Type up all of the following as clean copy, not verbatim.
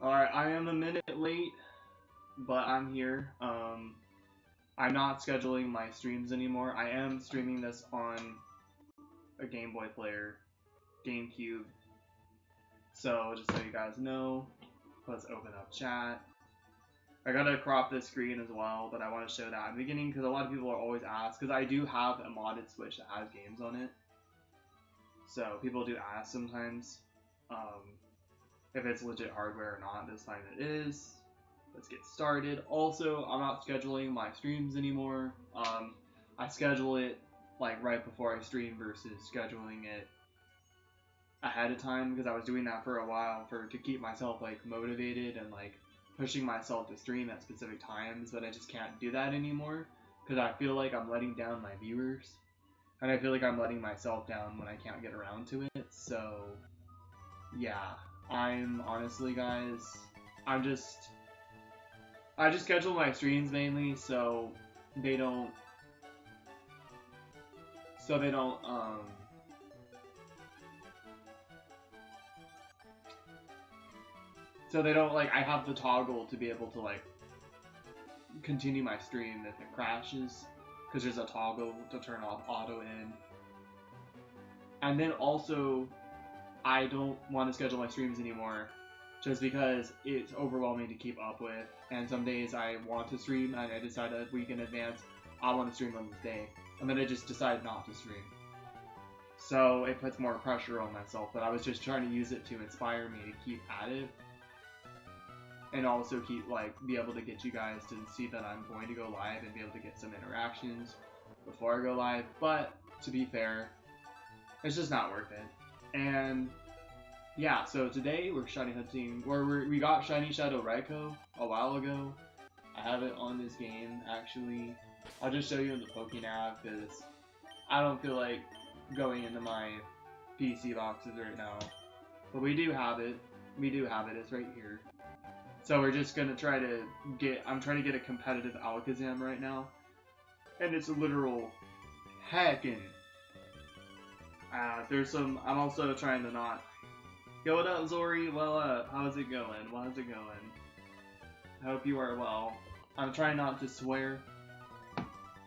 Alright, I am a minute late, but I'm here. I'm not scheduling my streams anymore. I am streaming this on a Game Boy player, GameCube. So, just so you guys know, let's open up chat. I gotta crop this screen as well, but I want to show that at the beginning because a lot of people are always asked, because I do have a modded Switch that has games on it. So, people do ask sometimes if it's legit hardware or not. This time it is. Let's get started. Also, I'm not scheduling my streams anymore. I schedule it like right before I stream versus scheduling it ahead of time, because I was doing that for a while to keep myself like motivated and like pushing myself to stream at specific times, but I just can't do that anymore because I feel like I'm letting down my viewers, and I feel like I'm letting myself down when I can't get around to it. So yeah, I'm honestly, guys, I just schedule my streams mainly so they don't like, I have the toggle to be able to like continue my stream if it crashes, because there's a toggle to turn off auto in. And then also, I don't want to schedule my streams anymore just because it's overwhelming to keep up with, and some days I want to stream and I decide a week in advance I want to stream on this day, and then I just decide not to stream. So it puts more pressure on myself, but I was just trying to use it to inspire me to keep at it, and also keep be able to get you guys to see that I'm going to go live and be able to get some interactions before I go live. But to be fair, it's just not worth it. And yeah, so today we're shiny hunting, or we got Shiny Shadow Raikou a while ago. I have it on this game, actually. I'll just show you in the Poké Nav, because I don't feel like going into my PC boxes right now. But we do have it. It's right here. So we're just gonna try to get, I'm trying to get a competitive Alakazam right now. And it's a literal hacking. I'm also trying to not. Yo, what up, Zori? Well, how's it going? I hope you are well. I'm trying not to swear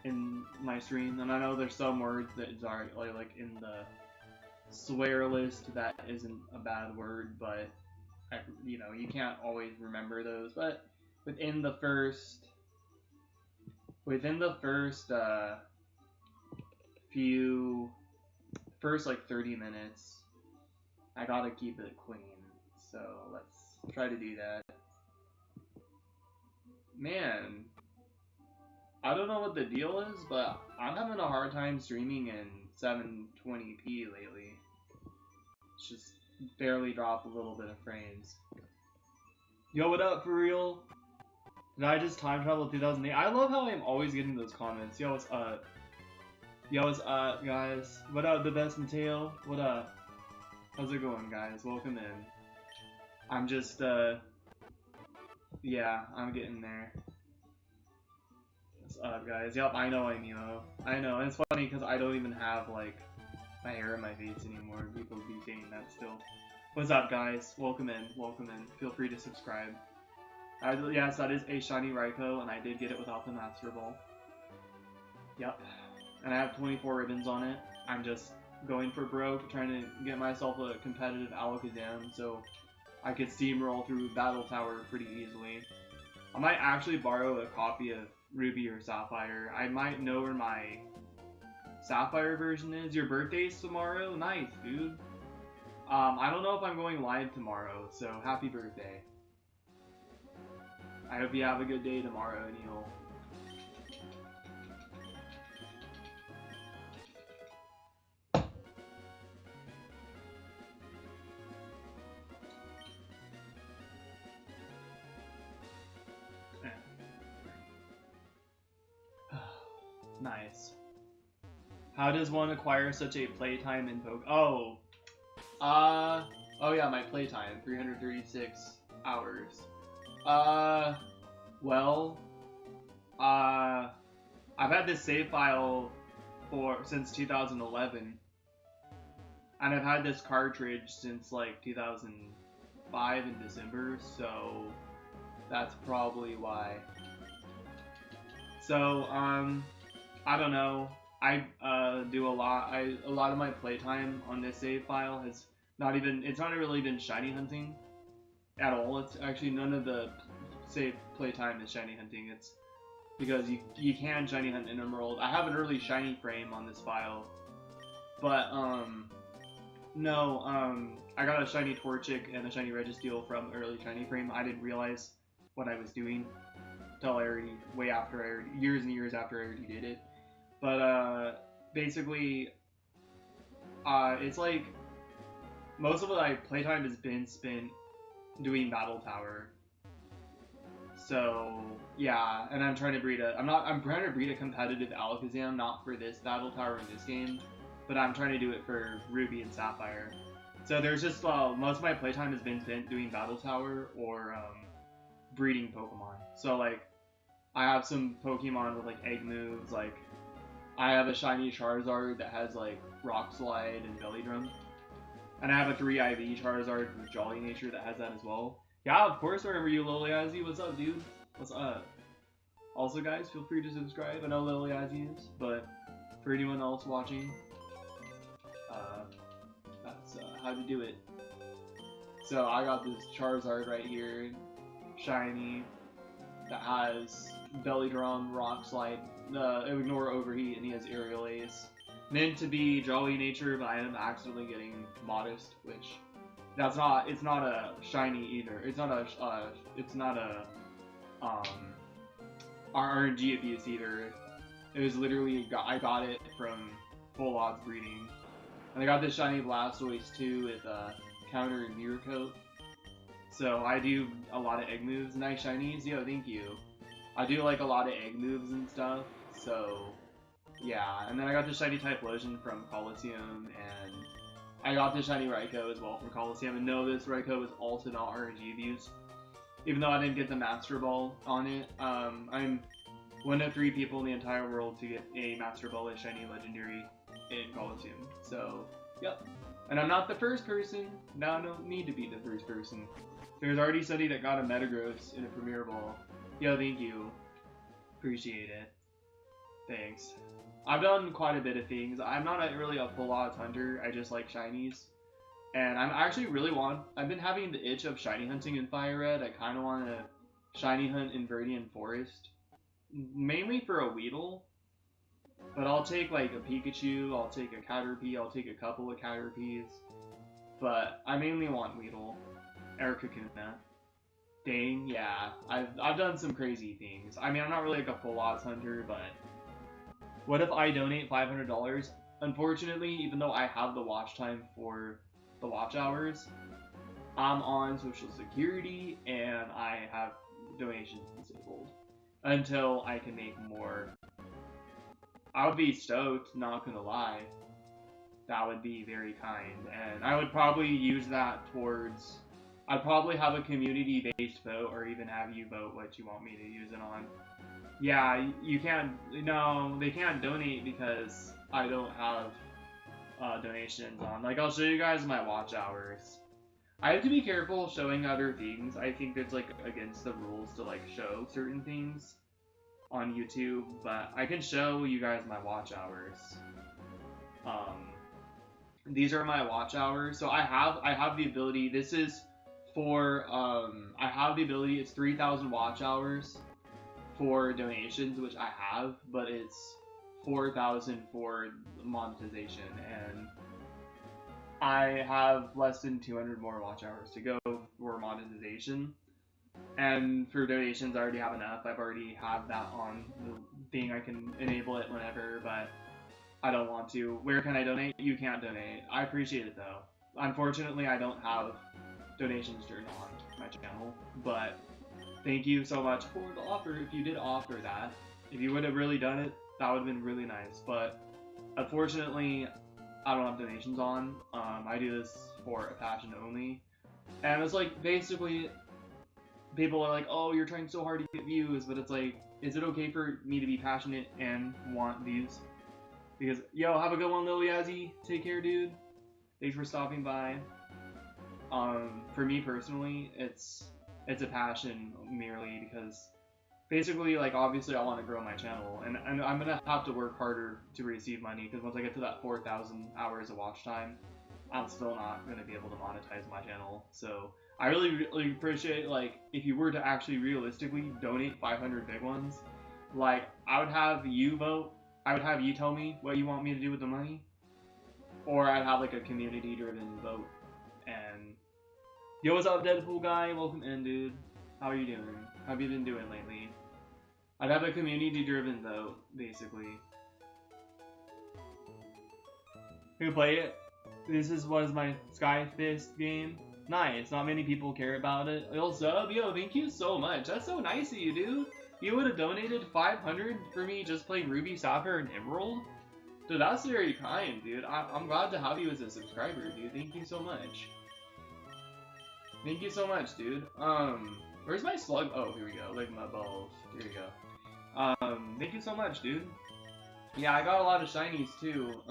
in my stream, and I know there's some words that are like in the swear list that isn't a bad word, but you can't always remember those. But within the first like 30 minutes, I gotta keep it clean. So let's try to do that. Man, I don't know what the deal is, but I'm having a hard time streaming in 720p lately. It's just barely dropped a little bit of frames. Yo, what up, for real? Did I just time travel 2008? I love how I'm always getting those comments. Yo, what's up? Yo, what's up, guys? What up, the best Mateo? What up? How's it going, guys? Welcome in. I'm just, yeah, I'm getting there. What's up, guys? Yep, I know I'm emo. I know, and it's funny because I don't even have, like, my hair in my face anymore. People be saying that still. What's up, guys? Welcome in. Feel free to subscribe. Yes, that is a shiny Raikou, and I did get it without the Master Ball. Yep. And I have 24 ribbons on it. I'm just going for broke, trying to get myself a competitive Alakazam so I could steamroll through Battle Tower pretty easily. I might actually borrow a copy of Ruby or Sapphire. I might know where my Sapphire version is. Your birthday's tomorrow? Nice, dude. I don't know if I'm going live tomorrow, so happy birthday. I hope you have a good day tomorrow, Neil. Nice. How does one acquire such a playtime in Poke? Oh yeah, my playtime, 336 hours. Well, I've had this save file since 2011, and I've had this cartridge since like 2000. 5 in December, so that's probably why. So, I don't know. I do a lot. A lot of my playtime on this save file has it's not really been shiny hunting at all. It's actually none of the save playtime is shiny hunting. It's because you can shiny hunt in Emerald. I have an early shiny frame on this file, but no, I got a shiny Torchic and a shiny Registeel from early shiny frame. I didn't realize what I was doing until years and years after I already did it. But basically, it's like most of my playtime has been spent doing Battle Tower. So yeah, and I'm trying to breed a competitive Alakazam, not for this Battle Tower in this game, but I'm trying to do it for Ruby and Sapphire. So there's just most of my playtime has been spent doing Battle Tower or breeding Pokemon. So like I have some Pokemon with like egg moves, like I have a shiny Charizard that has like Rock Slide and Belly Drum. And I have a 3 IV Charizard with Jolly Nature that has that as well. Yeah, of course, I remember you, Liliazzy. What's up, dude? What's up? Also, guys, feel free to subscribe. I know Liliazzy is, but for anyone else watching, that's how to do it. So I got this Charizard right here, shiny, that has Belly Drum, Rock Slide, Ignore Overheat, and he has Aerial Ace. Meant to be Jolly Nature, but I ended up accidentally getting Modest, which it's not a shiny either. It's not a RNG abuse either. It was literally I got it from full odds breeding, and I got this shiny Blastoise too with counter and Mirror Coat. So I do a lot of egg moves. Nice shinies, yo, thank you. I do like a lot of egg moves and stuff. So yeah, and then I got the shiny Typhlosion from Colosseum, and I got the shiny Raikou as well from Colosseum. And no, this Raikou is also not RNG abuse, even though I didn't get the Master Ball on it. I'm one of 3 people in the entire world to get a Master Ball as shiny legendary in Colosseum. So, yep. And I'm not the first person. Now I don't need to be the first person. There's already somebody that got a Metagross in a Premier Ball. Yo, thank you. Appreciate it. Thanks. I've done quite a bit of things. I'm not really a full odds hunter. I just like shinies. And I'm actually I've been having the itch of shiny hunting in Fire Red. I kind of want to shiny hunt in Viridian Forest. Mainly for a Weedle. But I'll take like a Pikachu, I'll take a Caterpie, I'll take a couple of Caterpies. But I mainly want Weedle. Or Kakuna. Dang, yeah. I've done some crazy things. I mean, I'm not really like a full odds hunter, but what if I donate $500? Unfortunately, even though I have the watch time for the watch hours, I'm on Social Security and I have donations disabled until I can make more. I would be stoked, not gonna lie. That would be very kind, and I would probably use that towards. I'd probably have a community-based vote, or even have you vote what you want me to use it on. Yeah, you can't. No, they can't donate because I don't have donations on. Like, I'll show you guys my watch hours. I have to be careful showing other things. I think it's like against the rules to like show certain things on YouTube, but I can show you guys my watch hours. These are my watch hours. So I have the ability. This is for I have the ability. It's 3,000 watch hours for donations, which I have, but it's 4,000 for monetization, and I have less than 200 more watch hours to go for monetization. And for donations, I already have enough. I've already have that on the thing. I can enable it whenever, but I don't want to. Where can I donate? You can't donate. I appreciate it though. Unfortunately, I don't have donations turned on my channel, but thank you so much for the offer. If you did offer that, if you would have really done it, that would have been really nice. But unfortunately, I don't have donations on. I do this for a passion only, and it's like basically people are like, "Oh, you're trying so hard to get views," but it's like, is it okay for me to be passionate and want views? Because, yo, have a good one, Liliazzy. Take care, dude. Thanks for stopping by. For me personally, it's a passion merely because basically, like, obviously I want to grow my channel, and I'm gonna have to work harder to receive money, because once I get to that 4,000 hours of watch time, I'm still not gonna be able to monetize my channel. So I really appreciate, like, if you were to actually realistically donate 500 big ones, like, I would have you vote, I would have you tell me what you want me to do with the money, or I'd have, like, a community-driven vote. And yo, what's up, Deadpool guy? Welcome in, dude. How are you doing? How have you been doing lately? I'd have a community-driven vote, basically. Who play it? This was my Sky Fist game. Nice. Not many people care about it. Yo, sub. Yo, thank you so much. That's so nice of you, dude. You would have donated 500 for me just playing Ruby, Sapphire, and Emerald? Dude, that's very kind, dude. I'm glad to have you as a subscriber, dude. Thank you so much. Thank you so much, dude. Where's my slug? Oh, here we go. Like my balls. Here we go. Thank you so much, dude. Yeah, I got a lot of shinies too.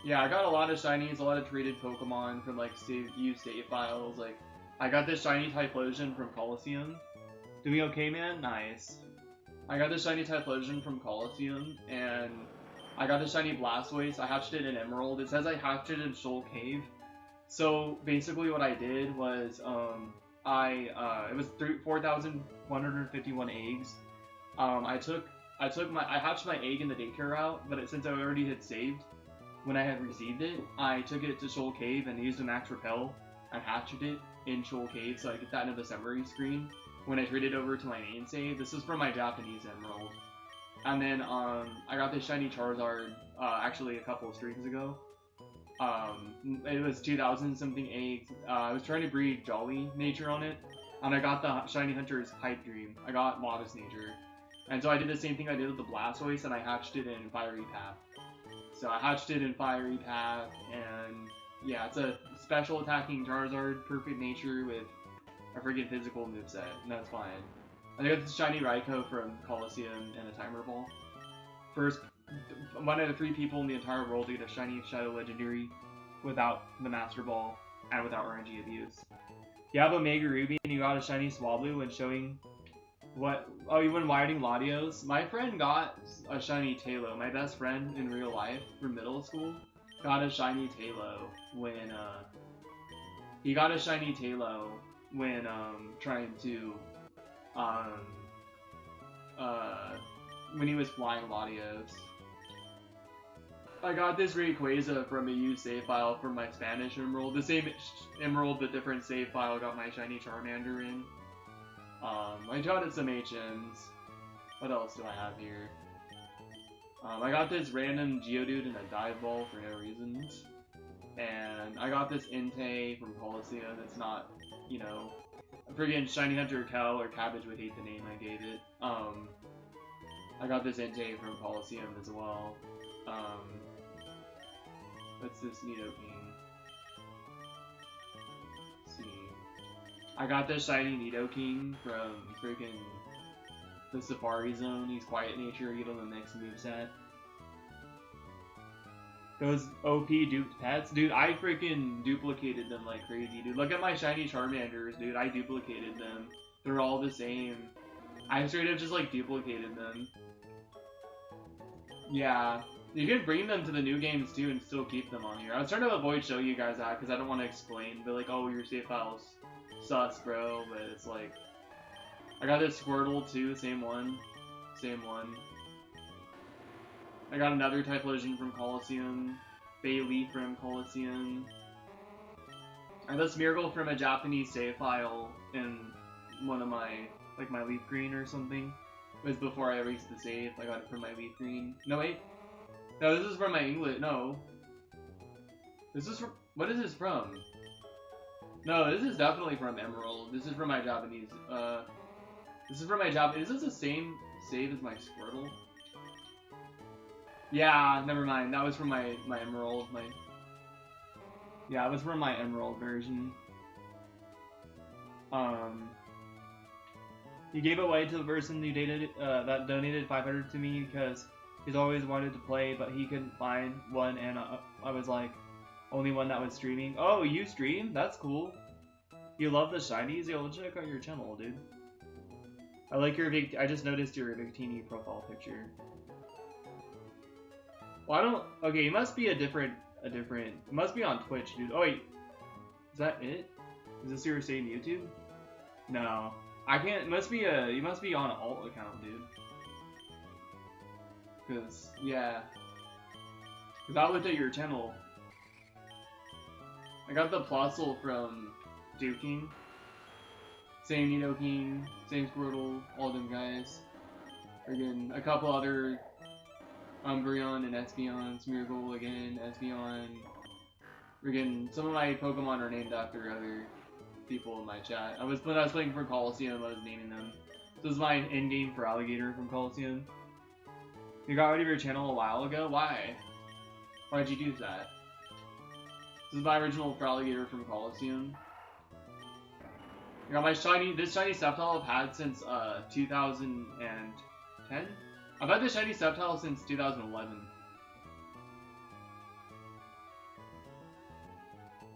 Yeah, I got a lot of shinies, a lot of traded Pokemon from like save files. Like, I got this shiny Typhlosion from Colosseum. Doing okay, man? Nice. I got this shiny Typhlosion from Colosseum, and I got this shiny Blastoise. I hatched it in Emerald. It says I hatched it in Shoal Cave. So basically, what I did was, it was 4,151 eggs. I hatched my egg in the daycare route, but since I already had saved when I had received it, I took it to Shoal Cave and used a max repel and hatched it in Shoal Cave, so I get that in the summary screen when I traded over to my main save. This is from my Japanese Emerald. And then, I got this shiny Charizard, actually a couple of streams ago. It was 2,000 something eggs. I was trying to breed Jolly Nature on it, and I got the Shiny Hunter's Pipe Dream. I got Modest Nature. And so I did the same thing I did with the Blastoise, and I hatched it in Fiery Path. So I hatched it in Fiery Path, and yeah, it's a special attacking Charizard, Perfect Nature with a freaking physical moveset, and that's fine. I got this shiny Raikou from Colosseum and a Timer Ball. First, one out of 3 people in the entire world to get a shiny Shadow Legendary without the Master Ball and without RNG abuse. You have a Mega Ruby and you got a shiny Swablu when showing what? Oh, you went widening Latios? My friend got a shiny Talo. My best friend in real life from middle school got a shiny Talo when, he got a shiny Talo when, trying to, when he was flying Latios. I got this Rayquaza from a used save file from my Spanish Emerald. The same Emerald, but different save file. Got my shiny Charmander in. I got some HMs. What else do I have here? I got this random Geodude in a dive ball for no reason. And I got this Entei from Colosseum. It's not, you know, a friggin' Shiny Hunter Kel or Cabbage would hate the name I gave it. I got this Entei from Colosseum as well. What's this Nidoking? Let's see. I got this shiny Nidoking from freaking the Safari Zone. He's Quiet Nature, give him a mixed moveset. Those OP duped pets? Dude, I freaking duplicated them like crazy, dude. Look at my shiny Charmanders, dude. I duplicated them. They're all the same. I straight up just like duplicated them. Yeah. You can bring them to the new games too and still keep them on here. I was trying to avoid showing you guys that because I don't want to explain. But like, oh, your save file's sus, bro. But it's like, I got this Squirtle too, same one. Same one. I got another Typhlosion from Colosseum. Bailey from Colosseum. I got this Smeargle from a Japanese save file in one of my, like my Leaf Green or something. It was before I erased the save. I got it from my Leaf Green. No, wait. No, this is from my English. No. This is from. What is this from? No, this is definitely from Emerald. This is from my Japanese. This is from my Japanese. Is this the same save as my Squirtle? Yeah, never mind. That was from my Emerald. Yeah, it was from my Emerald version. You gave it away to the person who that donated 500 to me because he's always wanted to play, but he couldn't find one, and I was like, Only one that was streaming. Oh, you stream? That's cool. You love the shinies? Yo, let's check out your channel, dude. I like your I just noticed your Victini profile picture. Well, I don't. Okay, it must be a different. It must be on Twitch, dude. Oh wait, is that it? Is this your same YouTube? No, I can't. It must be a. You must be on an alt account, dude. Cause yeah. Cause I looked at your channel. I got the Plusle from Duking. Same Nidoking, same Squirtle, all them guys. Again, a couple other Umbreon and Espeon, Smeargle again, Espeon. Again, some of my Pokemon are named after other people in my chat. When I was playing for Colosseum, I was naming them. This is my in-game for Alligator from Colosseum. You got rid of your channel a while ago? Why? Why'd you do that? This is my original for Alligator from Colosseum. I got my this shiny Sceptile I've had since 2010. I've had this shiny Sceptile since 2011.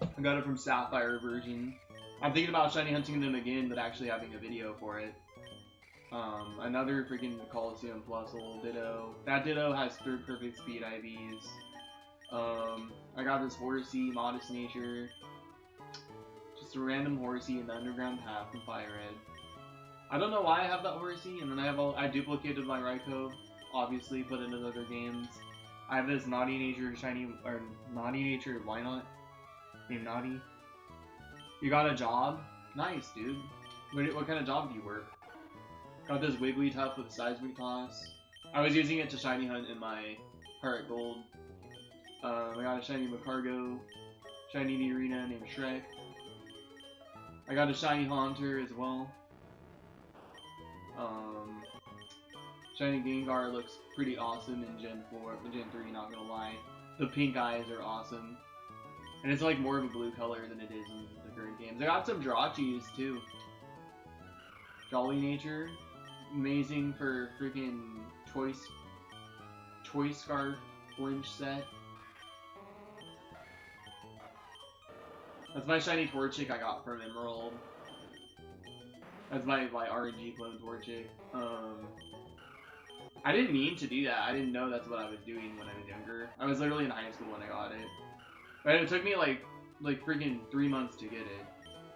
I got it from Sapphire version. I'm thinking about shiny hunting them again, but actually having a video for it. Another freaking Colosseum Plusle Ditto. That Ditto has 3rd perfect speed IVs. I got this Horsey, Modest Nature. Just a random Horsey in the Underground Path from Fire Red. I don't know why I have that Horsey, and then I duplicated my Raikou, obviously put it into other games. I have this Naughty Nature shiny, or Naughty Nature, why not? Named Naughty. You got a job? Nice, dude. What kind of job do you work? Got this Wigglytuff with Seismic Toss. I was using it to shiny hunt in my Heart Gold. I got a shiny Macargo, shiny Nidorina named Shrek. I got a shiny Haunter as well. Shiny Gengar looks pretty awesome in Gen 3, not gonna lie. The pink eyes are awesome. And it's like more of a blue color than it is in the current games. I got some Jirachis too. Jolly Nature. Amazing for freaking Choice Scarf Flinch set. That's my shiny Torchic I got from Emerald. That's my RNG clone Torchic. I didn't mean to do that. I didn't know that's what I was doing when I was younger. I was literally in high school when I got it. But it took me like freaking 3 months to get it.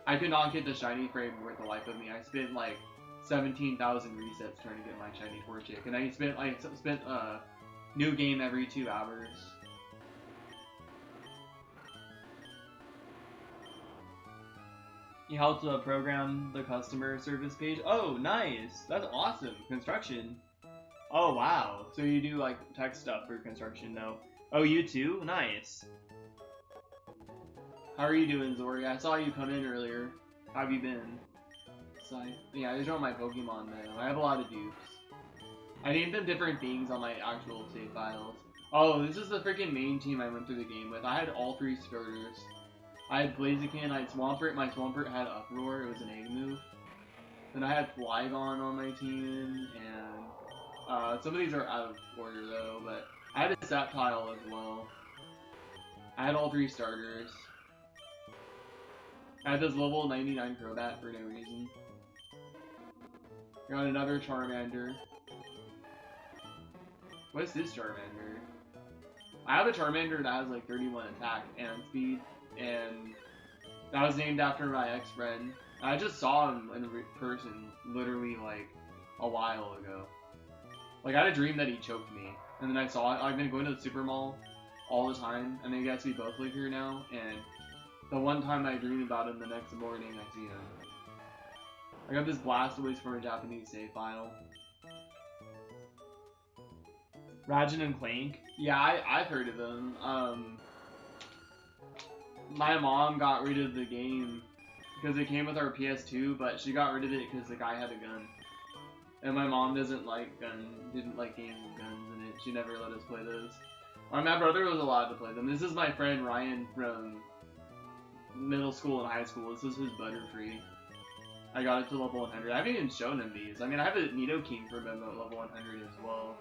I could not get the shiny frame worth the life of me. I spent like 17,000 resets trying to get my shiny Torchic, and I spent new game every 2 hours. You helped program the customer service page. Oh, nice! That's awesome. Construction. Oh wow. So you do like tech stuff for construction though. Oh, you too? Nice. How are you doing, Zori? I saw you come in earlier. How have you been? So yeah, these are all my Pokemon though. I have a lot of dupes. I named them different things on my actual save files. Oh, this is the freaking main team I went through the game with. I had all 3 starters. I had Blaziken, I had Swampert. My Swampert had Uproar. It was an egg move. Then I had Flygon on my team, and some of these are out of order though, but I had a Sceptile as well. I had all 3 starters. I had this level 99 Crobat for no reason. Got another Charmander. What is this Charmander? I have a Charmander that has like 31 attack and speed, and that was named after my ex-friend. I just saw him in person literally like a while ago. Like I had a dream that he choked me, and then I saw it. I've been going to the super mall all the time, and I guess we both live here now, and the one time I dream about him, the next morning I see him. I got this Blastoise from a Japanese save file. Rajin and Clank? Yeah, I've heard of them. My mom got rid of the game because it came with our PS2, but she got rid of it because the guy had a gun. And my mom didn't like games with guns in it. She never let us play those. My brother was allowed to play them. This is my friend Ryan from middle school and high school. This is his Butterfree. I got it to level 100. I haven't even shown him these. I mean, I have a Nidoking from him at level 100 as well.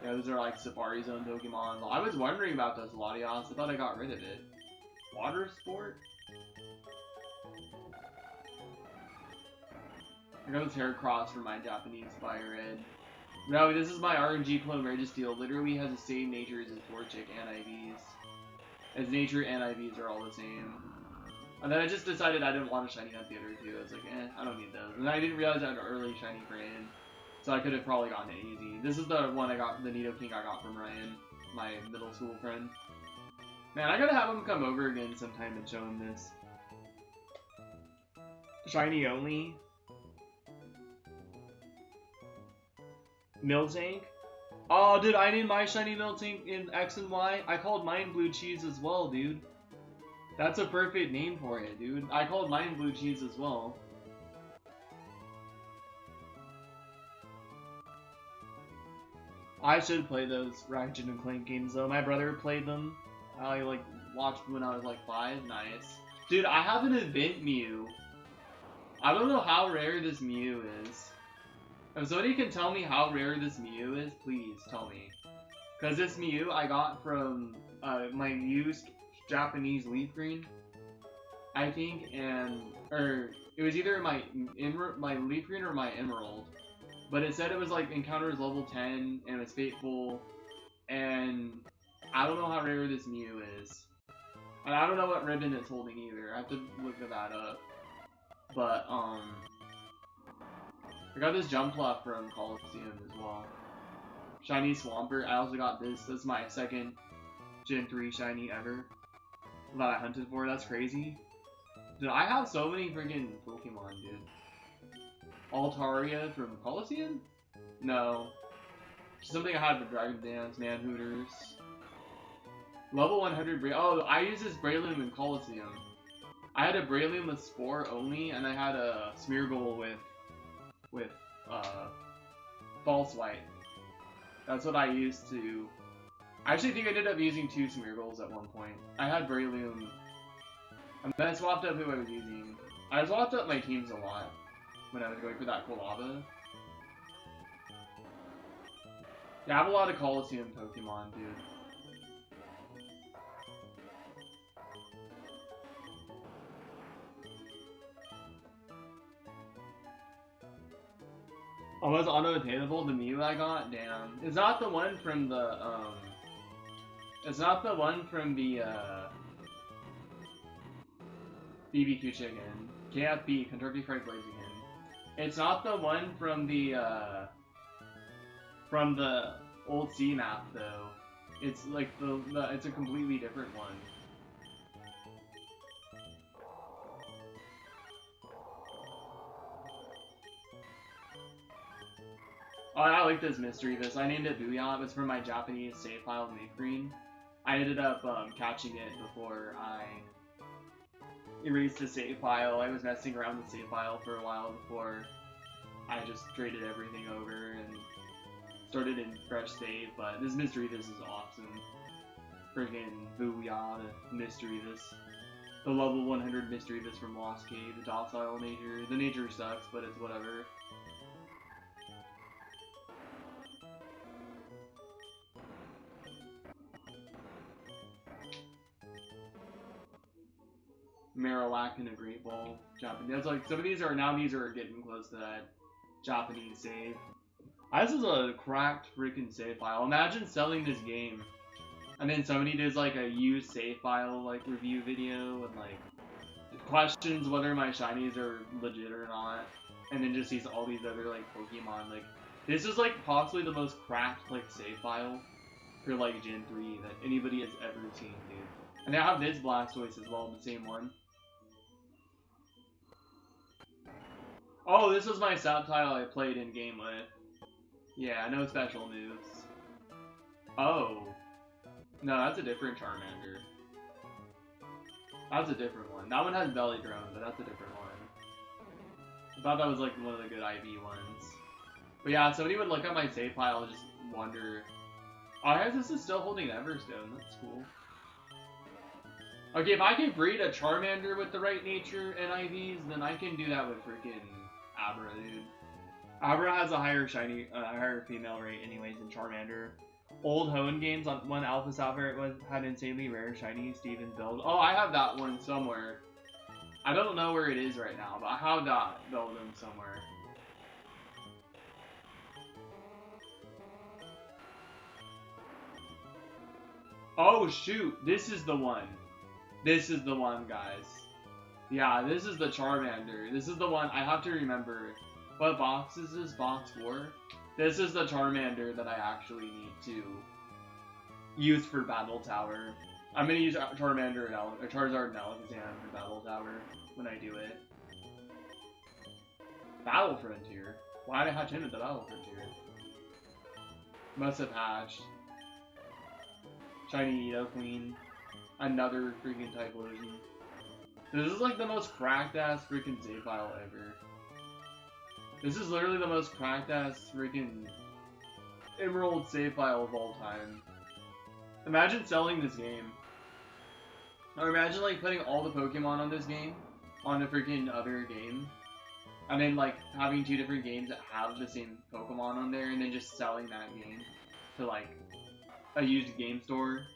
Yeah, those are like Safari Zone Pokemon. I was wondering about those Latias. I thought I got rid of it. Water Sport? I got this Heracross for my Japanese Fire Red. No, this is my RNG clone Registeel. Literally has the same nature as his Torchic and IVs. His nature and IVs are all the same. And then I just decided I didn't want to shiny hunt the other two. I was like, I don't need those. And I didn't realize I had an early shiny Ryan. So I could have probably gotten it easy. This is the one I got, the Nidoking I got from Ryan, my middle school friend. Man, I gotta have him come over again sometime and show him this. Shiny only. Miltank? Oh, dude, I named my shiny Miltank in X and Y. I called mine Blue Cheese as well, dude. That's a perfect name for it, dude. I called mine Blue Cheese as well. I should play those Ratchet and Clank games, though. My brother played them. I, like, watched when I was, like, 5. Nice. Dude, I have an event Mew. I don't know how rare this Mew is. If somebody can tell me how rare this Mew is, please tell me. Because this Mew I got from my used Japanese Leaf Green, I think, or it was either my Leaf Green or my Emerald. But it said it was like encounters level 10 and it was fateful, and I don't know how rare this Mew is. And I don't know what ribbon it's holding either. I have to look that up. But I got this Jumpluff from Colosseum as well. Shiny Swampert. I also got this. This is my second Gen 3 shiny ever that I hunted for. That's crazy. Dude, I have so many freaking Pokemon, dude. Altaria from Colosseum? No. Something I had for Dragon Dance, Manhooters. Level 100 oh, I used this Breloom in Colosseum. I had a Breloom with Spore only, and I had a Smeargle with False White. That's what I used to... I actually think I ended up using 2 Smeargles at one point. I had Breloom, and then I swapped up who I was using. I swapped up my teams a lot when I was going for that Kolava. Yeah, I have a lot of Colosseum Pokemon, dude. Oh, was auto-attainable, the Mew I got? Damn. It's not the one from the, it's not the one from the, BBQ Chicken. KFB, Kentucky Fried Blaziken. It's not the one from the old C map, though. It's like it's a completely different one. Oh, I like this Misdreavus. I named it Booyah. It's from my Japanese save file in Leaf Green. I ended up catching it before I erased the save file. I was messing around with the save file for a while before I just traded everything over and started in fresh save, but this Misdreavus is awesome. Friggin' Booyah to Misdreavus. The level 100 Misdreavus from Lost Cave, the docile nature. The nature sucks, but it's whatever. Marowak and a Great Ball. Japanese. Like, some of these are, now these are getting close to that Japanese save. This is a cracked freaking save file. Imagine selling this game, and then somebody does like a used save file like review video and like questions whether my shinies are legit or not, and then just sees all these other like Pokemon. Like, this is like possibly the most cracked like save file for like Gen 3 that anybody has ever seen, dude. And I have this Blastoise as well, the same one. Oh, this was my Subtile I played in game with. Yeah, no special moves. Oh. No, that's a different Charmander. That's a different one. That one has Belly Drone, but that's a different one. I thought that was like one of the good IV ones. But yeah, somebody would look at my save file and just wonder, oh, I guess this is still holding Everstone. That's cool. Okay, if I can breed a Charmander with the right nature and IVs, then I can do that with freaking Abra, dude. Abra has a higher shiny, higher female rate anyways than Charmander. Old Hoenn games on when Alpha Sapphire had insanely rare shiny Steven build. Oh, I have that one somewhere. I don't know where it is right now, but I have that build in somewhere. Oh shoot, this is the one. This is the one, guys. Yeah, this is the Charmander. This is the one. I have to remember. What box is this? Box 4? This is the Charmander that I actually need to use for Battle Tower. I'm gonna use Charmander and Charizard and Alakazam for Battle Tower when I do it. Battle Frontier? Why did I hatch him at the Battle Frontier? Must have hatched. Shiny Edo Queen. Another freaking Typhlosion. This is like the most cracked ass freaking save file ever. This is literally the most cracked ass freaking Emerald save file of all time. Imagine selling this game. Or imagine like putting all the Pokemon on this game, on a freaking other game. And then like having 2 different games that have the same Pokemon on there and then just selling that game to like a used game store.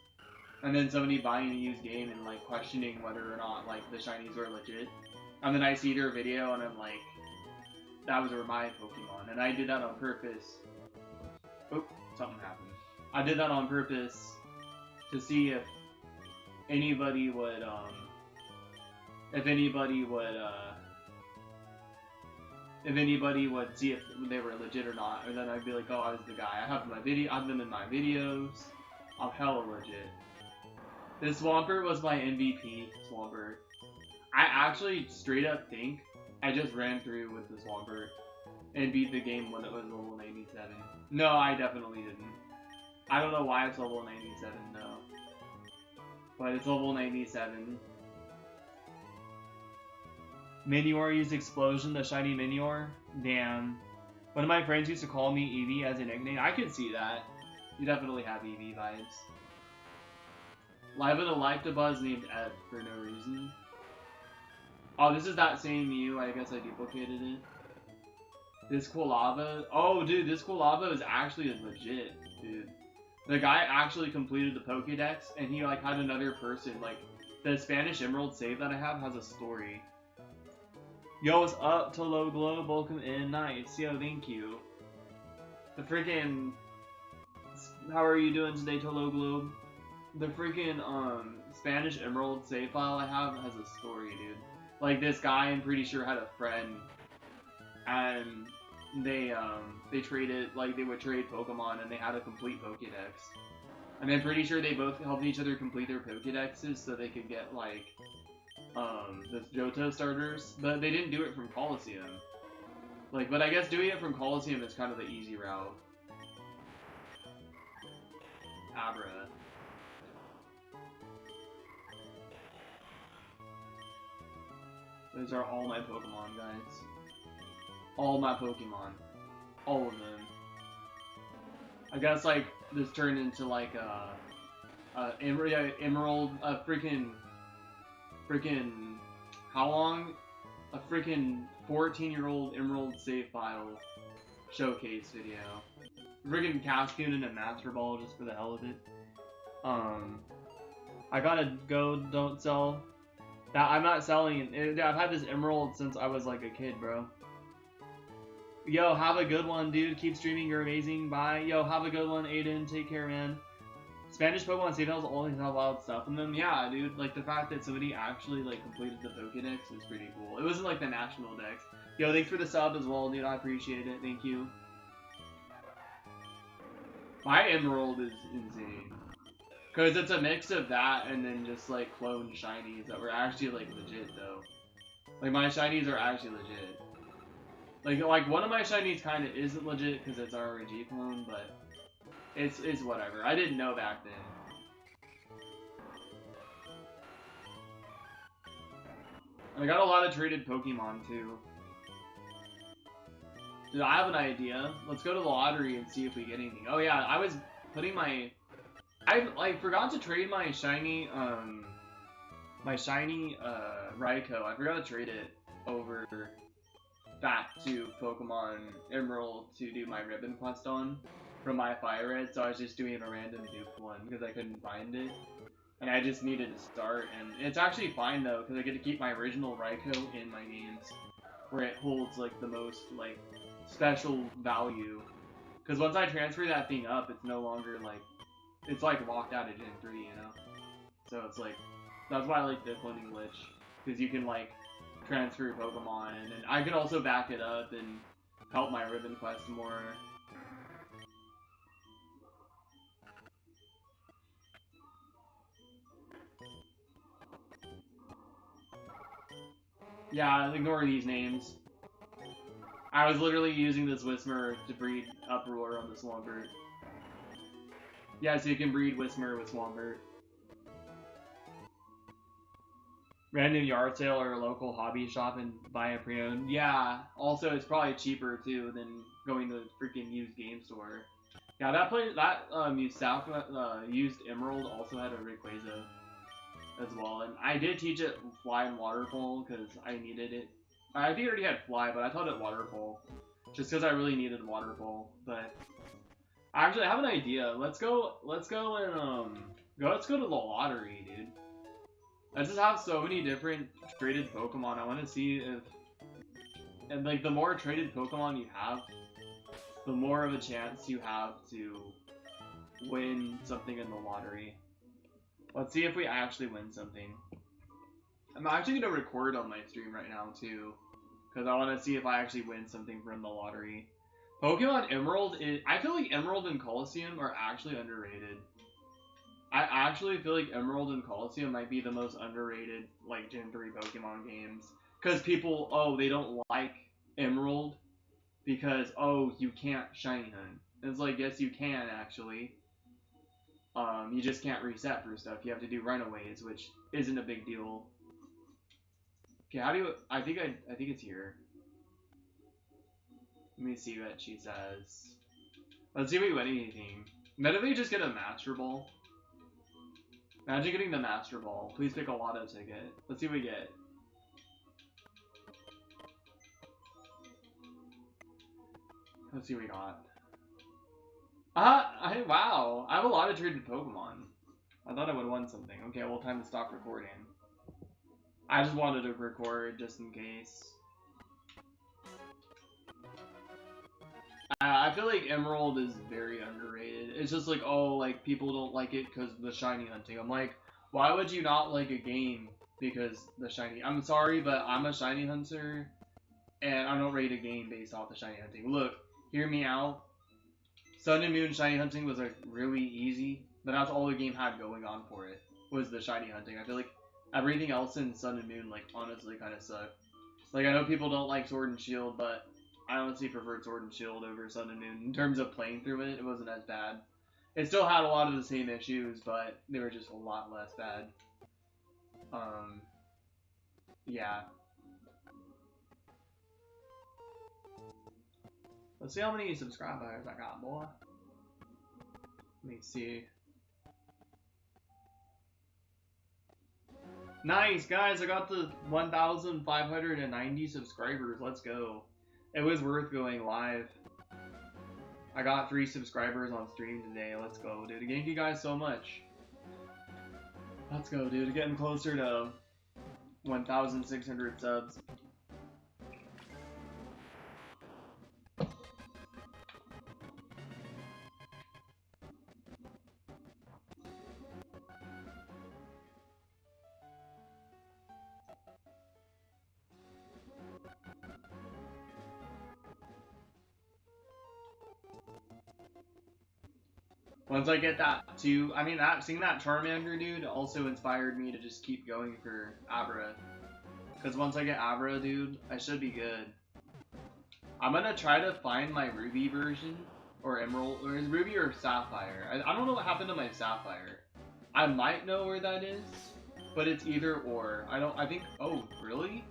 And then somebody buying a used game and like questioning whether or not like the shinies were legit. And then I see their video and I'm like, that was my Pokemon. And I did that on purpose. Oop, something happened. I did that on purpose to see if anybody would see if they were legit or not. And then I'd be like, oh, I was the guy. I have them in my videos. I'm hella legit. This Swampert was my MVP Swampert. I actually straight up think I just ran through with the Swampert and beat the game when it was level 97. No, I definitely didn't. I don't know why it's level 97 though. But it's level 97. Minior used Explosion, the shiny Minior? Damn. One of my friends used to call me Eevee as a nickname. I could see that. You definitely have Eevee vibes. Live with a Electabuzz named Ed for no reason. Oh, this is that same Mew. I guess I duplicated it. This Quilava. Oh, dude, this Quilava is actually legit, dude. The guy actually completed the Pokédex, and he like had another person. Like the Spanish Emerald save that I have has a story. Yo, what's up, Tolo Globe? Welcome in. Nice. Yo, thank you. The freaking. How are you doing today, Tolo Globe? The freaking Spanish Emerald save file I have has a story, dude. Like this guy, I'm pretty sure had a friend, and they traded, like they would trade Pokemon, and they had a complete Pokédex. And I'm pretty sure they both helped each other complete their Pokédexes so they could get like the Johto starters, but they didn't do it from Colosseum. Like, but I guess doing it from Colosseum is kind of the easy route. Abra. Those are all my Pokemon, guys. All my Pokemon. All of them. I guess, like, this turned into, like, Emerald, freaking, how long? A freaking 14-year-old Emerald save file showcase video. Freaking Cascoon and a Master Ball just for the hell of it. I gotta go, don't sell. I'm not selling it. I've had this Emerald since I was like a kid, bro. Yo, have a good one, dude. Keep streaming. You're amazing. Bye. Yo, have a good one, Aiden. Take care, man. Spanish Pokemon save files always have wild stuff in them. Yeah, dude. Like the fact that somebody actually like completed the Pokédex is pretty cool. It wasn't like the national dex. Yo, thanks for the sub as well, dude. I appreciate it. Thank you. My Emerald is insane. Because it's a mix of that and then just like clone shinies that were actually like legit though. Like my shinies are actually legit. Like one of my shinies kind of isn't legit because it's RNG clone, but it's whatever. I didn't know back then. And I got a lot of traded Pokemon too. Dude, I have an idea. Let's go to the lottery and see if we get anything. Oh yeah, I was putting my... I like forgot to trade my shiny Raikou. I forgot to trade it over back to Pokemon Emerald to do my ribbon quest on. from my fire red, so I was just doing a random dupe one because I couldn't find it. And I just needed to start, and it's actually fine though, because I get to keep my original Raikou in my games, where it holds like the most like special value. Because once I transfer that thing up, it's no longer like, it's like locked out of Gen 3, you know? So it's like, that's why I like the cloning glitch, because you can like transfer Pokemon, and I can also back it up and help my Ribbon Quest more. Yeah, ignore these names. I was literally using this Whismur to breed Uproar on the Swampert. Yeah, so you can breed Whismur with Swampert. Random yard sale or a local hobby shop and buy a pre-owned. Yeah, also it's probably cheaper too than going to the freaking used game store. Yeah, that used Emerald also had a Rayquaza as well, and I did teach it Fly and Water Polo because I needed it. I think it already had Fly, but I taught it Water Polo just because I really needed Water Polo. But actually, I have an idea. Let's go to the lottery, dude. I just have so many different traded Pokemon. I want to see if, and like the more traded Pokemon you have, the more of a chance you have to win something in the lottery. Let's see if we actually win something. I'm actually going to record on my stream right now too, because I want to see if I actually win something from the lottery. Pokemon Emerald I feel like Emerald and Colosseum are actually underrated. I actually feel like Emerald and Colosseum might be the most underrated like Gen 3 Pokemon games. Because people, they don't like Emerald because, you can't shiny hunt. And it's like, yes you can actually. You just can't reset for stuff. You have to do runaways, which isn't a big deal. Okay, how do you, I think it's here. Let me see what she says. Let's see if we win anything. Imagine if we just get a Master Ball. Imagine getting the Master Ball. Please pick a lotto ticket. Let's see what we get. Let's see what we got. Wow. I have a lot of traded Pokemon. I thought I would have won something. Okay, well, time to stop recording. I just wanted to record just in case. I feel like Emerald is very underrated. It's just like, like people don't like it because of the shiny hunting. I'm like, why would you not like a game because the shiny? I'm sorry, but I'm a shiny hunter, and I don't rate a game based off the shiny hunting. Look, hear me out. Sun and Moon shiny hunting was like really easy, but that's all the game had going on for it was the shiny hunting. I feel like everything else in Sun and Moon like honestly kind of sucked. Like I know people don't like Sword and Shield, but I honestly preferred Sword and Shield over Sun and Moon. In terms of playing through it, it wasn't as bad. It still had a lot of the same issues, but they were just a lot less bad. Yeah. Let's see how many subscribers I got, boy. Let me see. Nice, guys, I got the 1,590 subscribers. Let's go. It was worth going live. I got 3 subscribers on stream today. Let's go, dude. Thank you guys so much. Let's go, dude. Getting closer to 1,600 subs. Once I get that too, I mean, seeing that Charmander dude also inspired me to just keep going for Abra. Because once I get Abra, dude, I should be good. I'm gonna try to find my Ruby version, or Emerald, or is Ruby or Sapphire? I don't know what happened to my Sapphire. I might know where that is, but it's either or. I think, oh, really?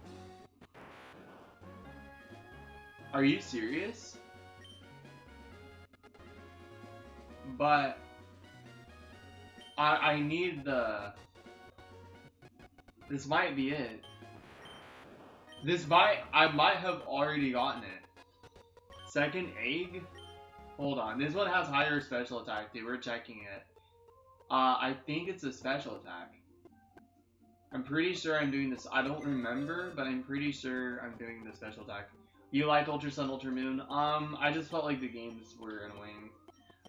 Are you serious? But I need the. This might be it. I might have already gotten it. Second egg? Hold on. This one has higher special attack, dude. We're checking it. I think it's a special attack. I'm pretty sure I'm doing this. I don't remember, but I'm pretty sure I'm doing the special attack. You liked Ultra Sun, Ultra Moon? I just felt like the games were annoying.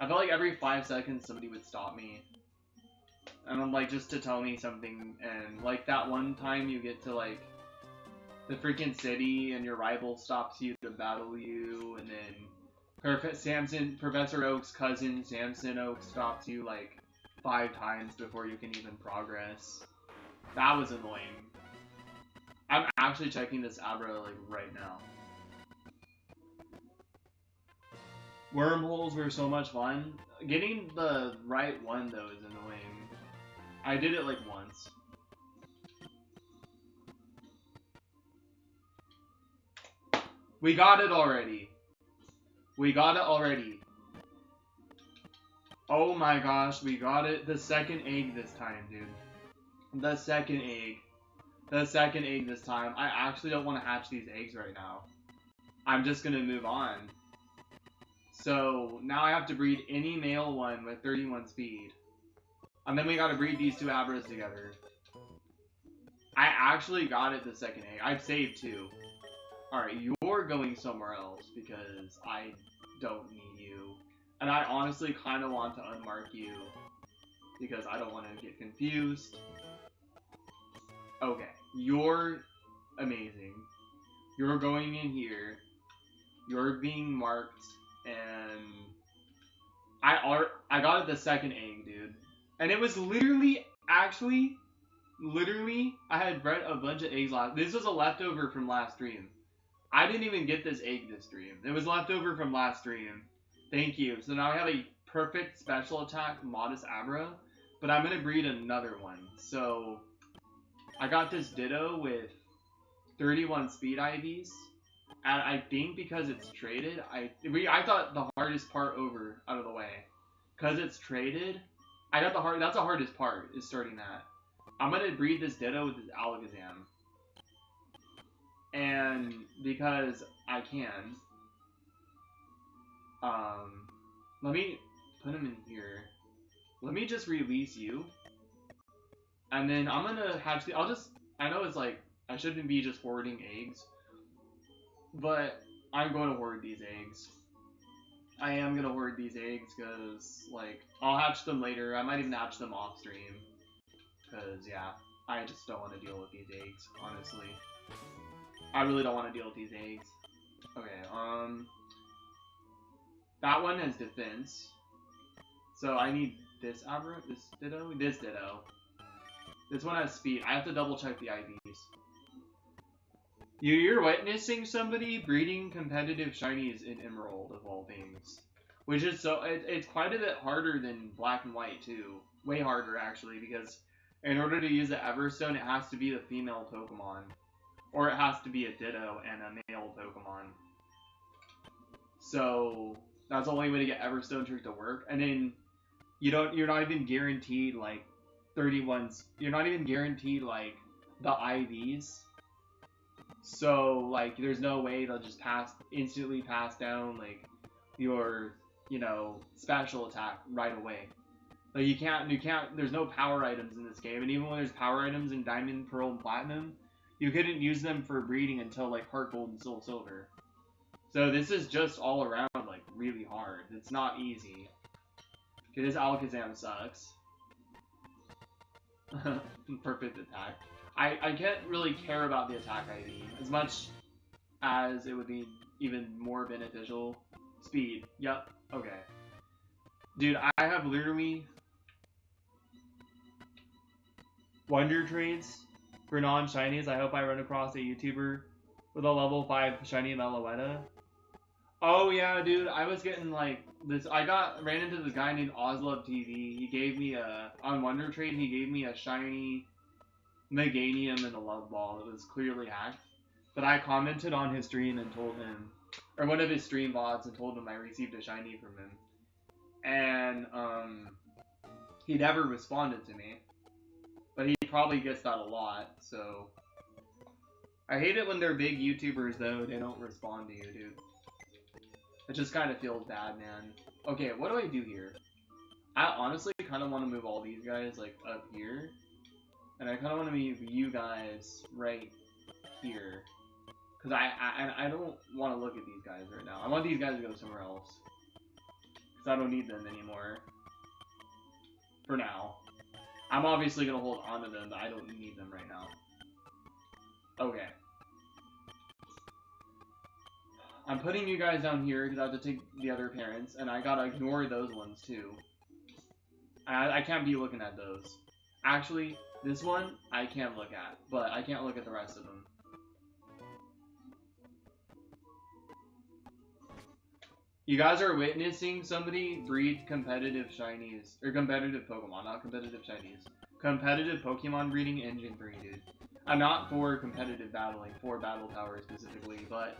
I felt like every 5 seconds somebody would stop me. And I'm like, just to tell me something. And like that one time you get to like the freaking city and your rival stops you to battle you, and then Professor Oak's cousin, Samson Oak, stops you like 5 times before you can even progress. That was annoying. I'm actually checking this Abra like right now. Wormholes were so much fun. Getting the right one though is annoying. I did it like once. We got it already. We got it already. Oh my gosh, we got it. The second egg this time, dude. The second egg. The second egg this time. I actually don't want to hatch these eggs right now. I'm just gonna move on. So, now I have to breed any male one with 31 speed. And then we gotta breed these 2 Abras together. I actually got it the second egg. I've saved 2. Alright, you're going somewhere else because I don't need you. And I honestly kind of want to unmark you because I don't want to get confused. Okay, you're amazing. You're going in here. You're being marked, and I got it the second egg, dude. And it was literally, I had bred a bunch of eggs last. This was a leftover from last stream. I didn't even get this egg this stream. It was leftover from last stream. Thank you. So now I have a perfect special attack Modest Abra, but I'm gonna breed another one. So I got this Ditto with 31 speed IVs, and I think because it's traded, I thought the hardest part over out of the way. Cause it's traded, I got that's the hardest part, is starting that. I'm gonna breed this Ditto with this Alakazam. And because I can, let me put him in here. Let me just release you. And then I'm gonna hatch I know it's like, I shouldn't be just hoarding eggs, but I'm going to hoard these eggs. I am gonna hoard these eggs because, like, I'll hatch them later. I might even hatch them off stream. Because, yeah, I just don't want to deal with these eggs, honestly. I really don't want to deal with these eggs. Okay, that one has defense. So I need this Abra, this Ditto. This one has speed. I have to double check the IVs. You're witnessing somebody breeding competitive shinies in Emerald, of all things. Which is it's quite a bit harder than Black and White, too. Way harder, actually, because in order to use the Everstone, it has to be the female Pokemon. Or it has to be a Ditto and a male Pokemon. So that's the only way to get Everstone Trick to work. And then you're not even guaranteed like 31s. You're not even guaranteed like the IVs. So like there's no way they'll just instantly pass down like your, special attack right away. Like you can't there's no power items in this game, and even when there's power items in Diamond, Pearl, and Platinum, you couldn't use them for breeding until like Heart Gold and Soul Silver. So this is just all around like really hard. It's not easy. Okay, this Alakazam sucks. Perfect attack. I can't really care about the attack ID as much as it would be even more beneficial. Speed. Yep. Okay. Dude, I have literally Wonder Trades for non-shinies. I hope I run across a YouTuber with a level 5 shiny Meloetta. Oh yeah, dude, I was getting like this. I ran into this guy named OzLoveTV. He gave me on Wonder Trade, he gave me a shiny Meganium and a Love Ball. It was clearly hacked. But I commented on his stream and told him, or one of his stream bots, and told him I received a shiny from him. And he never responded to me. But he probably gets that a lot, so I hate it when they're big YouTubers though, they don't respond to you, dude. It just kind of feels bad, man. Okay, what do I do here? I honestly kind of want to move all these guys, like, up here. And I kind of want to move you guys right here. Because I don't want to look at these guys right now. I want these guys to go somewhere else. Because I don't need them anymore. For now. I'm obviously going to hold on to them, but I don't need them right now. Okay. I'm putting you guys down here because I have to take the other parents, and I gotta ignore those ones too. I can't be looking at those. Actually, this one I can't look at, but I can't look at the rest of them. You guys are witnessing somebody breed competitive shinies, or competitive Pokemon, not competitive shinies. Competitive Pokemon breeding engine breed, dude. I'm not for competitive battling, for Battle Tower specifically, but...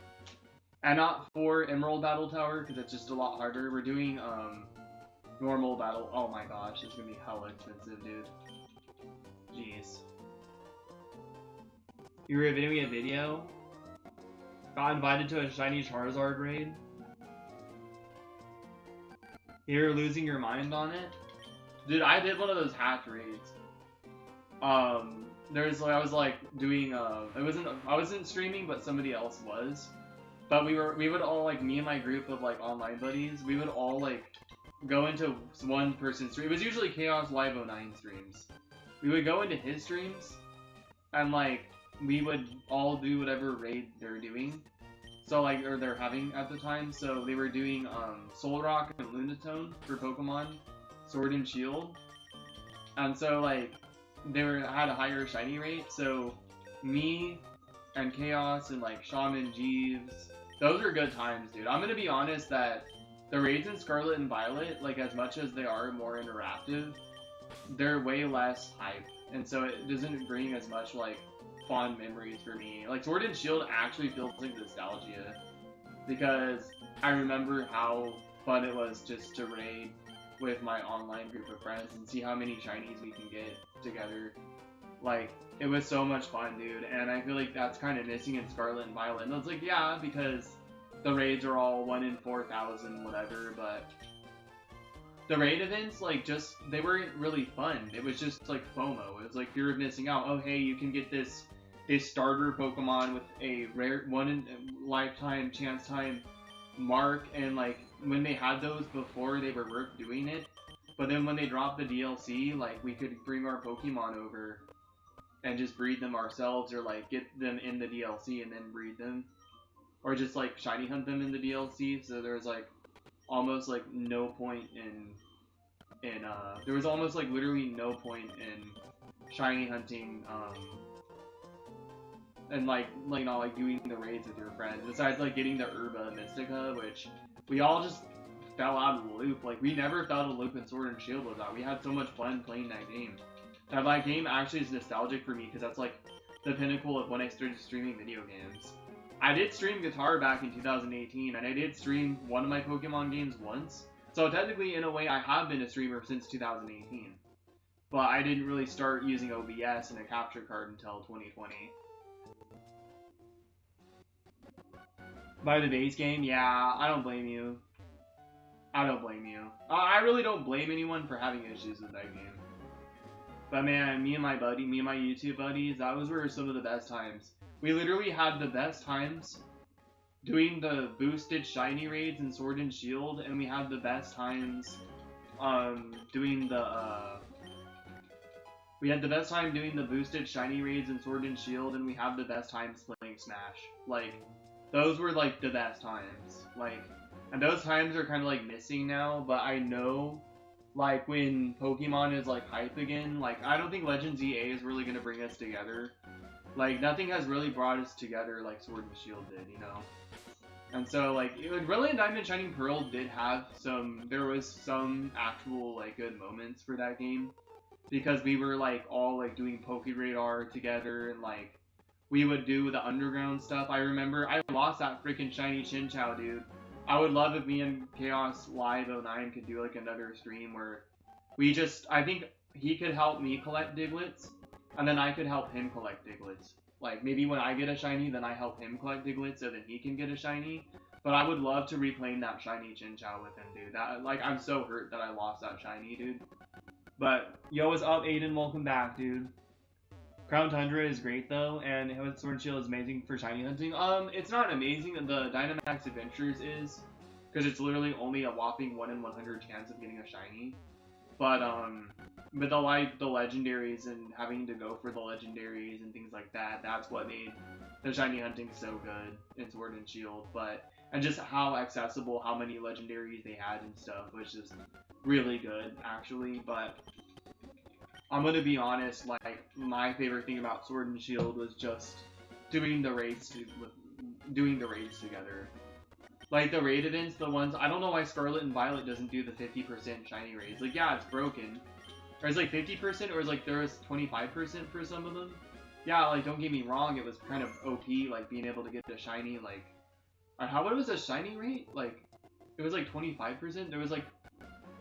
And not for Emerald Battle Tower, because it's just a lot harder. We're doing, normal battle. Oh my gosh, it's gonna be hella expensive, dude. Jeez. You were doing a video? Got invited to a shiny Charizard raid? You're losing your mind on it? Dude, I did one of those hack raids. There's, I was like doing, I wasn't streaming, but somebody else was. But we would all, like, me and my group of, like, online buddies, we would all, like, go into one person's stream. It was usually Chaos Live 09 streams. We would go into his streams, and, like, we would all do whatever raid they're doing. So, like, or they're having at the time. So they were doing, Solrock and Lunatone for Pokemon Sword and Shield. And so, like, they had a higher shiny rate, so me and Chaos and, like, Shaman Jeeves, those are good times, dude. I'm gonna be honest that the raids in Scarlet and Violet, like, as much as they are more interactive, they're way less hype, and so it doesn't bring as much, like, fond memories for me. Like, Sword and Shield actually feels like nostalgia, because I remember how fun it was just to raid with my online group of friends and see how many shinies we can get together. Like, it was so much fun, dude, and I feel like that's kind of missing in Scarlet and Violet. And I was like, yeah, because the raids are all 1 in 4,000, whatever, but the raid events, like, just, they weren't really fun. It was just, like, FOMO. It was like, fear of missing out. Oh, hey, you can get this starter Pokemon with a rare, 1 in lifetime, chance time mark, and, like, when they had those before, they were worth doing it. But then when they dropped the DLC, like, we could bring our Pokemon over and just breed them ourselves, or, like, get them in the DLC and then breed them. Or just, like, shiny hunt them in the DLC, so there was, like, almost, like, no point in there was almost, like, literally no point in shiny hunting, and, like, not, like, doing the raids with your friends, besides, like, getting the Herba Mystica, which we all just fell out of the loop. Like, we never fell out of the loop when Sword and Shield was out. We had so much fun playing that game. That game actually is nostalgic for me, because that's, like, the pinnacle of when I started streaming video games. I did stream guitar back in 2018, and I did stream one of my Pokemon games once. So technically, in a way, I have been a streamer since 2018. But I didn't really start using OBS and a capture card until 2020. By the base game? Yeah, I don't blame you. I don't blame you. I really don't blame anyone for having issues with that game. But man, me and my YouTube buddies, those were some of the best times. We literally had the best times doing the boosted shiny raids in Sword and Shield, and we had the best times doing the we had the best time doing the boosted shiny raids in Sword and Shield, and we had the best times playing Smash. Like, those were, like, the best times. Like, and those times are kind of, like, missing now, but I know, like, when Pokemon is, like, hype again, like, I don't think Legends EA is really gonna bring us together. Like, nothing has really brought us together like Sword and Shield did, you know? And so, like, Brilliant Diamond and Shining Pearl did have there was some actual, like, good moments for that game. Because we were, like, all, like, doing Pokeradar together, and, like, we would do the underground stuff. I remember I lost that freaking shiny Chinchou, dude. I would love if me and Chaos Live 09 could do, like, another stream where we just, I think he could help me collect Digletts, and then I could help him collect Digletts. Like, maybe when I get a shiny, then I help him collect Digletts so that he can get a shiny. But I would love to reclaim that shiny Chinchou with him, dude. That, like, I'm so hurt that I lost that shiny, dude. But, yo, what's up, Aiden? Welcome back, dude. Crown Tundra is great, though, and Sword and Shield is amazing for shiny hunting. It's not amazing. The Dynamax Adventures is, because it's literally only a whopping 1 in 100 chance of getting a shiny. But the legendaries and having to go for the legendaries and things like that, that's what made the shiny hunting so good in Sword and Shield. And just how accessible, how many legendaries they had and stuff was just really good, actually. But I'm gonna be honest, like, my favorite thing about Sword and Shield was just doing the raids together. Like, the raid events, the ones, I don't know why Scarlet and Violet doesn't do the 50% shiny raids. Like, yeah, it's broken. Or it's like 50%, or it's like there was 25% for some of them. Yeah, like, don't get me wrong, it was kind of OP, like, being able to get the shiny, like, what was the shiny rate? Like, it was like 25%? There was like,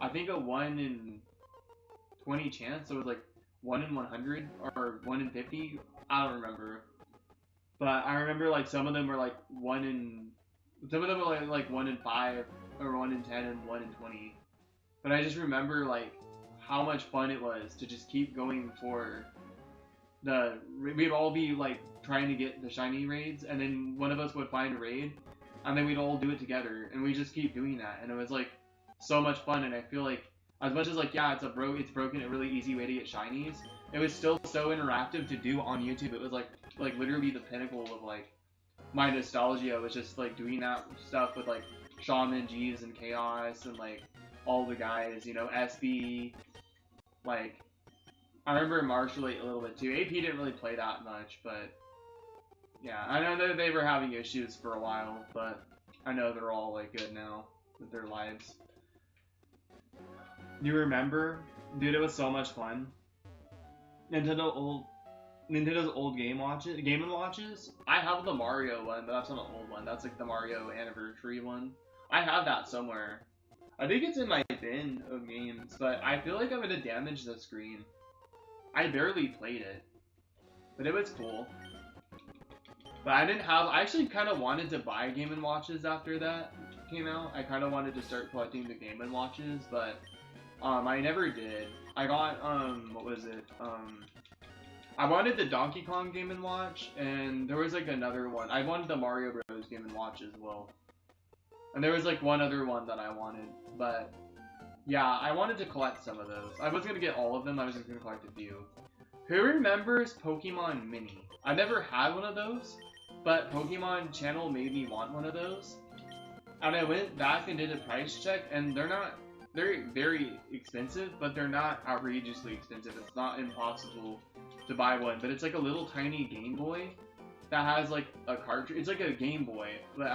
I think a 1 in 20 chance, so it was like 1 in 100, or 1 in 50? I don't remember. But I remember, like, some of them were like 1 in... Some of them were like 1 in 5, or 1 in 10, and 1 in 20. But I just remember, like, how much fun it was to just keep going for the... We'd all be, like, trying to get the shiny raids, and then one of us would find a raid, and then we'd all do it together, and we just keep doing that, and it was, like, so much fun, and I feel like, as much as, like, yeah, it's broken, a really easy way to get shinies, it was still so interactive to do on YouTube. It was, like literally the pinnacle of, like, my nostalgia was just, like, doing that stuff with, like, Shaman, Jeeves, and Chaos, and, like, all the guys, you know, SB, like, I remember Marshall a little bit, too. AP didn't really play that much, but, yeah, I know that they were having issues for a while, but I know they're all, like, good now with their lives. You remember? Dude, it was so much fun. Nintendo's old Game & Watches. I have the Mario one, but that's not an old one. That's like the Mario Anniversary one. I have that somewhere. I think it's in my bin of games, but I feel like I'm gonna damage the screen. I barely played it, but it was cool. But I actually kind of wanted to buy Game & Watches after that came out. I kind of wanted to start collecting the Game & Watches, but I never did. I got, what was it? I wanted the Donkey Kong Game & Watch, and there was, like, another one. I wanted the Mario Bros. Game & Watch as well. And there was, like, one other one that I wanted, but, yeah, I wanted to collect some of those. I wasn't gonna get all of them, I was just gonna collect a few. Who remembers Pokemon Mini? I never had one of those, but Pokemon Channel made me want one of those. And I went back and did a price check, and they're very expensive, but they're not outrageously expensive. It's not impossible to buy one, but it's like a little tiny Game Boy that has like a cartridge. It's like a Game Boy, but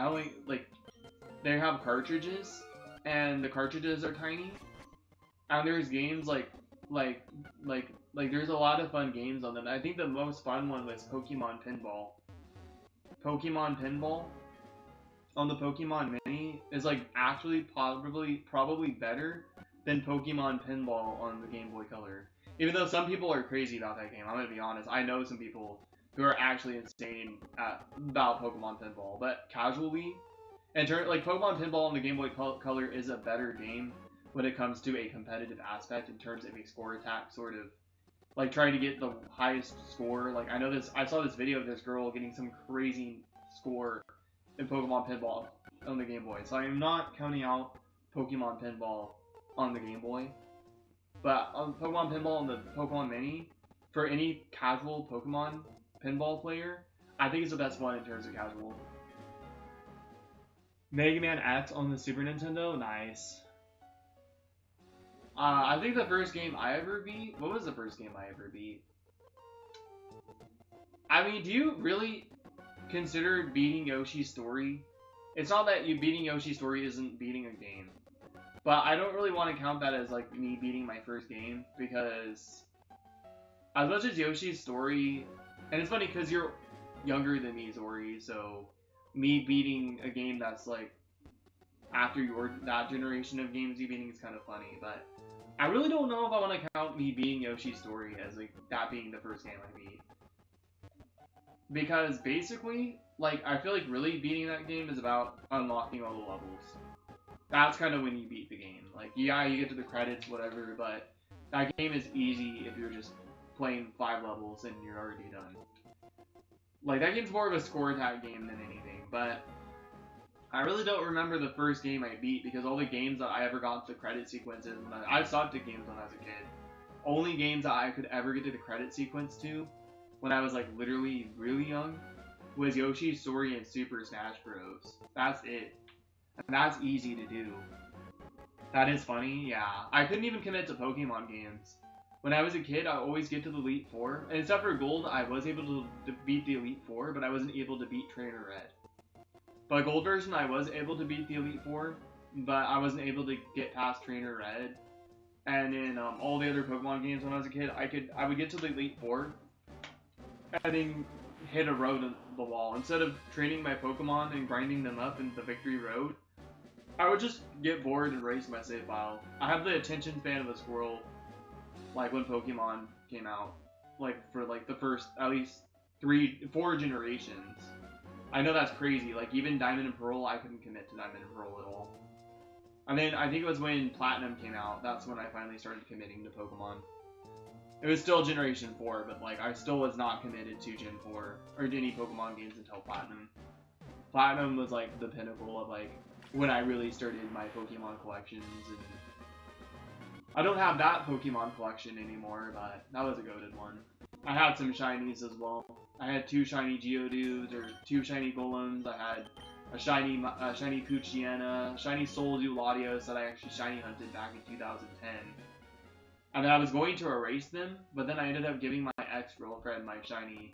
they have cartridges, and the cartridges are tiny, and there's games like there's a lot of fun games on them. I think the most fun one was Pokemon Pinball. Pokemon Pinball on the Pokemon Mini is like actually probably better than Pokemon Pinball on the Game Boy Color. Even though some people are crazy about that game, I'm gonna be honest. I know some people who are actually insane about Pokemon Pinball, but casually, like Pokemon Pinball on the Game Boy Color is a better game when it comes to a competitive aspect in terms of a score attack, sort of like trying to get the highest score. Like I saw this video of this girl getting some crazy score in Pokemon Pinball on the Game Boy. So I am not counting out Pokemon Pinball on the Game Boy. But on Pokemon Pinball on the Pokemon Mini, for any casual Pokemon Pinball player, I think it's the best one in terms of casual. Mega Man X on the Super Nintendo? Nice. I think the first game I ever beat... What was the first game I ever beat? I mean, do you really consider beating Yoshi's Story? It's not that you beating Yoshi's Story isn't beating a game. But I don't really want to count that as, like, me beating my first game, because as much as Yoshi's Story... And it's funny, because you're younger than me, Zori, so me beating a game that's, like, after that generation of games you beating is kind of funny, but I really don't know if I want to count me beating Yoshi's Story as, like, that being the first game I beat. because basically, like, I feel like really beating that game is about unlocking all the levels. That's kind of when you beat the game. Like, yeah, you get to the credits, whatever, but that game is easy if you're just playing 5 levels and you're already done. Like, that game's more of a score tag game than anything, but I really don't remember the first game I beat because all the games that I ever got to the credit sequences, I sucked at games when I was a kid. Only games that I could ever get to the credit sequence to when I was like literally really young was Yoshi's Story and Super Smash Bros. That's it. And that's easy to do. That is funny, yeah. I couldn't even commit to Pokemon games. When I was a kid, I always get to the Elite Four. And except for Gold, I was able to beat the Elite Four, but I wasn't able to beat Trainer Red. But Gold version, I was able to beat the Elite Four, but I wasn't able to get past Trainer Red. And in all the other Pokemon games when I was a kid, I would get to the Elite Four, and then hit a road on the wall. Instead of training my Pokemon and grinding them up in the victory road, I would just get bored and erase my save file. I have the attention span of a squirrel, like when Pokemon came out, like for like the first at least 4 generations. I know that's crazy. Like even Diamond and Pearl, I couldn't commit to Diamond and Pearl at all. And then I think it was when Platinum came out. That's when I finally started committing to Pokemon. It was still Generation 4, but like I still was not committed to Gen 4 or to any Pokemon games until Platinum. Platinum was like the pinnacle of like when I really started my Pokemon collections, and I don't have that Pokemon collection anymore, but that was a goated one. I had some shinies as well. I had 2 shiny Geodudes or 2 shiny Golems. I had a shiny Poochyena, shiny Soldew Latios that I actually shiny hunted back in 2010. And then I was going to erase them, but then I ended up giving my ex-girlfriend my shiny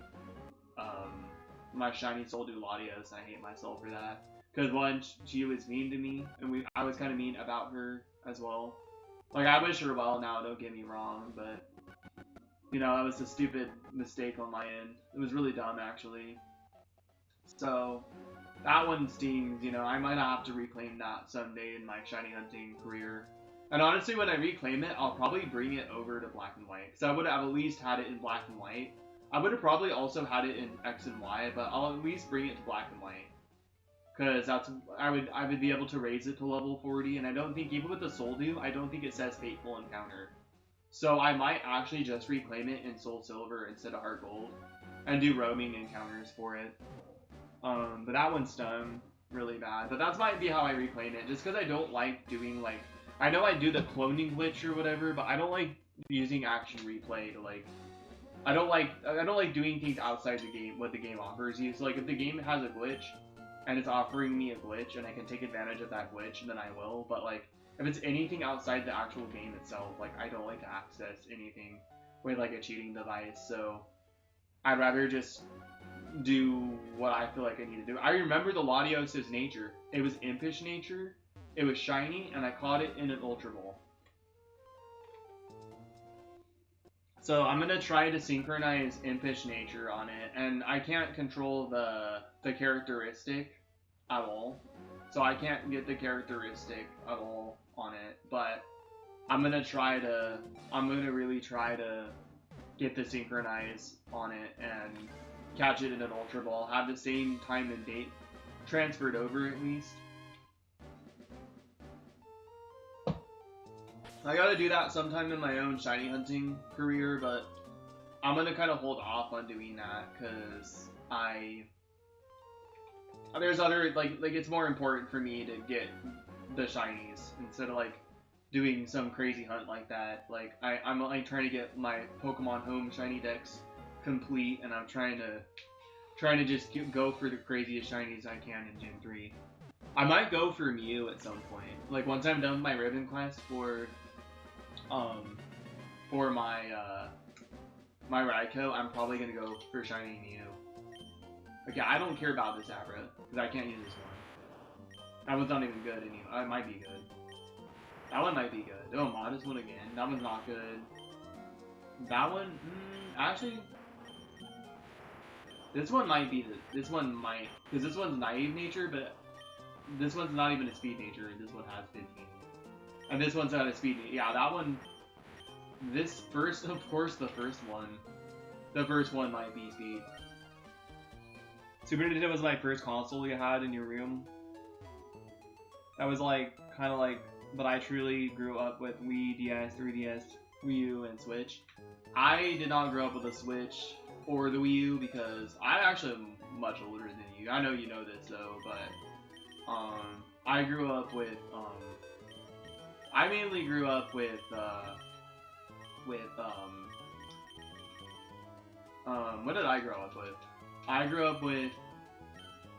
Soldew Latios, and I hate myself for that. Because one, she was mean to me, and I was kind of mean about her as well. Like, I wish her well now, don't get me wrong, but, you know, that was a stupid mistake on my end. It was really dumb, actually. So, that one stings, you know, I might have to reclaim that someday in my shiny hunting career. And honestly, when I reclaim it, I'll probably bring it over to black and white. Because I would have at least had it in black and white. I would have probably also had it in X and Y, but I'll at least bring it to black and white. Because I would be able to raise it to level 40, and I don't think, even with the Soldew, I don't think it says Fateful Encounter. So I might actually just reclaim it in Soul Silver instead of Heart Gold, and do roaming encounters for it. But that one's done really bad. But that might be how I reclaim it, just because I don't like doing, like, I know I do the cloning glitch or whatever, but I don't like using action replay to, like, I don't like doing things outside the game, what the game offers you. So, like, if the game has a glitch, and it's offering me a glitch, and I can take advantage of that glitch, then I will. But, like, if it's anything outside the actual game itself, like, I don't like to access anything with, like, a cheating device. So, I'd rather just do what I feel like I need to do. I remember the Latios' nature. It was Impish nature, it was shiny, and I caught it in an Ultra Ball. So I'm going to try to synchronize Impish nature on it, and I can't control the characteristic at all. So I can't get the characteristic at all on it, but I'm going to really try to get the synchronize on it and catch it in an Ultra Ball, have the same time and date transferred over at least. I gotta do that sometime in my own shiny hunting career, but I'm gonna kind of hold off on doing that because there's other like it's more important for me to get the shinies instead of like doing some crazy hunt like that. Like I'm like trying to get my Pokemon Home shiny decks complete, and I'm trying to just go for the craziest shinies I can in Gen 3. I might go for Mew at some point. Like once I'm done with my ribbon quest for my Raikou, I'm probably gonna go for shiny Mew. Okay, I don't care about this Abra because I can't use this one. That one's not even good anymore. It might be good. That one might be good. Oh, Modest one again. That one's not good. That one, actually, this one might be this one might, because this one's naive nature, but this one's not even a speed nature, and this one has 15. And this one's at a speed. Yeah, that one. This first, of course, the first one might be speed. Super Nintendo was my first console you had in your room. That was like, kind of like, but I truly grew up with Wii, DS, 3DS, Wii U, and Switch. I did not grow up with a Switch or the Wii U because I actually am much older than you. I know you know this though, but I grew up with I mainly grew up with what did I grow up with? I grew up with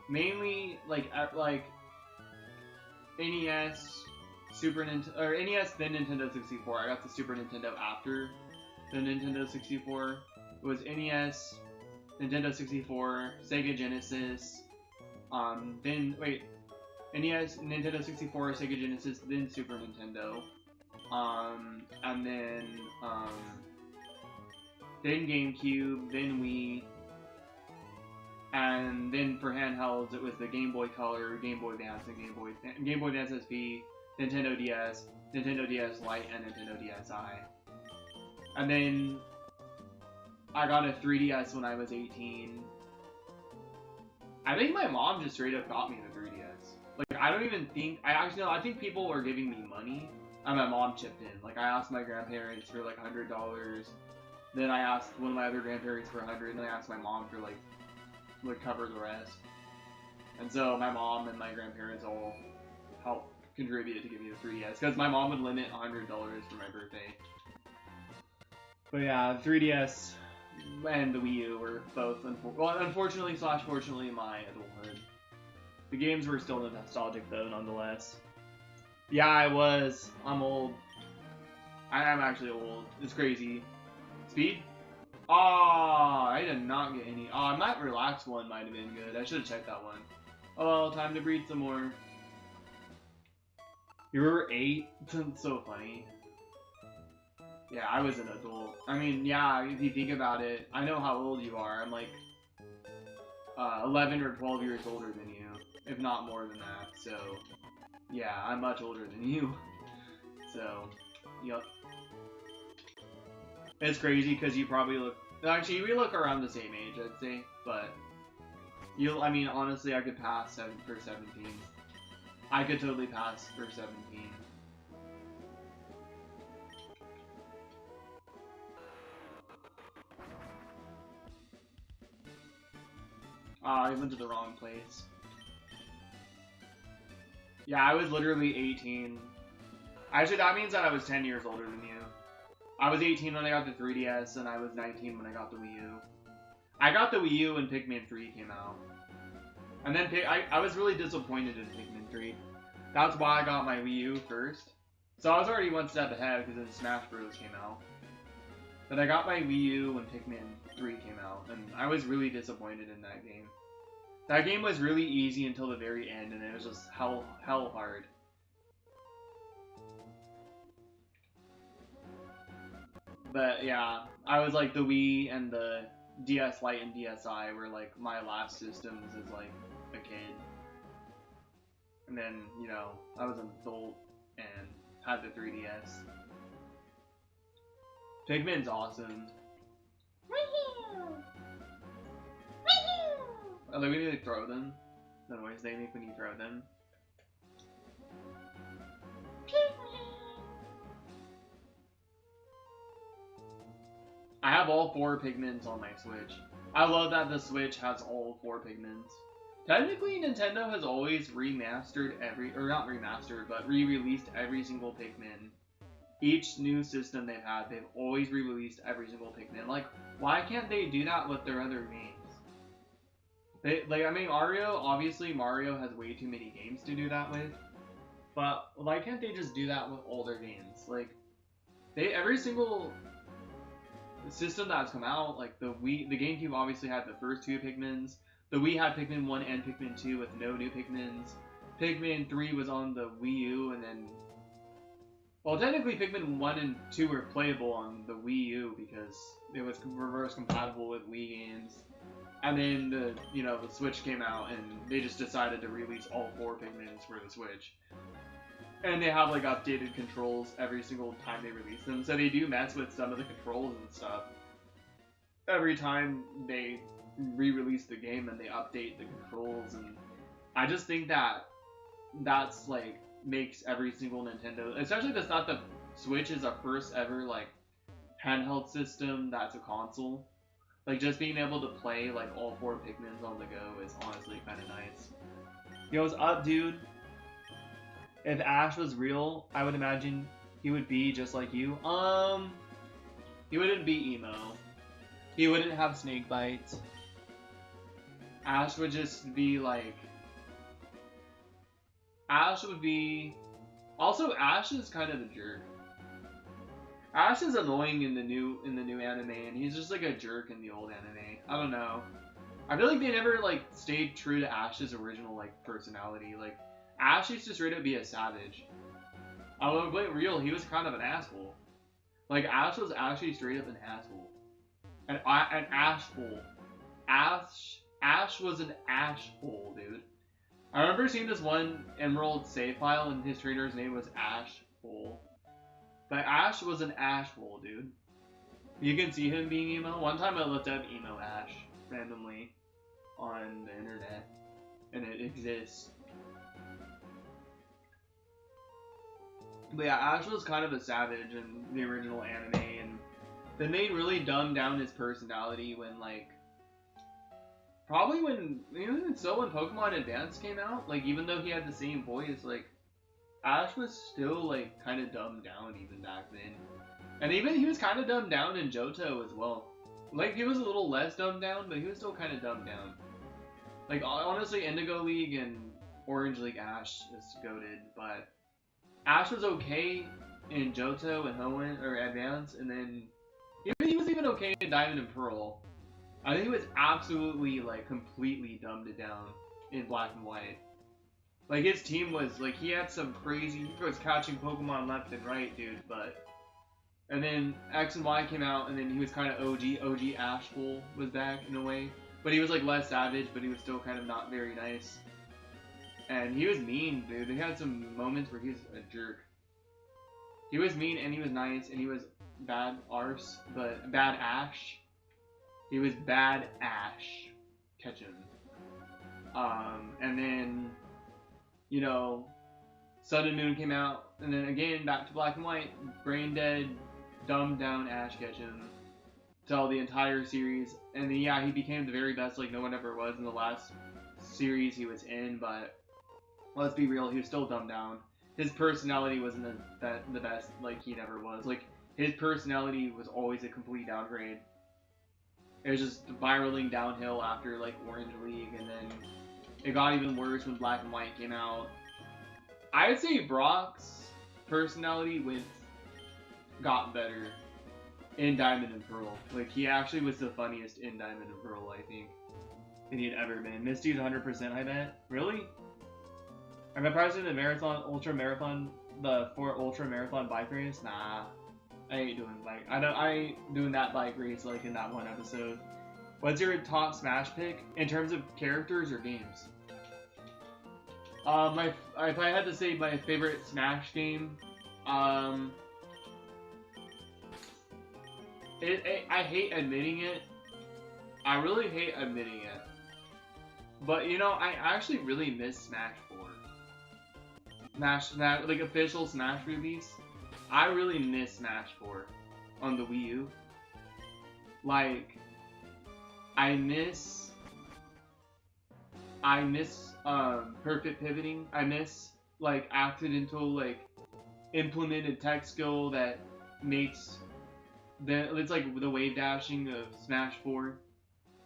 mainly like NES, Super Nintendo, or NES, then Nintendo 64. I got the Super Nintendo after the Nintendo 64. It was NES, Nintendo 64, Sega Genesis, then wait, NES, Nintendo 64, Sega Genesis, then Super Nintendo, and then GameCube, then Wii, and then for handhelds it was the Game Boy Color, Game Boy Advance, and Game Boy Advance SP, Nintendo DS, Nintendo DS Lite, and Nintendo DSi. And then I got a 3DS when I was 18. I think my mom just straight up got me the 3DS. Like, I don't even think, I think people were giving me money, and my mom chipped in. Like, I asked my grandparents for like $100, then I asked one of my other grandparents for $100, and then I asked my mom for like cover the rest. And so my mom and my grandparents all helped contribute to give me the 3DS, because my mom would limit $100 for my birthday. But yeah, the 3DS and the Wii U were both, unfortunately / fortunately, my adulthood. The games were still nostalgic though, nonetheless. Yeah, I'm old. I am actually old. It's crazy. Speed? Ah, I did not get any. That relax one might have been good. I should have checked that one. Oh well, time to breed some more. You were 8? That's so funny. Yeah, I was an adult. I mean, yeah, if you think about it, I know how old you are. I'm like 11 or 12 years older than you, if not more than that. So, yeah, I'm much older than you. So, yep. It's crazy because you probably look. Actually, we look around the same age, I'd say. But I mean, honestly, I could pass for 17. I could totally pass for 17. I went to the wrong place. Yeah, I was literally 18. Actually, that means that I was 10 years older than you. I was 18 when I got the 3DS, and I was 19 when I got the Wii U. I got the Wii U when Pikmin 3 came out. And then I was really disappointed in Pikmin 3. That's why I got my Wii U first. So I was already one step ahead because then Smash Bros. Came out. But I got my Wii U when Pikmin 3 came out, and I was really disappointed in that game. That game was really easy until the very end, and it was just hell hard. But yeah, I was like the Wii and the DS Lite and DSi were like my last systems as like a kid. And then, you know, I was an adult and had the 3DS. Pikmin's awesome. Are they gonna throw them? The noise they make when you throw them. I have all 4 Pikmins on my Switch. I love that the Switch has all 4 Pikmins. Technically, Nintendo has always remastered not remastered, but re-released every single Pikmin. Each new system they've had, they've always re-released every single Pikmin. Like, why can't they do that with their other games? I mean, obviously Mario has way too many games to do that with. But why can't they just do that with all their games? Like, every single system that's come out, like the GameCube obviously had the first 2 Pikmins. The Wii had Pikmin 1 and Pikmin 2 with no new Pikmins. Pikmin 3 was on the Wii U, and then... Well, technically Pikmin 1 and 2 were playable on the Wii U because it was reverse compatible with Wii games. And then the Switch came out, and they just decided to release all 4 Pikmins for the Switch. And they have like updated controls every single time they release them, so they do mess with some of the controls and stuff every time they re-release the game and they update the controls, and I just think that that's like makes every single Nintendo, especially the fact that Switch is a first ever like handheld system that's a console. Like just being able to play like all 4 Pikmins on the go is honestly kind of nice. Yo, what's up, dude? If Ash was real, I would imagine he would be just like you. He wouldn't be emo. He wouldn't have snake bites. Ash would just be like... Ash would be... Also, Ash is kind of a jerk. Ash is annoying in the new anime, and he's just like a jerk in the old anime. I don't know. I feel like they never like stayed true to Ash's original like personality. Like Ash used to straight up be a savage. I will be real, he was kind of an asshole. Like Ash was actually straight up an asshole. An ashhole. Ash was an ashhole, dude. I remember seeing this one Emerald save file, and his trainer's name was Ashhole. But Ash was an ashhole, dude. You can see him being emo. One time I looked up emo Ash randomly on the internet, and it exists. But yeah, Ash was kind of a savage in the original anime, and then they really dumbed down his personality when, like, probably when, even so when Pokemon Advance came out, like, even though he had the same voice, like, Ash was still, like, kind of dumbed down even back then. And even he was kind of dumbed down in Johto as well. Like, he was a little less dumbed down, but he was still kind of dumbed down. Like, honestly, Indigo League and Orange League Ash is goated, but Ash was okay in Johto and Hoenn, or Advance, and then he was even okay in Diamond and Pearl. I think he was absolutely, like, completely dumbed down in Black and White. Like, his team was, like, he had some crazy, he was catching Pokemon left and right, dude, but... And then X and Y came out, and then he was kind of OG Ashful was back in a way. But he was, like, less savage, but he was still kind of not very nice. And he was mean, dude. He had some moments where he was a jerk. He was mean, and he was nice, and he was bad arse, but bad Ash. He was bad Ash. Catch him. And then, you know, Sun and Moon came out, and then again, back to Black and White, brain dead, dumbed down Ash Ketchum. Tell the entire series, and then, yeah, he became the very best like no one ever was in the last series he was in, but let's be real, he was still dumbed down. His personality wasn't the best like he never was. Like, his personality was always a complete downgrade. It was just spiraling downhill after like Orange League, and then it got even worse when Black and White came out. I would say Brock's personality got better in Diamond and Pearl. Like, he actually was the funniest in Diamond and Pearl, I think, than he'd ever been. Misty's 100%, I bet. Really? Am I pricing the ultra marathon, the 4 ultra marathon bike race? Nah, I ain't doing bike. I ain't doing that bike race like in that one episode. What's your top Smash pick in terms of characters or games? If I had to say my favorite Smash game, I hate admitting it. I really hate admitting it. But, you know, I actually really miss Smash 4. Smash, like, official Smash release. I really miss Smash 4 on the Wii U. Like, I miss perfect pivoting. I miss, like, accidental, like, implemented tech skill that makes it's like the wave dashing of Smash 4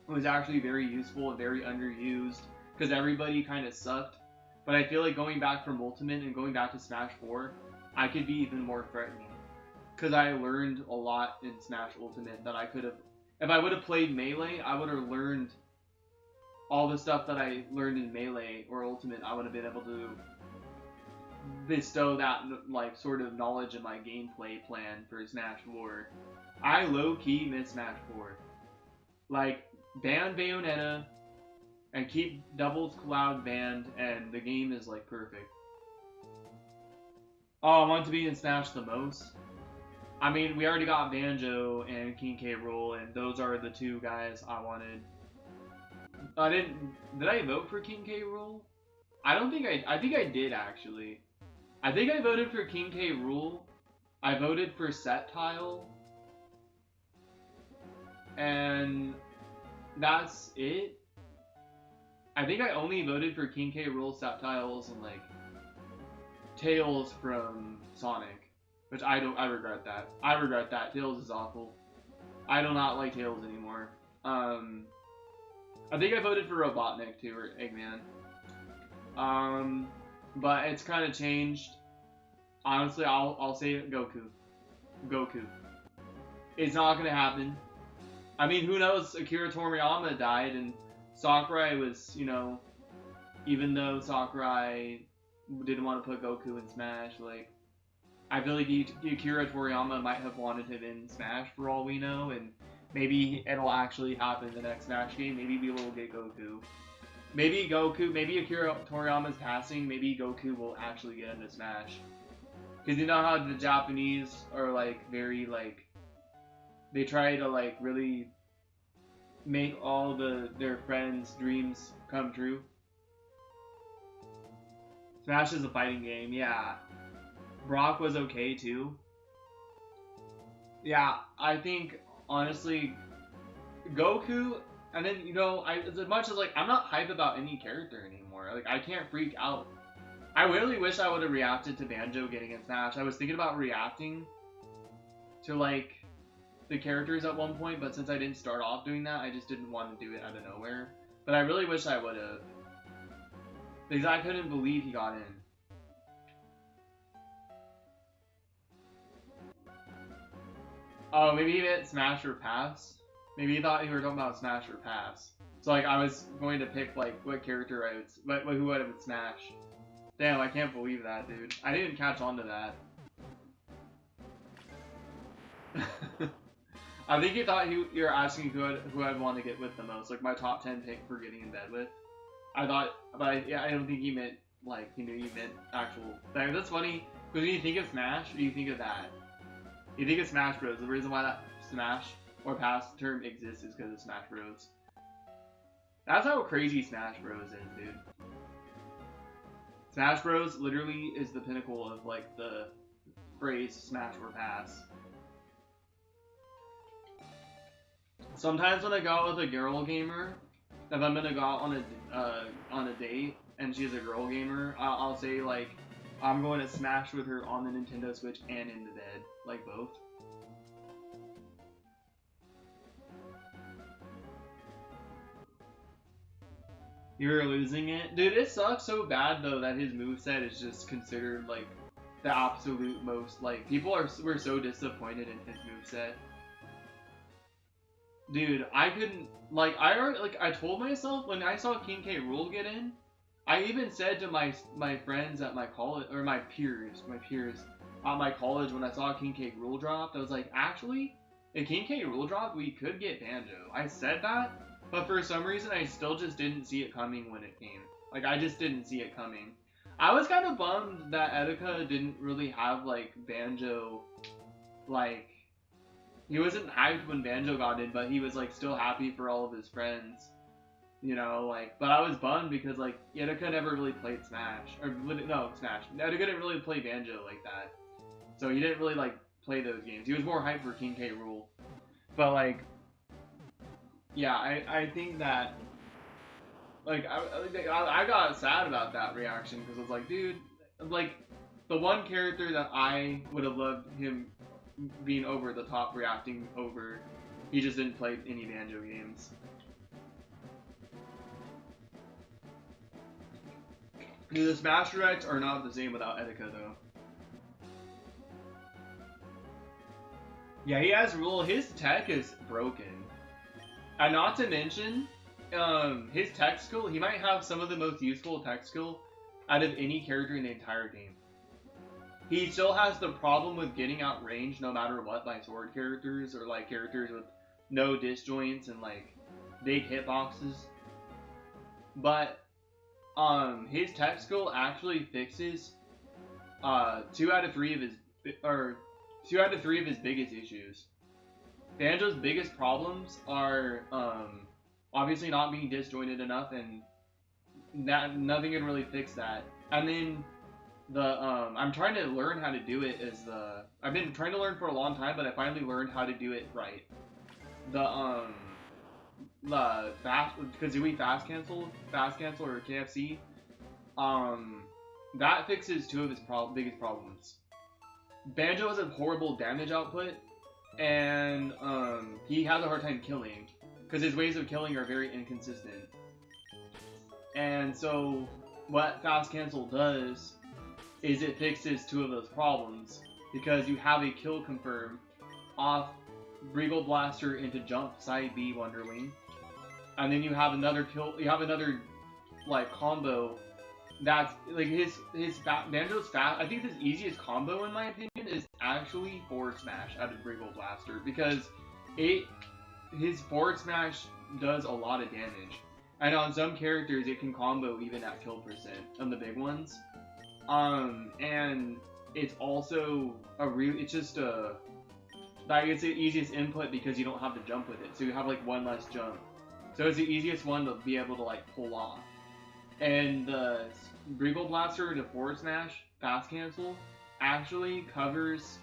was actually very useful and very underused because everybody kind of sucked. But I feel like going back from Ultimate and going back to Smash 4, I could be even more threatening because I learned a lot in Smash Ultimate that I could have, if I would have played Melee, I would have learned all the stuff that I learned in Melee or Ultimate. I would have been able to bestow that, like, sort of knowledge in my gameplay plan for Smash 4. I low-key miss Smash 4. Like, ban Bayonetta and keep Doubles Cloud banned, and the game is, like, perfect. Oh, I want to be in Smash the most. I mean, we already got Banjo and King K. Rool, and those are the 2 guys I wanted. I didn't. Did I vote for King K. Rool? I don't think I think I did actually. I think I voted for King K. Rool. I voted for Septile. And that's it. I think I only voted for King K. Rool, Septiles, and like Tails from Sonic. Which I regret that. I regret that. Tails is awful. I do not like Tails anymore. I think I voted for Robotnik too, or Eggman. But it's kind of changed. Honestly, I'll say it, Goku. Goku. It's not gonna happen. I mean, who knows? Akira Toriyama died, and Sakurai was, you know, even though Sakurai didn't want to put Goku in Smash, like, I feel like Akira Toriyama might have wanted him in Smash for all we know, and maybe it'll actually happen in the next Smash game. Maybe we will get Goku. Maybe Akira Toriyama's passing, maybe Goku will actually get into Smash. Because you know how the Japanese are, like, very, like, they try to, like, really make all their friends' dreams come true. Smash is a fighting game, yeah. Brock was okay, too. Yeah, I think, honestly, Goku, and then, you know, as much as, like, I'm not hype about any character anymore. Like, I can't freak out. I really wish I would have reacted to Banjo getting in Smash. I was thinking about reacting to, like, the characters at one point, but since I didn't start off doing that, I just didn't want to do it out of nowhere. But I really wish I would have. Because I couldn't believe he got in. Oh, maybe he meant Smash or Pass? Maybe he thought you were talking about Smash or Pass. So, like, I was going to pick, like, what character I would, who I would smash. Damn, I can't believe that, dude. I didn't catch on to that. I think you thought you're asking who I'd want to get with the most, like my top 10 pick for getting in bed with. I thought, but I don't think he meant, like, he knew you meant actual. Like, that's funny, because when you think of Smash, you think of that. You think of Smash Bros. The reason why that Smash or Pass term exists is because of Smash Bros. That's how crazy Smash Bros is, dude. Smash Bros. Literally is the pinnacle of, like, the phrase Smash or Pass. Sometimes when I go out with a girl gamer, if I'm gonna go out on a date and she's a girl gamer, I'll say, like, I'm going to Smash with her on the Nintendo Switch and in the bed, like both. You're losing it? Dude, it sucks so bad, though, that his moveset is just considered, like, the absolute most, like, were so disappointed in his moveset. Dude, I couldn't, like, I told myself when I saw King K. Rool get in, I even said to my friends at my college, or my peers at my college when I saw King K. Rool dropped, I was like, actually, if King K. Rool dropped, we could get Banjo. I said that, but for some reason, I still just didn't see it coming when it came. Like, I just didn't see it coming. I was kind of bummed that Etika didn't really have, like, Banjo, like, he wasn't hyped when Banjo got in, but he was, like, still happy for all of his friends. You know, like, but I was bummed because, like, Etika never really played Smash. Smash. Etika didn't really play Banjo like that. So he didn't really, like, play those games. He was more hyped for King K. Rool. But, like, yeah, I think that, like, I got sad about that reaction because I was like, dude, like, the one character that I would have loved him being over the top reacting over, he just didn't play any Banjo games. The Smash Directs are not the same without Etika, though. Yeah, he has Rool. His tech is broken. And not to mention, his tech skill, he might have some of the most useful tech skill out of any character in the entire game. He still has the problem with getting out range no matter what by sword characters or, like, characters with no disjoints and, like, big hitboxes. But his tech skill actually fixes 2 out of 3 of his biggest issues. Banjo's biggest problems are obviously not being disjointed enough, and that nothing can really fix that. And then I'm trying to learn how to do it. I've been trying to learn for a long time, but I finally learned how to do it right. The fast Kazooie fast cancel or KFC, that fixes two of his biggest problems. Banjo has a horrible damage output, and he has a hard time killing because his ways of killing are very inconsistent. And so what fast cancel does is it fixes two of those problems, because you have a kill confirm off Regal Blaster into jump side B Wonderwing, and then you have another like combo that's like Banjo's fast. I think his easiest combo in my opinion is actually forward smash out of Regal Blaster, because his forward smash does a lot of damage. And on some characters, it can combo even at kill percent on the big ones. And it's also it's the easiest input because you don't have to jump with it. So you have like one less jump. So it's the easiest one to be able to like pull off. And the Regal Blaster to forward smash fast cancel actually covers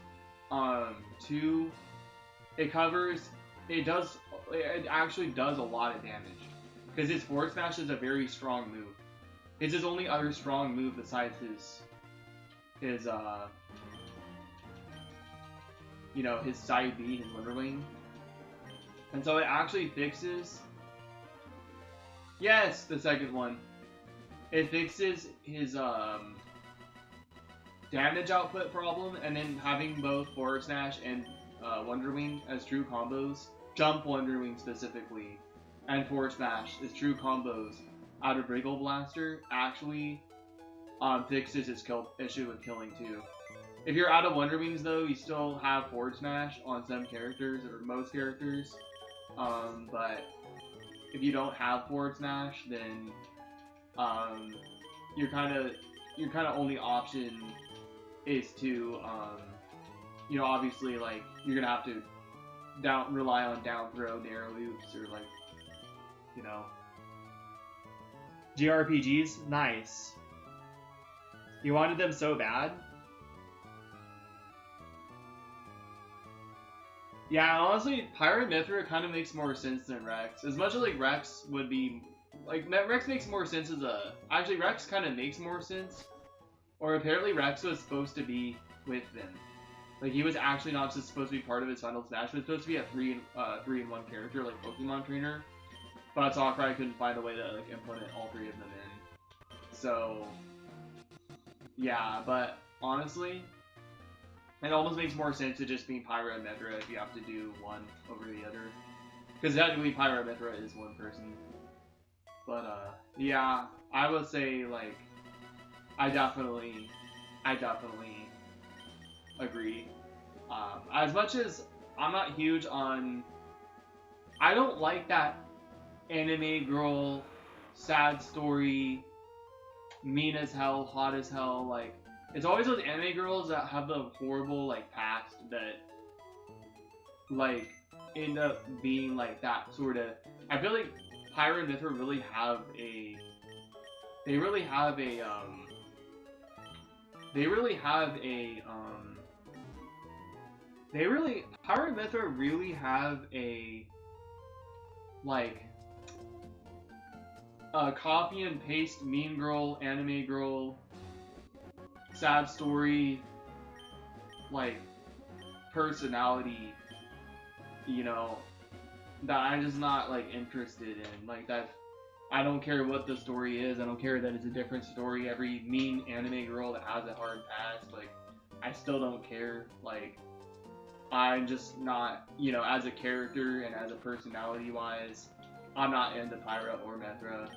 it actually does a lot of damage. Because his forward smash is a very strong move. It's his only other strong move besides his side B, his Wonderwing. And so it actually fixes... Yes, the second one. It fixes his damage output problem, and then having both forward smash and Wonderwing as true combos, jump Wonderwing specifically, and forward smash as true combos out of Regal Blaster actually fixes his issue with killing too. If you're out of Wonderwings though, you still have forward smash on some characters or most characters, but if you don't have forward smash, then your kind of only option is to obviously like you're gonna have to rely on down throw, narrow loops, or like JRPGs. Nice. You wanted them so bad? Yeah, honestly, Pirate Mithra kind of makes more sense than Rex. As much as like Rex would be, like Rex makes more sense as actually Rex kind of makes more sense. Or apparently Rex was supposed to be with them. Like he was actually not just supposed to be part of his Final Smash, but supposed to be a 3-in-1 character like Pokemon Trainer. But Sakurai couldn't find a way to like implement all three of them in. So yeah, but honestly, it almost makes more sense to just be Pyra and Mithra if you have to do one over the other. Because technically Pyra and Mithra is one person. But yeah, I would say like I definitely agree. As much as I'm not huge on, I don't like that anime girl, sad story, mean as hell, hot as hell, like, it's always those anime girls that have the horrible, like, past that, like, end up being, like, that sort of, I feel like Pyra and Mithra really have a, Pyra and Mithra really have a, like, a copy and paste mean girl, anime girl, sad story, like, personality, that I'm just not, like, interested in. Like, that, I don't care what the story is, I don't care that it's a different story, every mean anime girl that has a hard past, like, I still don't care. Like, I'm just not, as a character and as a personality-wise, I'm not into Pyra or Mithra.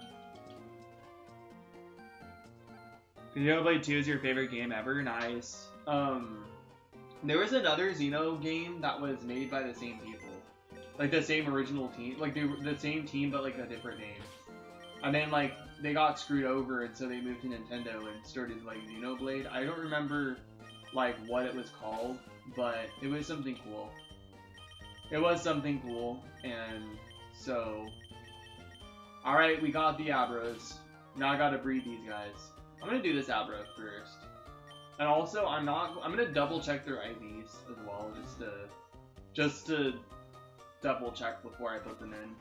Xenoblade 2 is your favorite game ever? Nice. There was another Xeno game that was made by the same people. Like, the same original team. Like, the same team, but, like, a different name. And then, like, they got screwed over, and so they moved to Nintendo and started, like, Xenoblade. I don't remember, like, what it was called, but it was something cool. It was something cool, and so, Alright, we got the Abras. Now I gotta breed these guys. I'm gonna do this Abra first. And also, I'm gonna double check their IVs as well, just to double check before I put them in.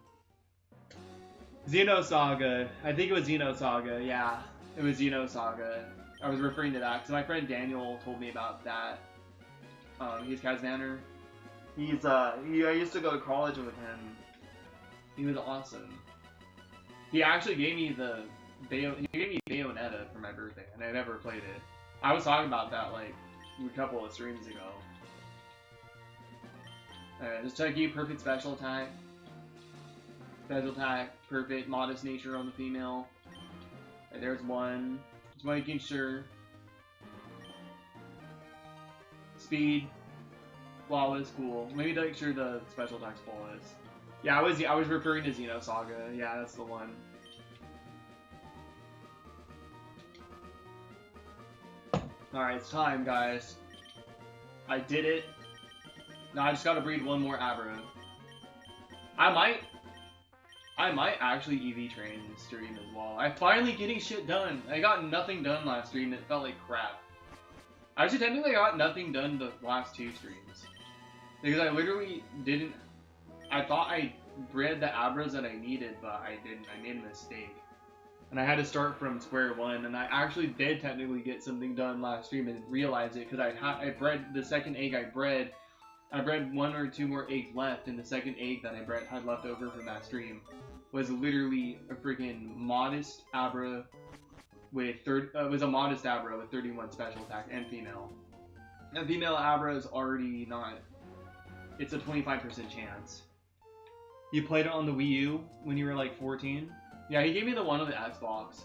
Xenosaga. I think it was Xenosaga, yeah. It was Xenosaga. I was referring to that, because my friend Daniel told me about that. He's Kazmaner. I used to go to college with him. He was awesome. He actually gave me Bayonetta for my birthday, and I never played it. I was talking about that like a couple of streams ago. Just check you, perfect special attack. Special attack, perfect, modest nature on the female. Right, there's one. Just making sure. Speed. Flawless, cool. Maybe make sure the special attack's flawless. Yeah, I was referring to Xenosaga. Yeah, that's the one. Alright, it's time, guys. I did it. Now I just gotta breed one more Abra. I might actually EV train this stream as well. I'm finally getting shit done. I got nothing done last stream. It felt like crap. Actually, technically, I got nothing done the last 2 streams. Because I literally didn't... I thought I bred the Abras that I needed, but I didn't. I made a mistake. And I had to start from square one, and I actually did technically get something done last stream and didn't realize it, because I bred the second egg I bred 1 or 2 more eggs left, and the second egg that I bred had left over from that stream was literally a freaking modest Abra with was a modest Abra with 31 special attack and female. And female Abra is already not. It's a 25% chance. You played it on the Wii U when you were like 14? Yeah, he gave me the one on the Xbox.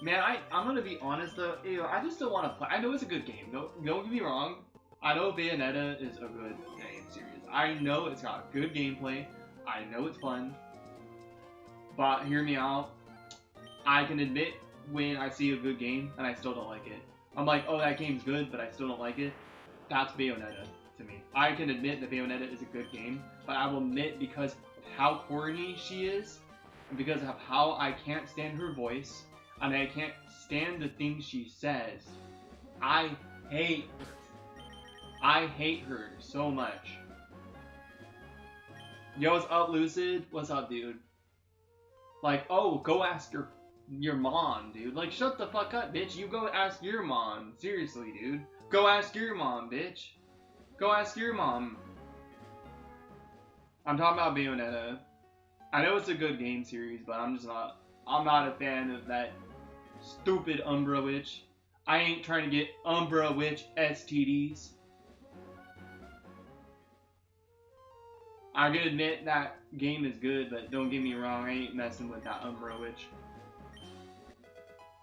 Man, I'm gonna be honest though, I just don't want to play. I know it's a good game. Don't get me wrong. I know Bayonetta is a good game series. I know it's got good gameplay. I know it's fun. But hear me out. I can admit when I see a good game and I still don't like it. I'm like, oh, that game's good, but I still don't like it. That's Bayonetta to me. I can admit that Bayonetta is a good game, but I will admit because of how corny she is, and because of how I can't stand her voice, and I can't stand the things she says, I hate her. I hate her so much. Yo, what's up, Lucid? What's up, dude? Like, oh, go ask your mom, dude. Like, shut the fuck up, bitch. You go ask your mom. Seriously, dude. Go ask your mom, bitch. Go ask your mom. I'm talking about Bayonetta. I know it's a good game series, but I'm not a fan of that stupid Umbra Witch. I ain't trying to get Umbra Witch STDs. I can admit that game is good, but don't get me wrong, I ain't messing with that Umbra Witch.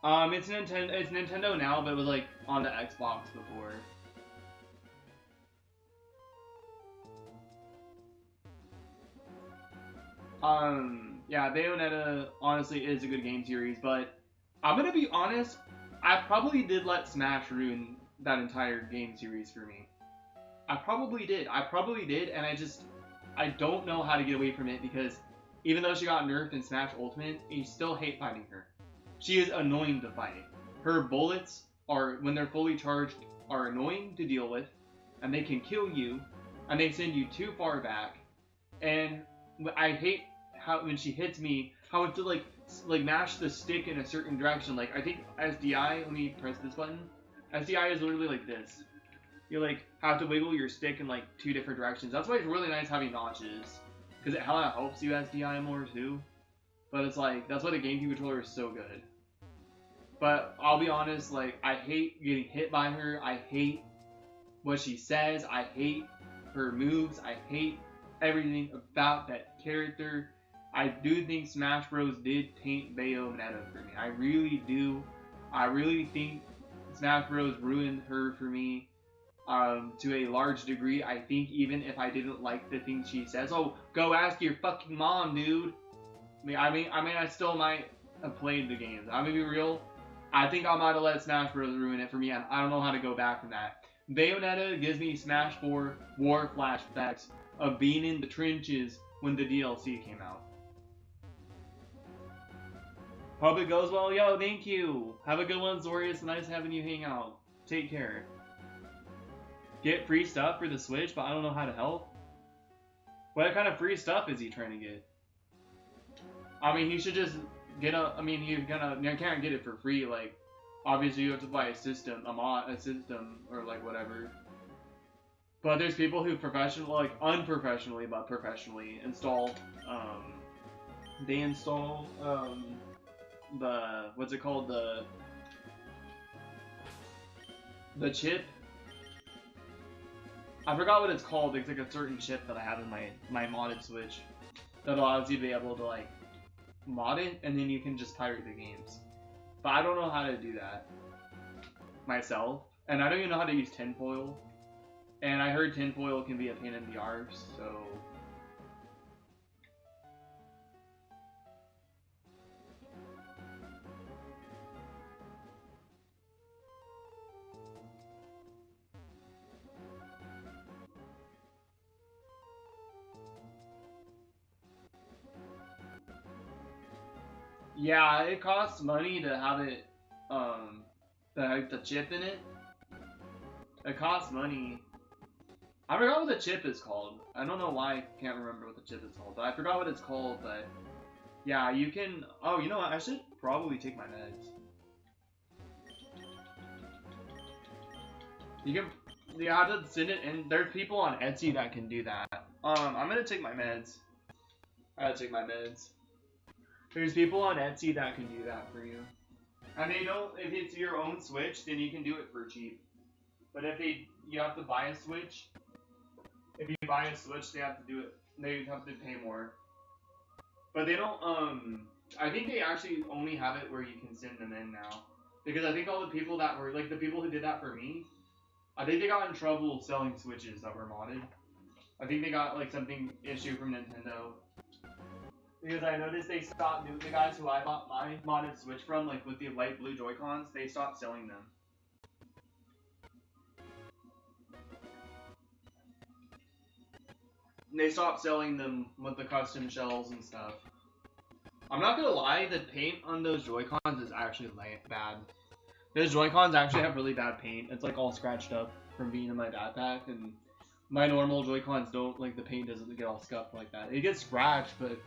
It's Nintendo now, but it was like on the Xbox before. Yeah, Bayonetta honestly is a good game series, but I'm gonna be honest, I probably did let Smash ruin that entire game series for me. I probably did, and I don't know how to get away from it because even though she got nerfed in Smash Ultimate, you still hate fighting her. She is annoying to fight. Her bullets are, when they're fully charged, are annoying to deal with, and they can kill you, and they send you too far back. And I hate how when she hits me, how I have to like mash the stick in a certain direction. Like I think SDI, let me press this button. SDI is literally like this. You like have to wiggle your stick in like 2 different directions. That's why it's really nice having notches, because it hella helps you SDI more too. But it's like that's why the GameCube controller is so good. But I'll be honest, like I hate getting hit by her. I hate what she says. I hate her moves. I hate everything about that character. I do think Smash Bros. Did taint Bayonetta for me. I really do. I really think Smash Bros. Ruined her for me. To a large degree. I think even if I didn't like the things she says, oh, go ask your fucking mom, dude. I mean, I still might have played the games. I'm gonna be real. I think I might have let Smash Bros. Ruin it for me, and I don't know how to go back from that. Bayonetta gives me Smash 4 war flashbacks of being in the trenches when the DLC came out. Hope it goes well. Yo, thank you. Have a good one, Zori. It's nice having you hang out. Take care. Get free stuff for the Switch, but I don't know how to help. What kind of free stuff is he trying to get? I mean, he should just get a. I mean, you can't get it for free. Like, obviously, you have to buy a system, a system, or like whatever. But there's people who unprofessionally, but professionally install. They install the what's it called, the chip. I forgot what it's called. It's like a certain chip that I have in my modded Switch that allows you to be able to like mod it, and then you can just pirate the games. But I don't know how to do that myself, and I don't even know how to use tinfoil. And I heard tinfoil can be a pain in the arse, so. Yeah, it costs money to have it, the chip in it. It costs money. I forgot what the chip is called. I don't know why I can't remember what the chip is called, but I forgot what it's called, but yeah, you can. Oh, you know what? I should probably take my meds. You can. You have to send it, and there's people on Etsy that can do that. I'm gonna take my meds. I gotta take my meds. There's people on Etsy that can do that for you. And they don't. If it's your own Switch, then you can do it for cheap. But if you have to buy a Switch. If you buy a Switch, they have to do it. They have to pay more. But they don't. I think they actually only have it where you can send them in now. Because I think all the people that were like the people who did that for me, I think they got in trouble selling Switches that were modded. I think they got like something issue from Nintendo. Because I noticed they stopped doing, the guys who I bought my modded Switch from, like with the light blue Joy-Cons, they stopped selling them. They stopped selling them with the custom shells and stuff. I'm not gonna lie, the paint on those Joy-Cons is actually bad. Those Joy-Cons actually have really bad paint. It's like all scratched up from being in my backpack, and my normal Joy-Cons don't, like the paint doesn't get all scuffed like that. It gets scratched, but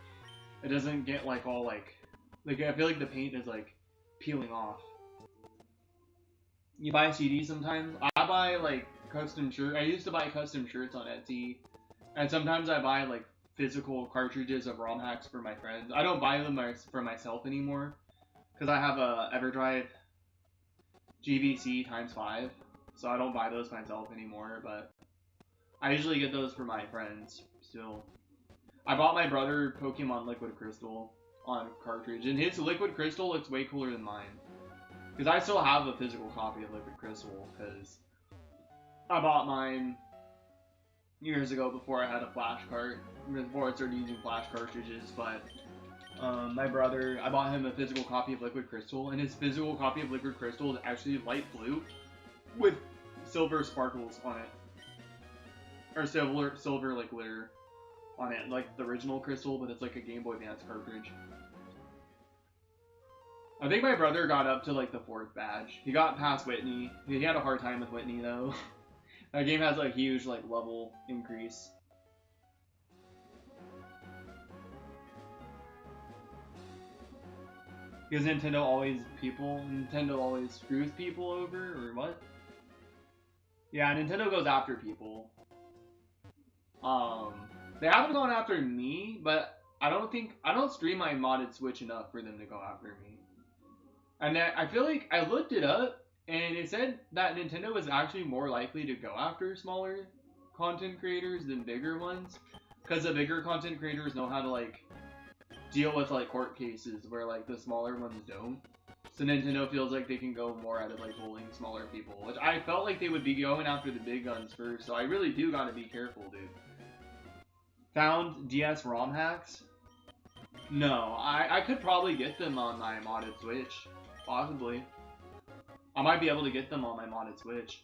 it doesn't get like all like I feel like the paint is like peeling off. You buy CDs sometimes? I buy like custom shirts. I used to buy custom shirts on Etsy. And sometimes I buy like physical cartridges of ROM hacks for my friends. I don't buy them for myself anymore because I have a EverDrive GVC x5, so I don't buy those myself anymore. But I usually get those for my friends still. I bought my brother Pokemon Liquid Crystal on cartridge, and his Liquid Crystal looks way cooler than mine because I still have a physical copy of Liquid Crystal because I bought mine years ago before I had a flash cart, before I started using flash cartridges. But my brother, I bought him a physical copy of Liquid Crystal, and his physical copy of Liquid Crystal is actually light blue with silver sparkles on it, or silver like glitter on it, like the original Crystal, but it's like a Game Boy Advance cartridge. I think my brother got up to like the 4th badge. He got past Whitney. He had a hard time with Whitney though. That game has a huge like level increase. Because Nintendo always screws people over, or what? Yeah, Nintendo goes after people. They haven't gone after me, but I don't stream my modded Switch enough for them to go after me. And I feel like I looked it up, and it said that Nintendo is actually more likely to go after smaller content creators than bigger ones, because the bigger content creators know how to like deal with like court cases where like the smaller ones don't. So Nintendo feels like they can go more out of like bullying smaller people, which I felt like they would be going after the big guns first. So I really do gotta be careful, dude. Found DS ROM hacks? No, I could probably get them on my modded Switch. Possibly. I might be able to get them on my modded Switch.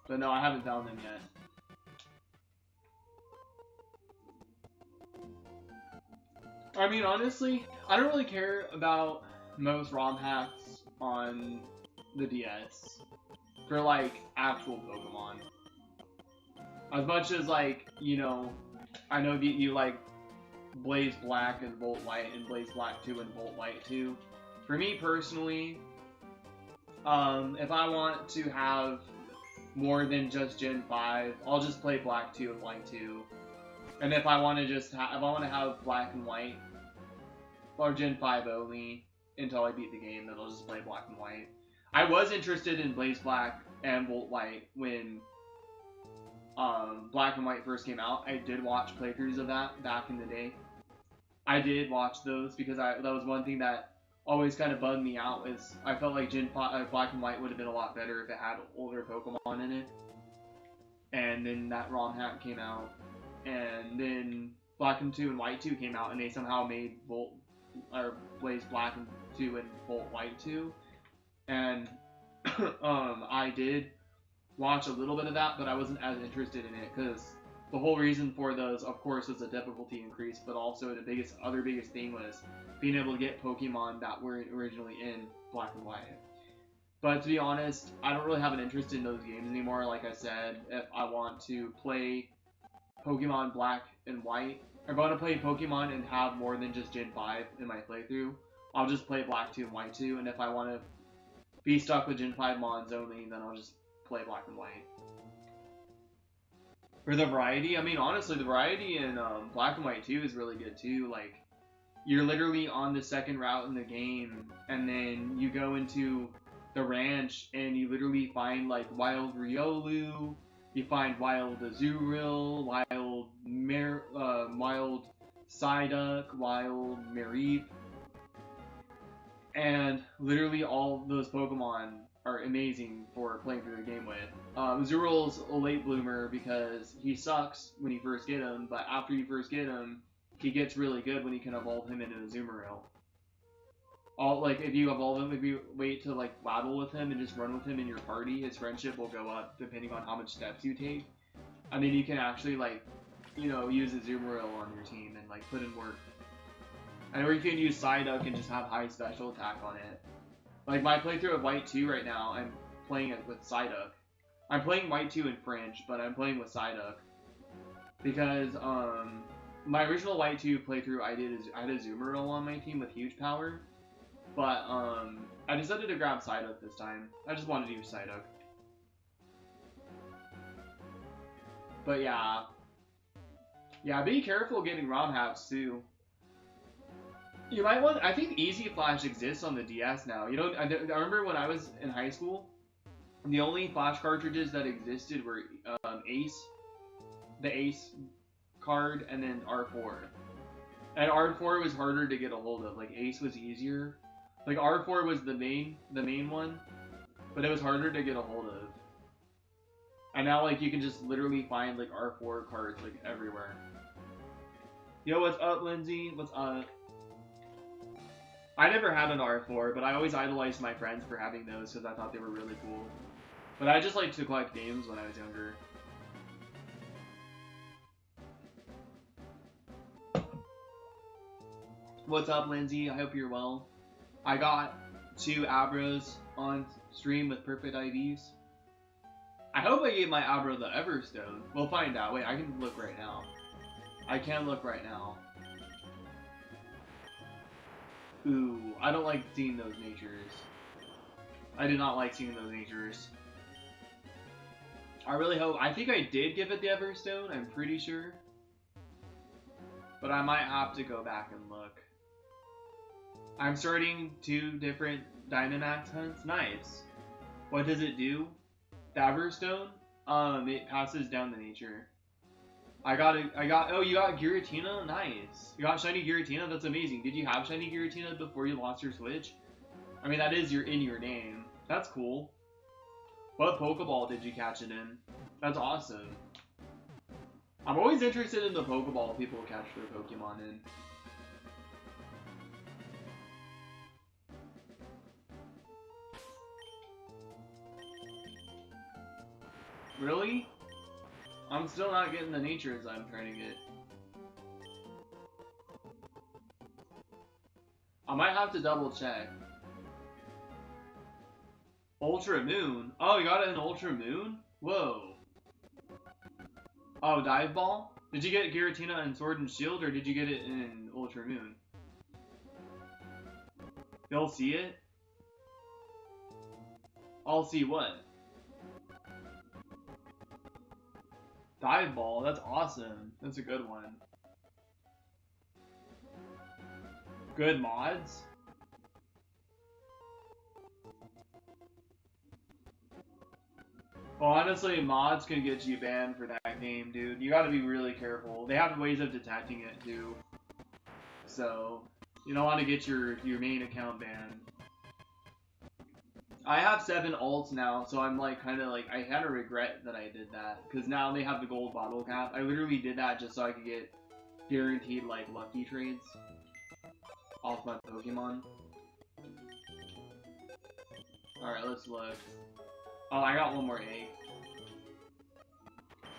But no, I haven't found them yet. I mean, honestly, I don't really care about most ROM hacks on the DS for like actual Pokemon. As much as like, you know, I know that you like Blaze Black and Volt White and Blaze Black 2 and Volt White 2. For me personally, if I want to have more than just Gen 5, I'll just play Black 2 and White 2. And if I want to just if I want to have Black and White or Gen 5 only until I beat the game, then I'll just play Black and White. I was interested in Blaze Black and Volt White when Black and White first came out. I did watch playthroughs of that back in the day. I did watch those because that was one thing that always kind of bugged me out. Is I felt like Black and White would have been a lot better if it had older Pokemon in it. And then that ROM hack came out, and then Black and 2 and White 2 came out, and they somehow made Blaze Black and 2 and Volt White 2. And I did watch a little bit of that, but I wasn't as interested in it because the whole reason for those, of course, was the difficulty increase, but also the biggest thing was being able to get Pokemon that weren't originally in Black and White. But to be honest, I don't really have an interest in those games anymore. Like I said, if I want to play Pokemon Black and White, or if I want to play Pokemon and have more than just Gen 5 in my playthrough, I'll just play Black 2 and White 2, and if I want to be stuck with Gen 5 mons only, then I'll just play Black and White. For the variety, I mean, honestly, the variety in Black and White 2 is really good too. Like, you're literally on the second route in the game, and then you go into the ranch, and you literally find, like, Wild Riolu, you find Wild Azurill, Wild Psyduck, Wild Mareep, and literally all those Pokemon are amazing for playing through the game with. Azurill's a late bloomer because he sucks when you first get him, but after you first get him, he gets really good when you can evolve him into a Azumarill. If you evolve him, if you wait to like battle with him and just run with him in your party, his friendship will go up depending on how much steps you take. I mean, you can actually use a Azumarill on your team and like put in work. Or you can use Psyduck and just have high special attack on it. Like, my playthrough of White 2 right now, I'm playing it with Psyduck. I'm playing White 2 in French, but I'm playing with Psyduck. Because, my original White 2 playthrough, I had a Azumarill on my team with huge power. But, I decided to grab Psyduck this time. I just wanted to use Psyduck. But yeah. Yeah, be careful getting ROM hacks, too. You might want. I think Easy Flash exists on the DS now. You know, I remember when I was in high school, the only Flash cartridges that existed were Ace, the Ace card, and then R4. And R4 was harder to get a hold of. Like Ace was easier. Like R4 was the main one, but it was harder to get a hold of. And now like you can just literally find like R4 cards like everywhere. Yo, what's up, Lindsay? What's up? I never had an R4, but I always idolized my friends for having those because I thought they were really cool. But I just liked to collect games when I was younger. What's up, Lindsay? I hope you're well. I got 2 Abras on stream with perfect IVs. I hope I gave my Abra the Everstone. We'll find out. Wait, I can look right now. I can look right now. Ooh, I don't like seeing those natures. I did not like seeing those natures. I really hope. I think I did give it the Everstone, I'm pretty sure. But I might have to go back and look. I'm starting 2 different Dynamax hunts. Nice. What does it do? The Everstone? It passes down the nature. Oh, you got Giratina? Nice. You got Shiny Giratina? That's amazing. Did you have Shiny Giratina before you lost your Switch? I mean, that is in your name. That's cool. What Pokeball did you catch it in? That's awesome. I'm always interested in the Pokeball people catch their Pokemon in. Really? I'm still not getting the natures I'm trying to get. I might have to double check. Ultra Moon? Oh, you got it in Ultra Moon? Whoa. Oh, Dive Ball? Did you get Giratina in Sword and Shield, or did you get it in Ultra Moon? You'll see it? I'll see what? Dive Ball, that's awesome. That's a good one. Good mods? Well, honestly, mods can get you banned for that game, dude. You gotta be really careful. They have ways of detecting it, too. So, you don't want to get your main account banned. I have 7 ults now, so I'm like, kind of like, I had a regret that I did that. Because now they have the gold bottle cap. I literally did that just so I could get guaranteed, like, lucky trades off my Pokemon. Alright, let's look. Oh, I got one more egg.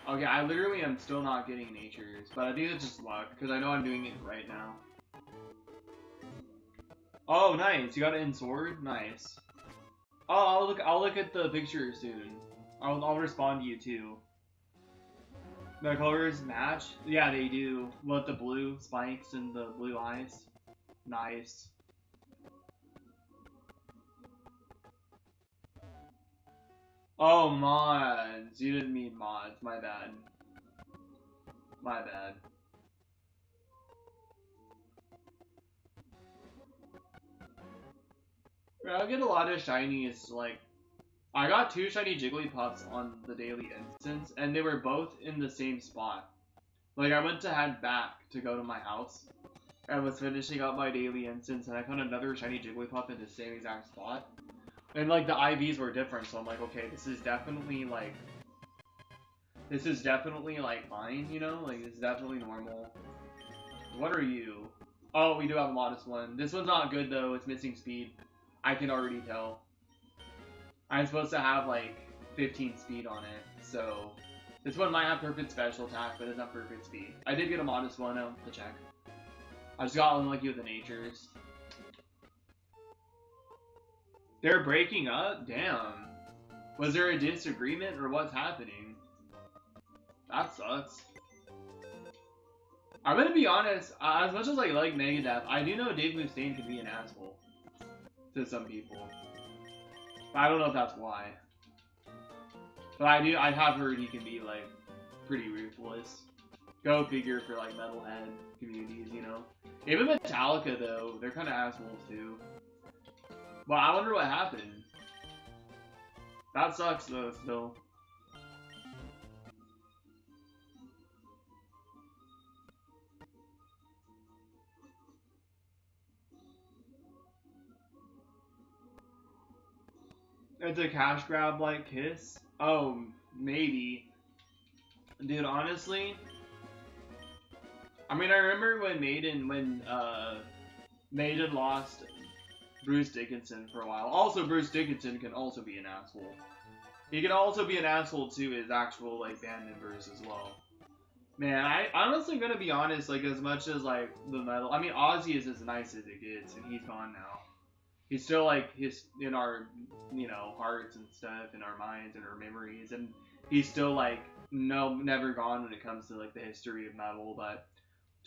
Okay, I literally am still not getting natures, but I think it's just luck, because I know I'm doing it right now. Oh, nice. You got it in Sword? Nice. Oh, I'll look at the picture soon. I'll respond to you too. The colors match? Yeah, they do. With the blue spikes and the blue eyes. Nice. Oh, mods. You didn't mean mods. My bad. My bad. I get a lot of shinies, like, I got 2 shiny Jigglypuffs on the daily instance, and they were both in the same spot. Like, I went to head back to go to my house, I was finishing up my daily instance, and I found another shiny Jigglypuff in the same exact spot. And, like, the IVs were different, so I'm like, okay, this is definitely, like, fine, you know? Like, this is definitely normal. What are you? Oh, we do have a modest one. This one's not good, though. It's missing speed. I can already tell. I'm supposed to have like 15 speed on it, so this one might have perfect special attack, but it's not perfect speed. I did get a modest one out to check. I just got unlucky with the natures. They're breaking up? Damn. Was there a disagreement or what's happening? That sucks. I'm gonna be honest, as much as I like Megadeth, I do know Dave Mustaine can be an asshole to some people. But I don't know if that's why. But I have heard he can be, like, pretty ruthless. Go figure for, like, metalhead communities, you know? Even Metallica, though, they're kind of assholes, too. Well, I wonder what happened. That sucks, though, still. It's a cash grab like Kiss? Oh, maybe. Dude, honestly, I mean, I remember when Maiden lost Bruce Dickinson for a while. Also, Bruce Dickinson can also be an asshole. He can also be an asshole to his actual, like, band members as well. Man, I'm honestly gonna be honest, like, as much as, like, the metal, I mean, Ozzy is as nice as it gets, and he's gone now. He's still, like, in our, you know, hearts and stuff, in our minds and our memories, and he's still, like, never gone when it comes to, like, the history of metal, but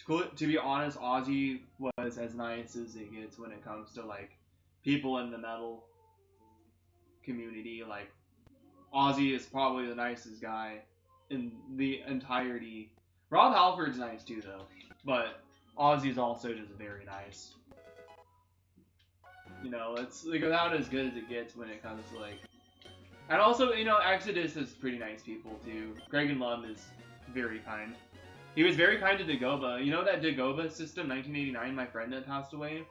to be honest, Ozzy was as nice as it gets when it comes to, like, people in the metal community. Like, Ozzy is probably the nicest guy in the entirety. Rob Halford's nice too, though, but Ozzy's also just very nice. You know, it's like about as good as it gets when it comes to, like, and also, you know, Exodus is pretty nice people too. Greg and Lum is very kind. He was very kind to Dagoba. You know that Dagoba system, 1989, my friend that passed away?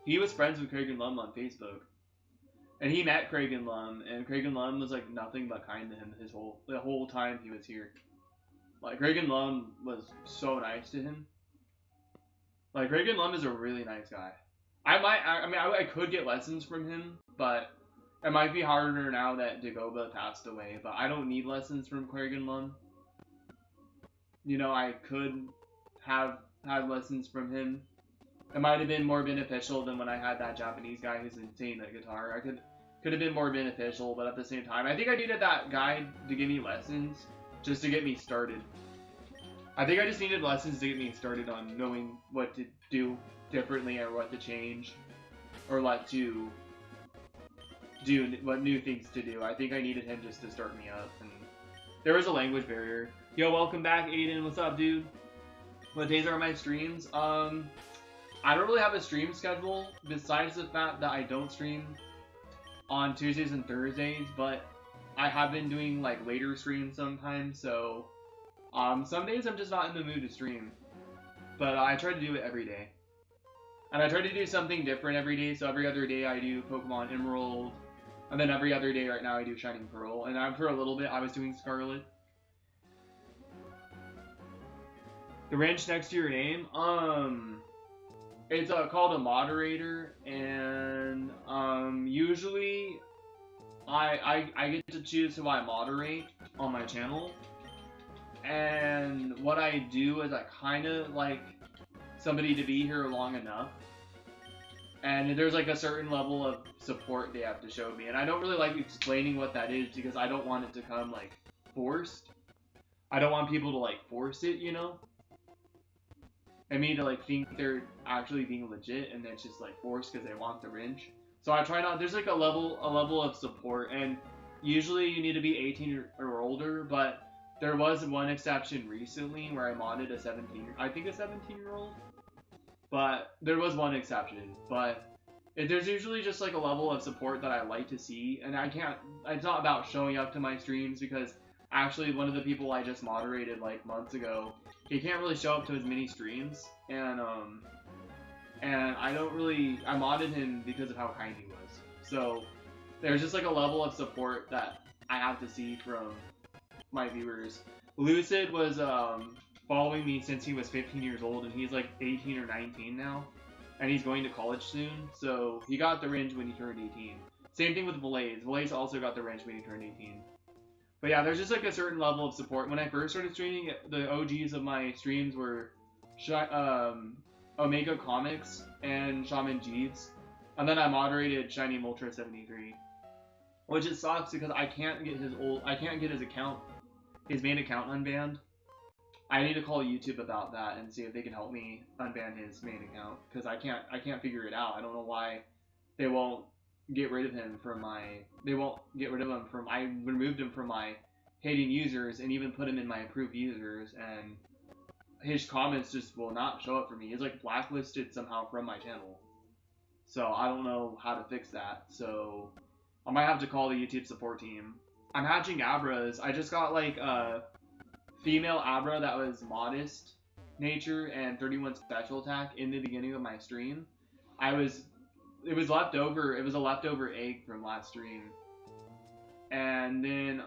He was friends with Craig and Lum on Facebook. And he met Craig and Lum, and Craig and Lum was, like, nothing but kind to him the whole time he was here. Like, Craig and Lum was so nice to him. Like, Craig and Lum is a really nice guy. I could get lessons from him, but it might be harder now that Dagoba passed away, but I don't need lessons from Craig and Lum. You know, I could have had lessons from him, It might have been more beneficial than when I had that Japanese guy who's insane at guitar. I could have been more beneficial, but at the same time, I think I needed that guy to give me lessons just to get me started. I think I just needed lessons to get me started on knowing what to do differently or what to change or what to do, what new things to do. I think I needed him just to start me up, and there was a language barrier. Yo, welcome back, Aiden. What's up, dude? What days are my streams? I don't really have a stream schedule besides the fact that I don't stream on Tuesdays and Thursdays, but I have been doing like later streams sometimes, so some days I'm just not in the mood to stream, but I try to do it every day. And I try to do something different every day, so every other day I do Pokemon Emerald, and then every other day right now I do Shining Pearl, and for a little bit I was doing Scarlet. The wrench next to your name? It's called a moderator, and usually I get to choose who I moderate on my channel. And what I do is I kind of like somebody to be here long enough, and there's like a certain level of support they have to show me, and I don't really like explaining what that is because I don't want it to come like forced. I don't want people to like force it, you know, and me to like think they're actually being legit and it's just like forced because they want the wrench. So I try not. There's like a level of support, and usually you need to be 18 or older, but there was one exception recently where I modded a 17-year-old. But there was one exception. But there's usually just like a level of support that I like to see, and it's not about showing up to my streams, because actually one of the people I just moderated like months ago, he can't really show up to as many streams, and I modded him because of how kind he was. So there's just like a level of support that I have to see from my viewers. Lucid was following me since he was 15 years old, and he's like 18 or 19 now, and he's going to college soon, so he got the wrench when he turned 18. Same thing with Valaise. Valaise also got the wrench when he turned 18. But yeah, there's just like a certain level of support. When I first started streaming, the OGs of my streams were Omega Comics and Shaman Jeeves, and then I moderated Shiny Ultra 73, which it sucks because I can't get his main account unbanned. I need to call YouTube about that and see if they can help me unban his main account, because I can't figure it out. I don't know why they won't get rid of him from my. I removed him from my hating users and even put him in my approved users, and his comments just will not show up for me. He's like blacklisted somehow from my channel. So I don't know how to fix that. So I might have to call the YouTube support team. I'm hatching Abras. I just got like a female Abra that was modest nature and 31 special attack in the beginning of my stream. It was leftover. It was a leftover egg from last stream. And then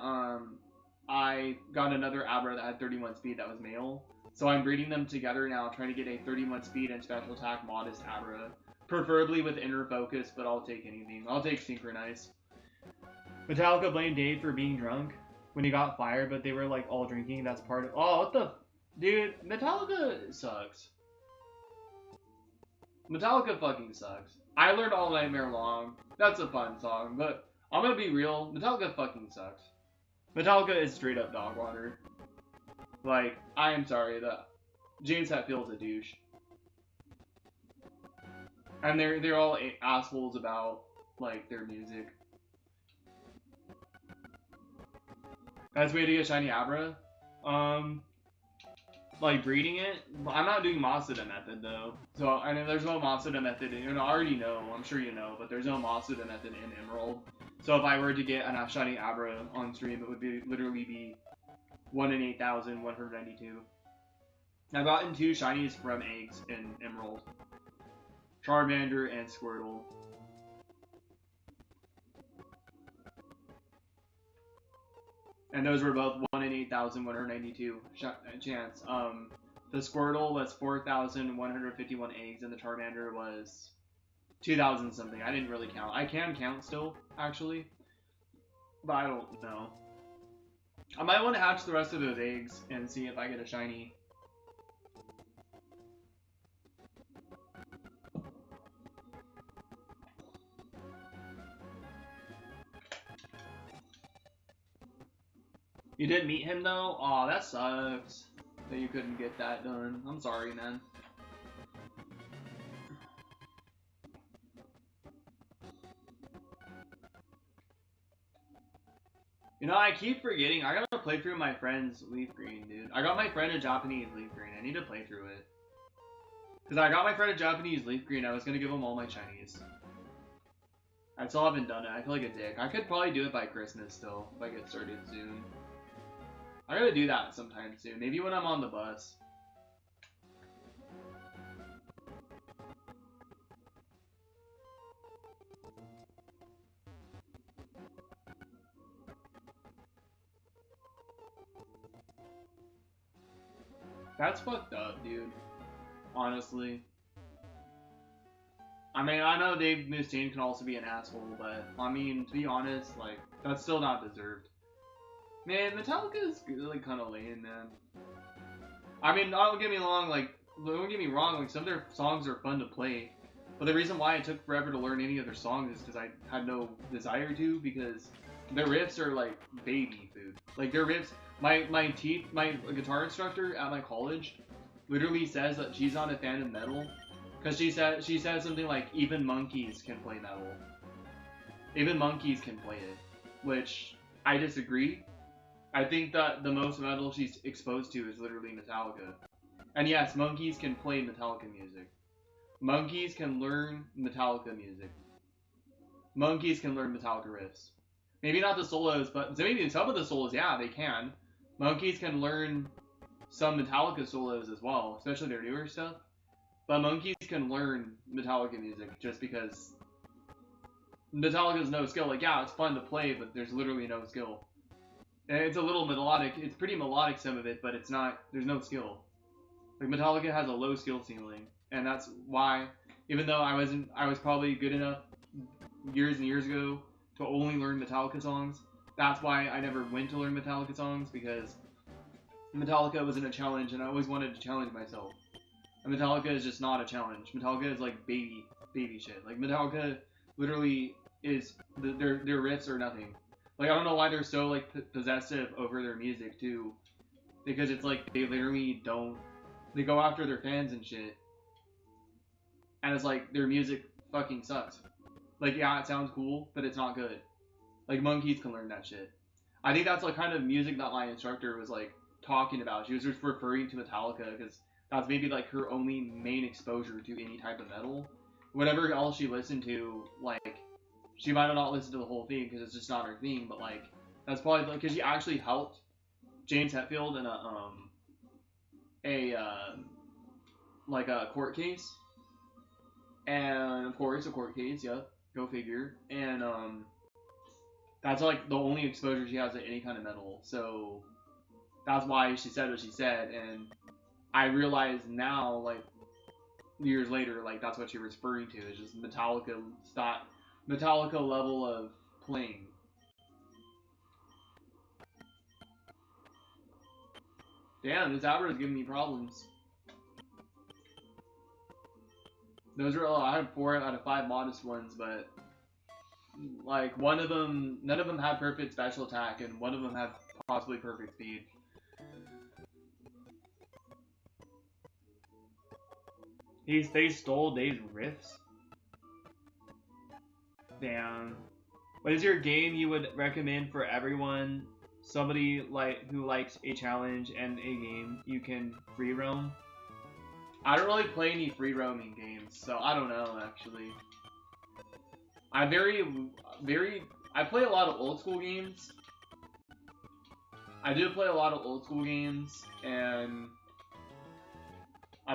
I got another Abra that had 31 speed that was male. So I'm breeding them together now, trying to get a 31 speed and special attack modest Abra. Preferably with inner focus, but I'll take anything. I'll take Synchronize. Metallica blamed Dave for being drunk when he got fired, but they were like all drinking. That's part of. Oh, what the. Dude, Metallica sucks. Metallica fucking sucks. I learned All Nightmare Long. That's a fun song, but I'm gonna be real. Metallica fucking sucks. Metallica is straight up dog water. Like, I am sorry that James Hetfield's a douche. And they're all assholes about like their music. Best way to get shiny Abra? Like breeding it? I'm not doing Masuda method though. So, I mean, there's no Masuda method. I already know, I'm sure you know, but there's no Masuda method in Emerald. So if I were to get a shiny Abra on stream, it would literally be 1 in 8,192. I've gotten 2 shinies from eggs in Emerald. Charmander and Squirtle. And those were both 1 in 8,192 chance. The Squirtle was 4,151 eggs, and the Charmander was 2,000 something. I didn't really count. I can count still, actually, but I don't know. I might want to hatch the rest of those eggs and see if I get a shiny. You didn't meet him though? Aw, that sucks that you couldn't get that done. I'm sorry, man. You know, I keep forgetting. I gotta play through my friend's Leaf Green, dude. I got my friend a Japanese Leaf Green. I need to play through it. Because I got my friend a Japanese Leaf Green. I was gonna give him all my Chinese. I still haven't done it. I feel like a dick. I could probably do it by Christmas still, if I get started soon. I gotta do that sometime soon. Maybe when I'm on the bus. That's fucked up, dude. Honestly. I mean, I know Dave Mustaine can also be an asshole, but, I mean, to be honest, like, that's still not deserved. Man, Metallica is really kind of lame, man. I mean, don't get me wrong, like, some of their songs are fun to play, but the reason why it took forever to learn any of their songs is because I had no desire to, because their riffs are, like, baby food. Like, their riffs, my guitar instructor at my college literally says that she's not a fan of metal, because she said something like, even monkeys can play metal. Even monkeys can play it, which I disagree. I think that the most metal she's exposed to is literally Metallica. And yes, monkeys can play Metallica music. Monkeys can learn Metallica music. Monkeys can learn Metallica riffs. Maybe not the solos, but maybe some of the solos, yeah, they can. Monkeys can learn some Metallica solos as well, especially their newer stuff. But monkeys can learn Metallica music just because Metallica's no skill. Like, yeah, it's fun to play, but there's literally no skill. And it's a little melodic. It's pretty melodic, some of it, but it's not. There's no skill. Like, Metallica has a low skill ceiling, and that's why, even though I was probably good enough years and years ago to only learn Metallica songs. That's why I never went to learn Metallica songs, because Metallica wasn't a challenge, and I always wanted to challenge myself. And Metallica is just not a challenge. Metallica is like baby shit. Like, Metallica literally is their riffs are nothing. Like, I don't know why they're so, like, possessive over their music, too. Because it's like, they literally don't... They go after their fans and shit. And it's like, their music fucking sucks. Like, yeah, it sounds cool, but it's not good. Like, monkeys can learn that shit. I think that's, like, kind of music that my instructor was, like, talking about. She was just referring to Metallica, because that's maybe, like, her only main exposure to any type of metal. Whatever else she listened to, like... She might not listen to the whole thing because it's just not her thing, but like that's probably because she actually helped James Hetfield in a court case, and of course a court case, yep, go figure, and that's like the only exposure she has to any kind of metal, so that's why she said what she said, and I realize now, like years later, like that's what she was referring to, is just Metallica level of playing. Damn, this Abra is giving me problems. Those are I had 4 out of 5 modest ones, but like none of them had perfect special attack, and one of them had possibly perfect speed. They stole Dave's riffs? Damn. What is your game you would recommend for everyone? Somebody who likes a challenge and a game you can free roam? I don't really play any free roaming games, so I don't know actually. I play a lot of old school games. I do play a lot of old school games, and I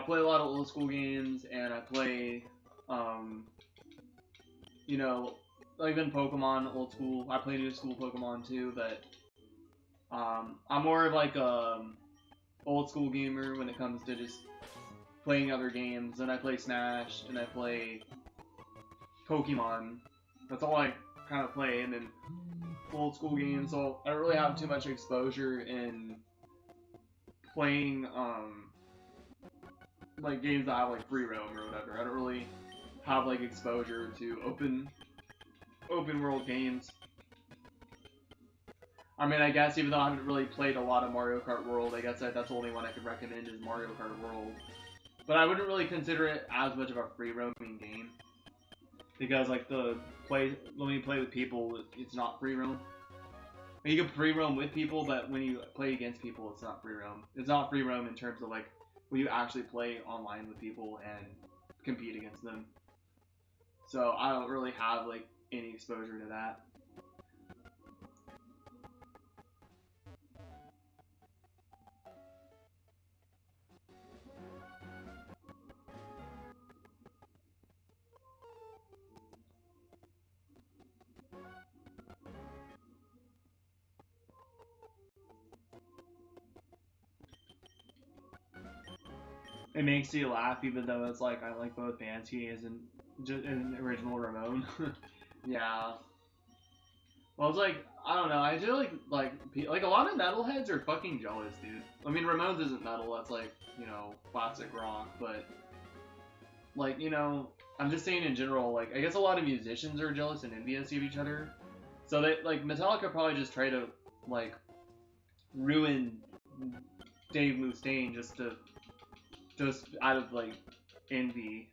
play, you know, even Pokemon old school. I play new school Pokemon too, but I'm more of like a old school gamer when it comes to just playing other games. And I play Smash, and I play Pokemon. That's all I kind of play, and then old school games. So I don't really have too much exposure in playing like games that have like free roam or whatever. I don't really have like exposure to open world games. I mean, I guess even though I haven't really played a lot of Mario Kart World, I guess that's the only one I could recommend is Mario Kart World. But I wouldn't really consider it as much of a free roaming game. Because like when you play with people, it's not free roam. You can free roam with people, but when you play against people, it's not free roam. It's not free roam in terms of like when you actually play online with people and compete against them. So I don't really have like any exposure to that. It makes you laugh, even though it's like I like both bands. He isn't just an original Ramon. Yeah. Well, it's like I don't know. I feel like a lot of metalheads are fucking jealous, dude. I mean, Ramones isn't metal. That's like classic rock, but like I'm just saying in general. Like I guess a lot of musicians are jealous and envious of each other. So they like Metallica probably just try to like ruin Dave Mustaine just out of like envy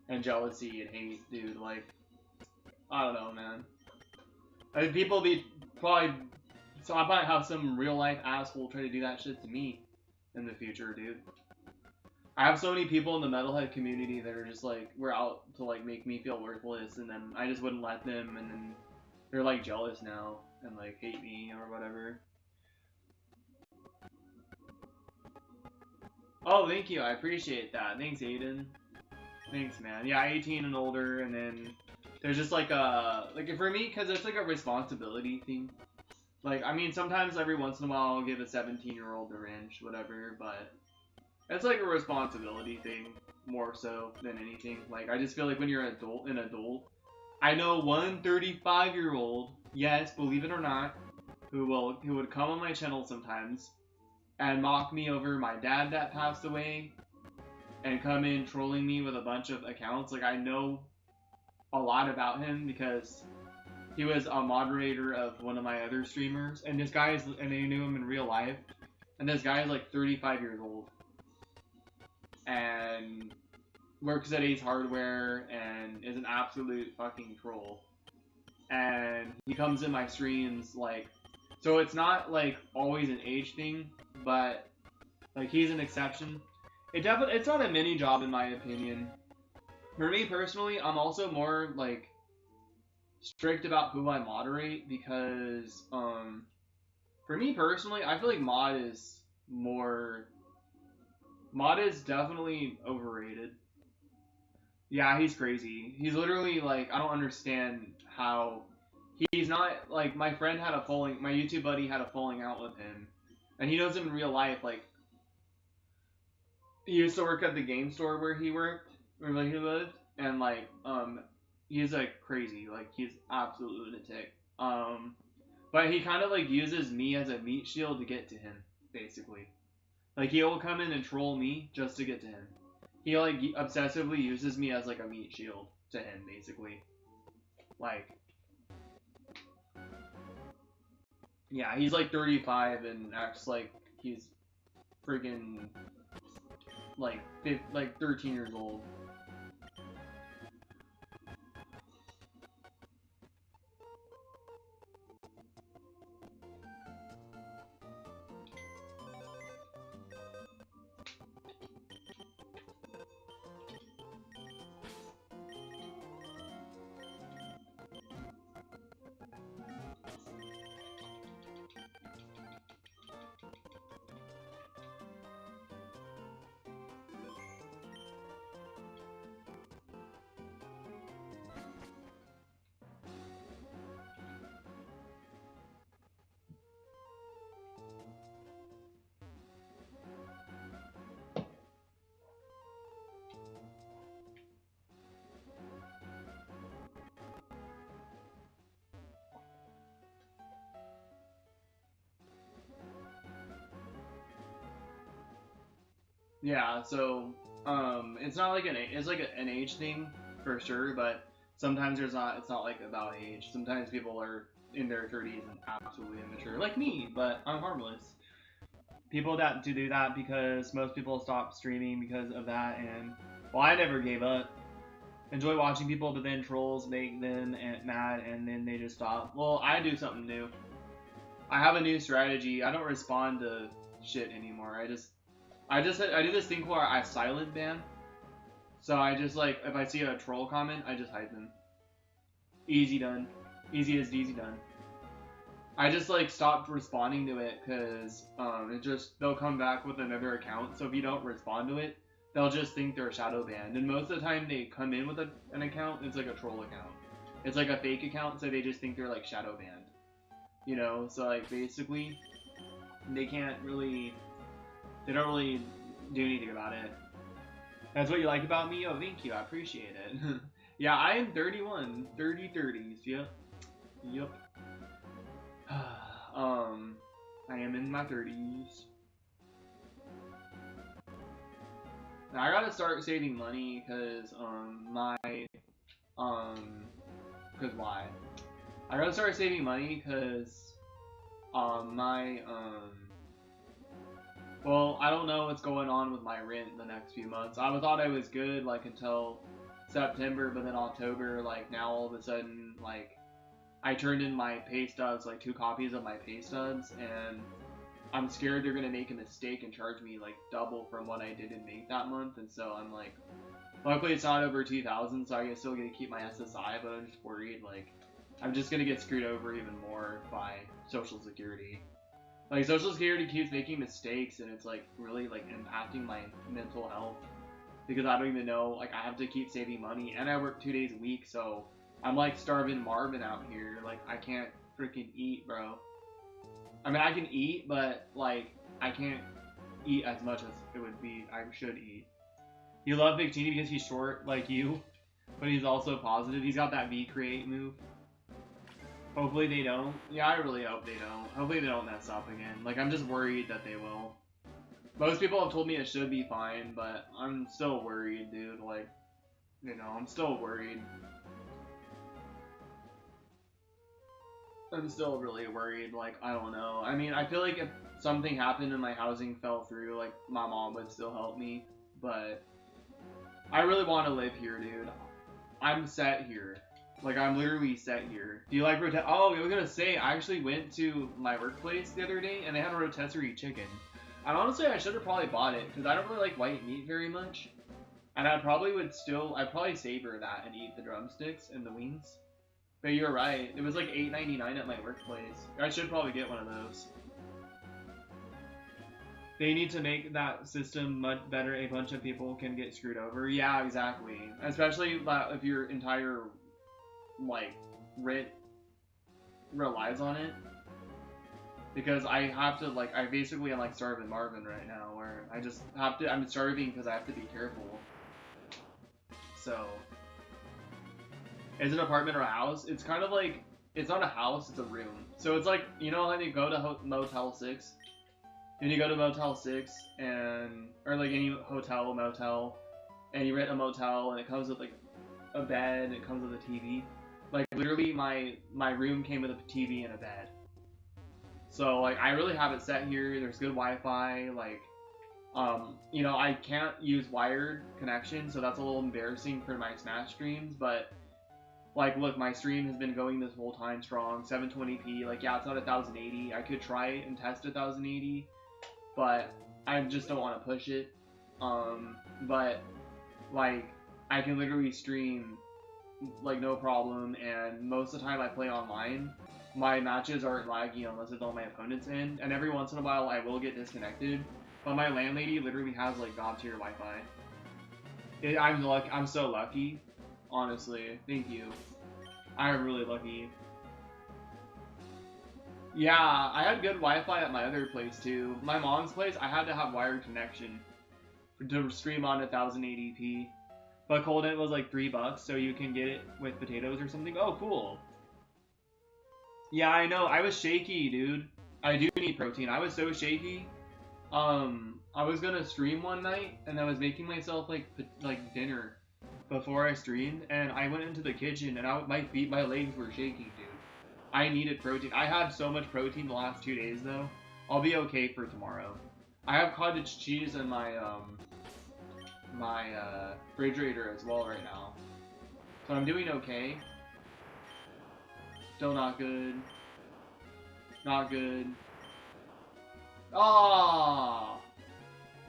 and jealousy and hate, dude. Like I don't know, man. I mean, people be probably so I might have some real life asshole try to do that shit to me in the future, dude. I have so many people in the metalhead community that are just like we're out to like make me feel worthless, and then I just wouldn't let them, and then they're like jealous now and like hate me or whatever. Oh, thank you. I appreciate that. Thanks, Aiden. Thanks, man. Yeah, 18 and older, and then there's just like for me, because it's like a responsibility thing. Like, I mean, sometimes every once in a while I'll give a 17-year-old a wrench, whatever, but it's like a responsibility thing more so than anything. Like, I just feel like when you're an adult, I know one 35-year-old, yes, believe it or not, who would come on my channel sometimes and mock me over my dad that passed away and come in trolling me with a bunch of accounts. Like, I know a lot about him because he was a moderator of one of my other streamers, and this guy and I knew him in real life, and this guy is like 35 years old and works at Ace Hardware and is an absolute fucking troll. And he comes in my streams like, so it's not like always an age thing, but like he's an exception. It's not a mini job in my opinion. For me personally, I'm also more like strict about who I moderate because for me personally, I feel like mod is definitely overrated. Yeah, he's crazy. He's literally like I don't understand how he's not like my YouTube buddy had a falling out with him, and he knows him in real life. Like he used to work at the game store where he lived, and like he's like crazy. Like he's absolute lunatic. But he kind of like uses me as a meat shield to get to him, basically. Like he'll come in and troll me just to get to him. He like obsessively uses me as like a meat shield to him, basically. Like, yeah, he's like 35 and acts like he's freaking like 13 years old. Yeah, so it's not like it's like an age thing for sure, but sometimes it's not like about age. Sometimes people are in their 30s and absolutely immature, like me, but I'm harmless. People that do that because most people stop streaming because of that, and well, I never gave up. Enjoy watching people, but then trolls make them mad, and then they just stop. Well, I do something new. I have a new strategy. I don't respond to shit anymore. I do this thing where I silent ban. So I just like if I see a troll comment, I just hide them. Easy done. Easy as easy done. I just like stopped responding to it because they'll come back with another account. So if you don't respond to it, they'll just think they're shadow banned. And most of the time they come in with an account, it's like a troll account. It's like a fake account, so they just think they're like shadow banned. You know, so like basically they don't really do anything about it. That's what you like about me? Oh, thank you, I appreciate it. Yeah, I am 31, 30s, yep. I am in my 30s. Now, I gotta start saving money because because why? I gotta start saving money because well, I don't know what's going on with my rent in the next few months. I thought I was good like until September, but then October, like now all of a sudden, like I turned in my pay stubs, like 2 copies of my pay stubs, and I'm scared they're gonna make a mistake and charge me like double from what I didn't make that month, and so I'm like, luckily it's not over 2,000, so I can still get to keep my SSI, but I'm just worried like I'm just gonna get screwed over even more by Social Security. Like Social Security keeps making mistakes, and it's like really like impacting my mental health because I don't even know. Like I have to keep saving money, and I work 2 days a week, so I'm like starving Marvin out here. Like I can't freaking eat, bro. I mean I can eat, but like I can't eat as much as it would be I should eat. You love Victini because he's short like you, but he's also positive. He's got that V create move. Hopefully they don't. Yeah, I really hope they don't. Hopefully they don't mess up again. Like, I'm just worried that they will. Most people have told me it should be fine, but I'm still worried, dude. Like, you know, I'm still worried. I'm still really worried. Like, I don't know. I mean, I feel like if something happened and my housing fell through, like, my mom would still help me. But I really want to live here, dude. I'm set here. Like, I'm literally set here. Do you like rotisserie? Oh, I was gonna say, I actually went to my workplace the other day, and they had a rotisserie chicken. And honestly, I should have probably bought it, because I don't really like white meat very much. And I'd probably savor that and eat the drumsticks and the wings. But you're right, it was like $8.99 at my workplace. I should probably get one of those. They need to make that system much better. A bunch of people can get screwed over. Yeah, exactly. Especially if your entire like rent relies on it, because I have to like I basically am like starving Marvin right now, where I just have to I'm starving because I have to be careful. So is it an apartment or a house? It's kind of like it's not a house, it's a room. So it's like, you know when you go to Motel 6, and you go to Motel 6 and or like any hotel motel, and you rent a motel and it comes with like a bed and it comes with a TV. Like, literally, my room came with a TV and a bed. So, like, I really have it set here. There's good Wi-Fi. Like, you know, I can't use wired connection, so that's a little embarrassing for my Smash streams. But, like, look, my stream has been going this whole time strong. 720p. Like, yeah, it's not 1080. I could try it and test 1080, but I just don't want to push it. But, like, I can literally stream like no problem, and most of the time I play online, my matches aren't laggy unless it's on my opponent's end, and every once in a while I will get disconnected, but my landlady literally has like god tier Wi-Fi. I'm so lucky, honestly. Thank you. I'm really lucky. Yeah, I had good Wi-Fi at my other place too. My mom's place, I had to have wired connection to stream on 1080p. But Colden was like $3, so you can get it with potatoes or something. Oh, cool. Yeah, I know. I was shaky, dude. I do need protein. I was so shaky. I was gonna stream one night, and I was making myself like dinner before I streamed, and I went into the kitchen, and my legs were shaking, dude. I needed protein. I had so much protein the last 2 days though. I'll be okay for tomorrow. I have cottage cheese in my refrigerator as well right now. So I'm doing okay. Still not good. Not good. Ah,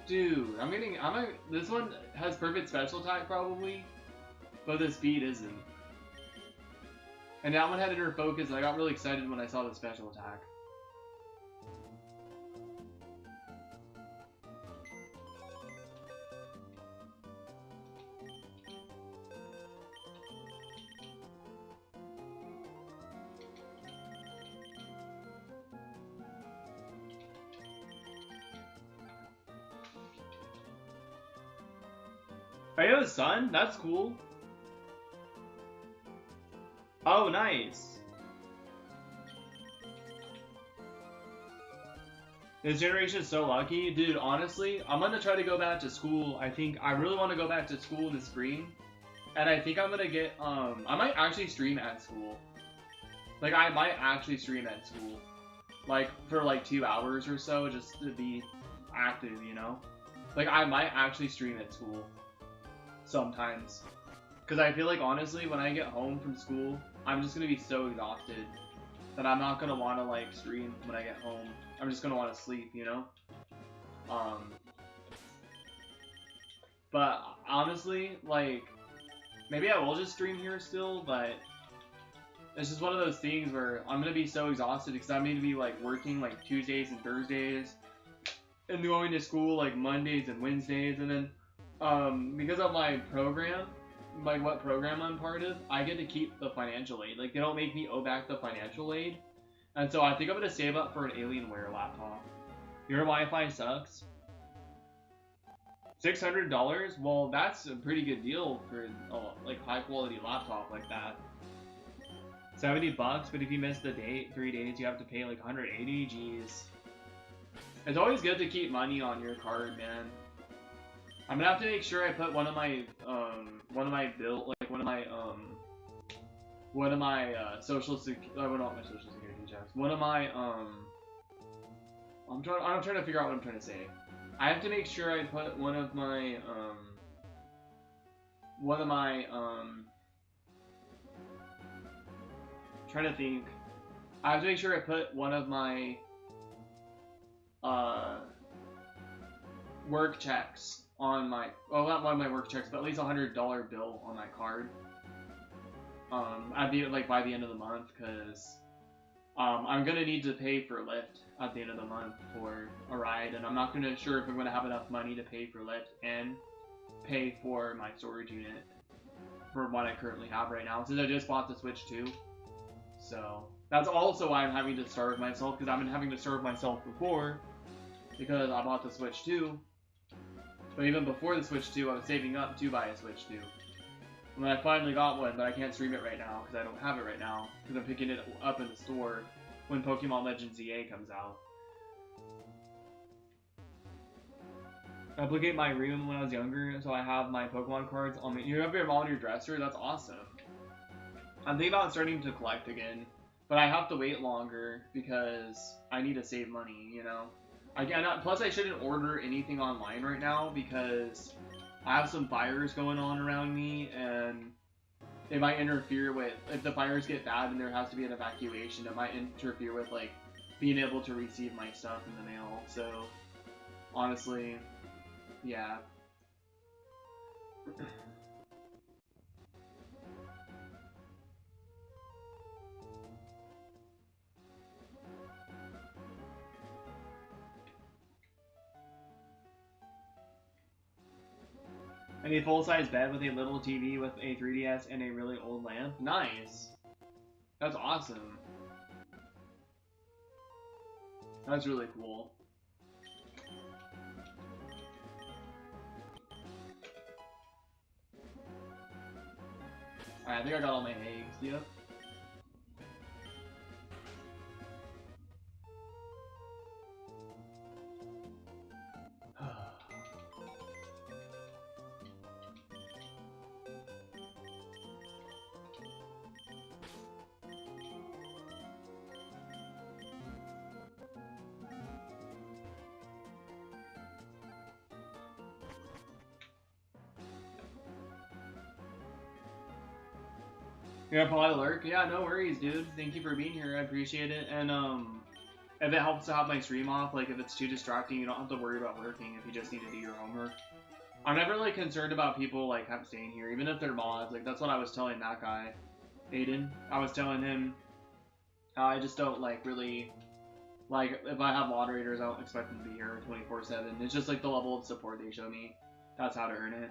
dude, this one has perfect special attack probably, but the speed isn't. And that one had inner focus, and I got really excited when I saw the special attack. Oh, you have a son? That's cool. Oh, nice. This generation is so lucky. Dude, honestly, I'm gonna try to go back to school. I really want to go back to school this spring. And I think I'm gonna get, I might actually stream at school. Like, I might actually stream at school. Like, for like 2 hours or so, just to be active, you know? Like, I might actually stream at school. Sometimes. Because I feel like, honestly, when I get home from school, I'm just going to be so exhausted that I'm not going to want to, like, stream when I get home. I'm just going to want to sleep, you know? But, honestly, like, maybe I will just stream here still, but it's just one of those things where I'm going to be so exhausted because I'm going to be, like, working, like, Tuesdays and Thursdays, and going to school, like, Mondays and Wednesdays, and then because of my program, like what program I'm part of, I get to keep the financial aid. Like, they don't make me owe back the financial aid. And so I think I'm going to save up for an Alienware laptop. Your Wi-Fi sucks. $600? Well, that's a pretty good deal for a like high quality laptop like that. 70 bucks, but if you miss the date, 3 days, you have to pay like 180. Jeez. It's always good to keep money on your card, man. I'm gonna have to make sure I put one of my social security, not my social security checks. One of my, I'm trying to figure out what I'm trying to say. I have to make sure I put one of my, trying to think. I have to make sure I put one of my, work checks on my, well, not one of my work checks, but at least $100 bill on my card. By the end of the month, because I'm gonna need to pay for Lyft at the end of the month for a ride, and I'm not sure if I'm gonna have enough money to pay for Lyft and pay for my storage unit for what I currently have right now, since I just bought the Switch 2. So that's also why I'm having to starve myself, because I've been having to starve myself before, because I bought the Switch 2. But even before the Switch 2, I was saving up to buy a Switch 2. And then I finally got one, but I can't stream it right now because I don't have it right now, because I'm picking it up in the store when Pokemon Legends ZA comes out. Replicate my room when I was younger, so I have my Pokemon cards on me. You have them all on your dresser? That's awesome. I'm thinking about starting to collect again, but I have to wait longer because I need to save money, you know? Plus, I shouldn't order anything online right now because I have some fires going on around me, and it might interfere with, if the fires get bad and there has to be an evacuation, it might interfere with, like, being able to receive my stuff in the mail. So, honestly, yeah. And a full-size bed with a little TV with a 3DS and a really old lamp. Nice. That's awesome. That's really cool. Alright, I think I got all my eggs. Yep. You're gonna probably lurk? Yeah, no worries, dude. Thank you for being here. I appreciate it. And if it helps to have my stream off, like if it's too distracting, you don't have to worry about working if you just need to do your homework. I'm never like concerned about people like staying here, even if they're mods. Like that's what I was telling that guy, Aiden. I was telling him I just don't like really like if I have moderators, I don't expect them to be here 24/7. It's just like the level of support they show me. That's how to earn it.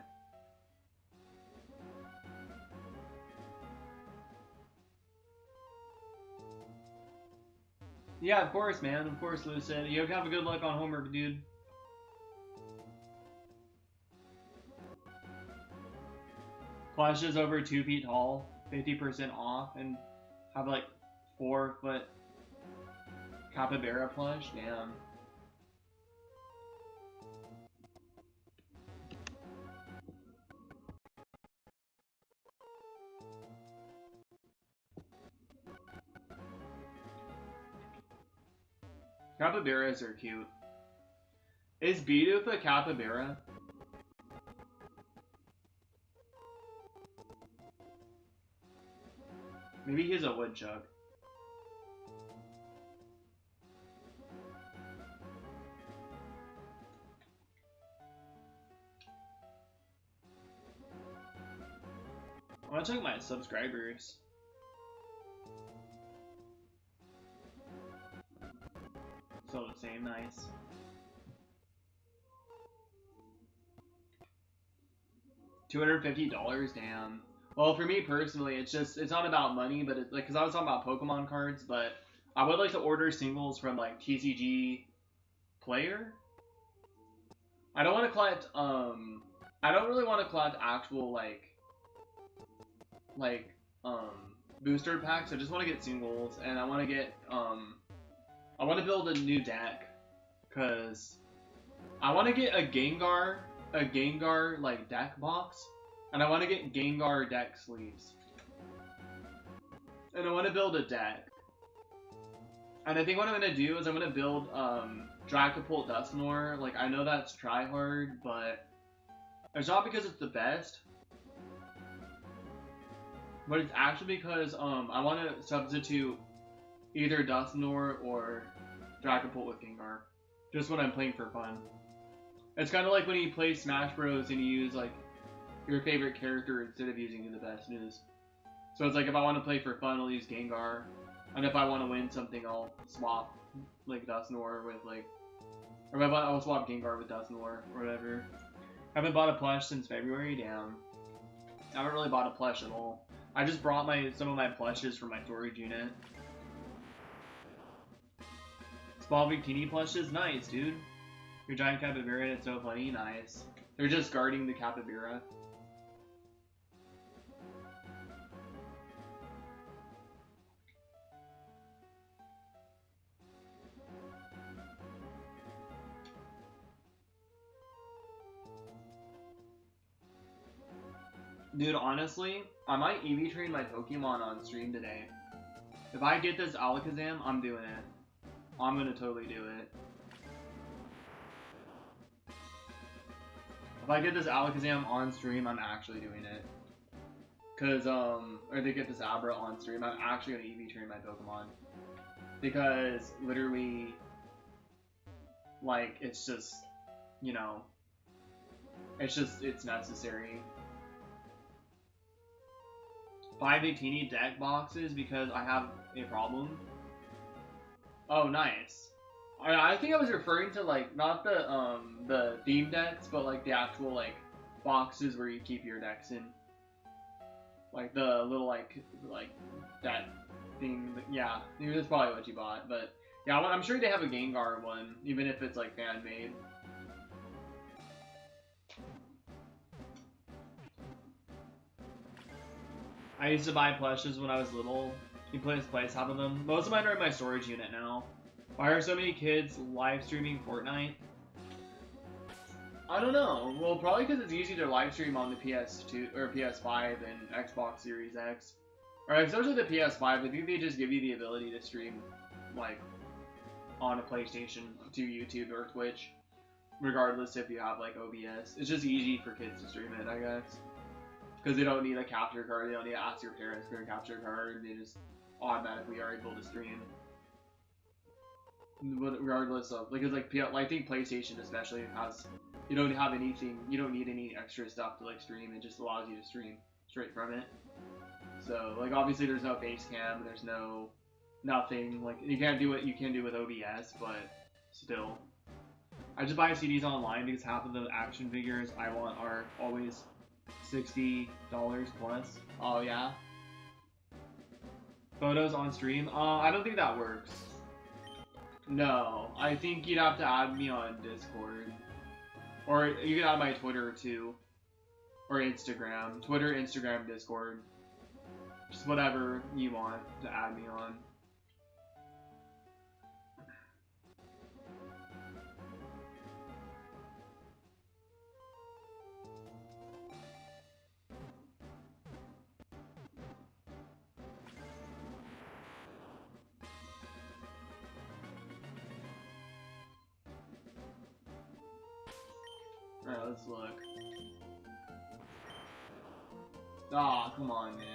Yeah, of course, man. Of course, Lucid. You have a good luck on homework, dude. Plush is over 2 feet tall, 50% off, and have like 4-foot capybara plush. Damn. Capybaras are cute. Is Bidoof a capybara? Maybe he's a woodchuck. I want to check my subscribers. Still the same, nice. $250, damn. Well, for me personally, it's not about money, but it's like, because I was talking about Pokemon cards, but I would like to order singles from like TCG Player. I don't want to collect, I don't really want to collect actual booster packs. I just want to get singles, and I want to get, I want to build a new deck, because I want to get a Gengar like deck box, and I want to get Gengar deck sleeves, and I want to build a deck. And I think what I'm gonna do is I'm gonna build Dracopult Dusknoir. Like I know that's try hard, but it's not because it's the best, but it's actually because I want to substitute either Dusknoir or Dracopult with Gengar, just when I'm playing for fun. It's kind of like when you play Smash Bros and you use like your favorite character instead of using the best news. So it's like if I want to play for fun, I'll use Gengar, and if I want to win something, I'll swap like Dusknoir with like, or if I'll swap Gengar with Dusknoir or whatever. I haven't bought a plush since February. Damn, I haven't really bought a plush at all. I just brought some of my plushes from my storage unit. Small Victini plushes, nice, dude. Your giant capybara and it's so funny, nice. They're just guarding the capybara. Dude, honestly, I might EV train my Pokemon on stream today. If I get this Alakazam, I'm doing it. I'm gonna totally do it. If I get this Alakazam on stream, I'm actually doing it. Cause, or they get this Abra on stream, I'm actually gonna EV train my Pokemon. Because, literally, like, it's just, you know, it's necessary. 5 Victini deck boxes because I have a problem. Oh, nice. I think I was referring to like not the theme decks, but like the actual like boxes where you keep your decks in. Like the little like that thing. Yeah, that's probably what you bought. But yeah, I'm sure they have a Gengar one, even if it's like fan made. I used to buy plushes when I was little. You play half of them. Most of mine are in my storage unit now. Why are so many kids live streaming Fortnite? I don't know. Well, probably because it's easy to live stream on the PS2 or PS5 and Xbox Series X. Or especially the PS5, I think they just give you the ability to stream like on a PlayStation to YouTube or Twitch, regardless if you have like OBS. It's just easy for kids to stream it, I guess. Because they don't need a capture card, they don't need to ask your parents for a capture card, they just automatically are able to stream. Regardless of, like, it's like, I think PlayStation especially has, you don't have anything, you don't need any extra stuff to like stream, it just allows you to stream straight from it. So, like, obviously there's no face cam, there's no, nothing, like, you can't do what you can do with OBS, but still. I just buy CDs online because half of the action figures I want are always $60 plus. Oh yeah. Photos on stream? I don't think that works. No, I think you'd have to add me on Discord. Or you can add my Twitter too. Or Instagram. Twitter, Instagram, Discord. Just whatever you want to add me on. Alright, let's look. Aw, come on, man.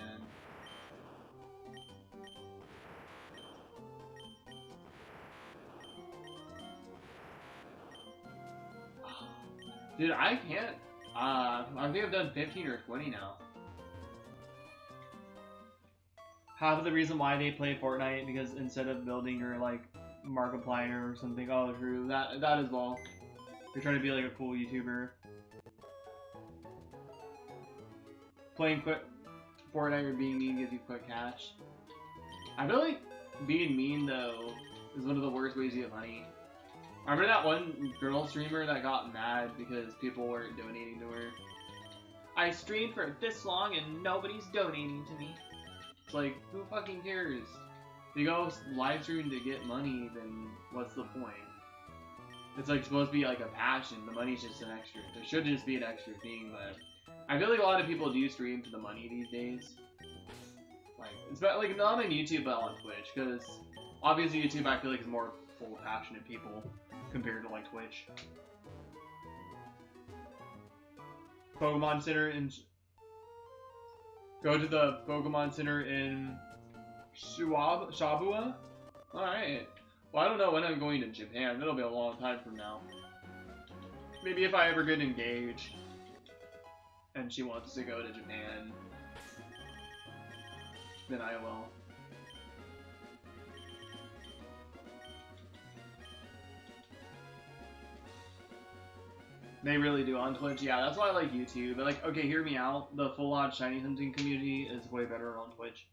Dude, I can't. I think I've done 15 or 20 now. Half of the reason why they play Fortnite because instead of building your like Markiplier or something, oh true, that as well. You're trying to be like a cool YouTuber. Playing quick Fortnite or being mean gives you quick cash. I feel like being mean though is one of the worst ways to get money. I remember that one girl streamer that got mad because people weren't donating to her. I streamed for this long and nobody's donating to me. It's like, who fucking cares? If you go live stream to get money, then what's the point? It's like supposed to be like a passion. The money's just an extra. There should just be an extra thing, but I feel like a lot of people do stream for the money these days. Like, it's about, like not on YouTube but on Twitch, because obviously YouTube I feel like is more full of passionate people compared to like Twitch. Pokemon Center in. Go to the Pokemon Center in Shibuya? Alright. Well, I don't know when I'm going to Japan. That'll be a long time from now. Maybe if I ever get engaged and she wants to go to Japan, then I will. They really do on Twitch. Yeah, that's why I like YouTube. But like, okay, hear me out. The full-on shiny hunting community is way better on Twitch.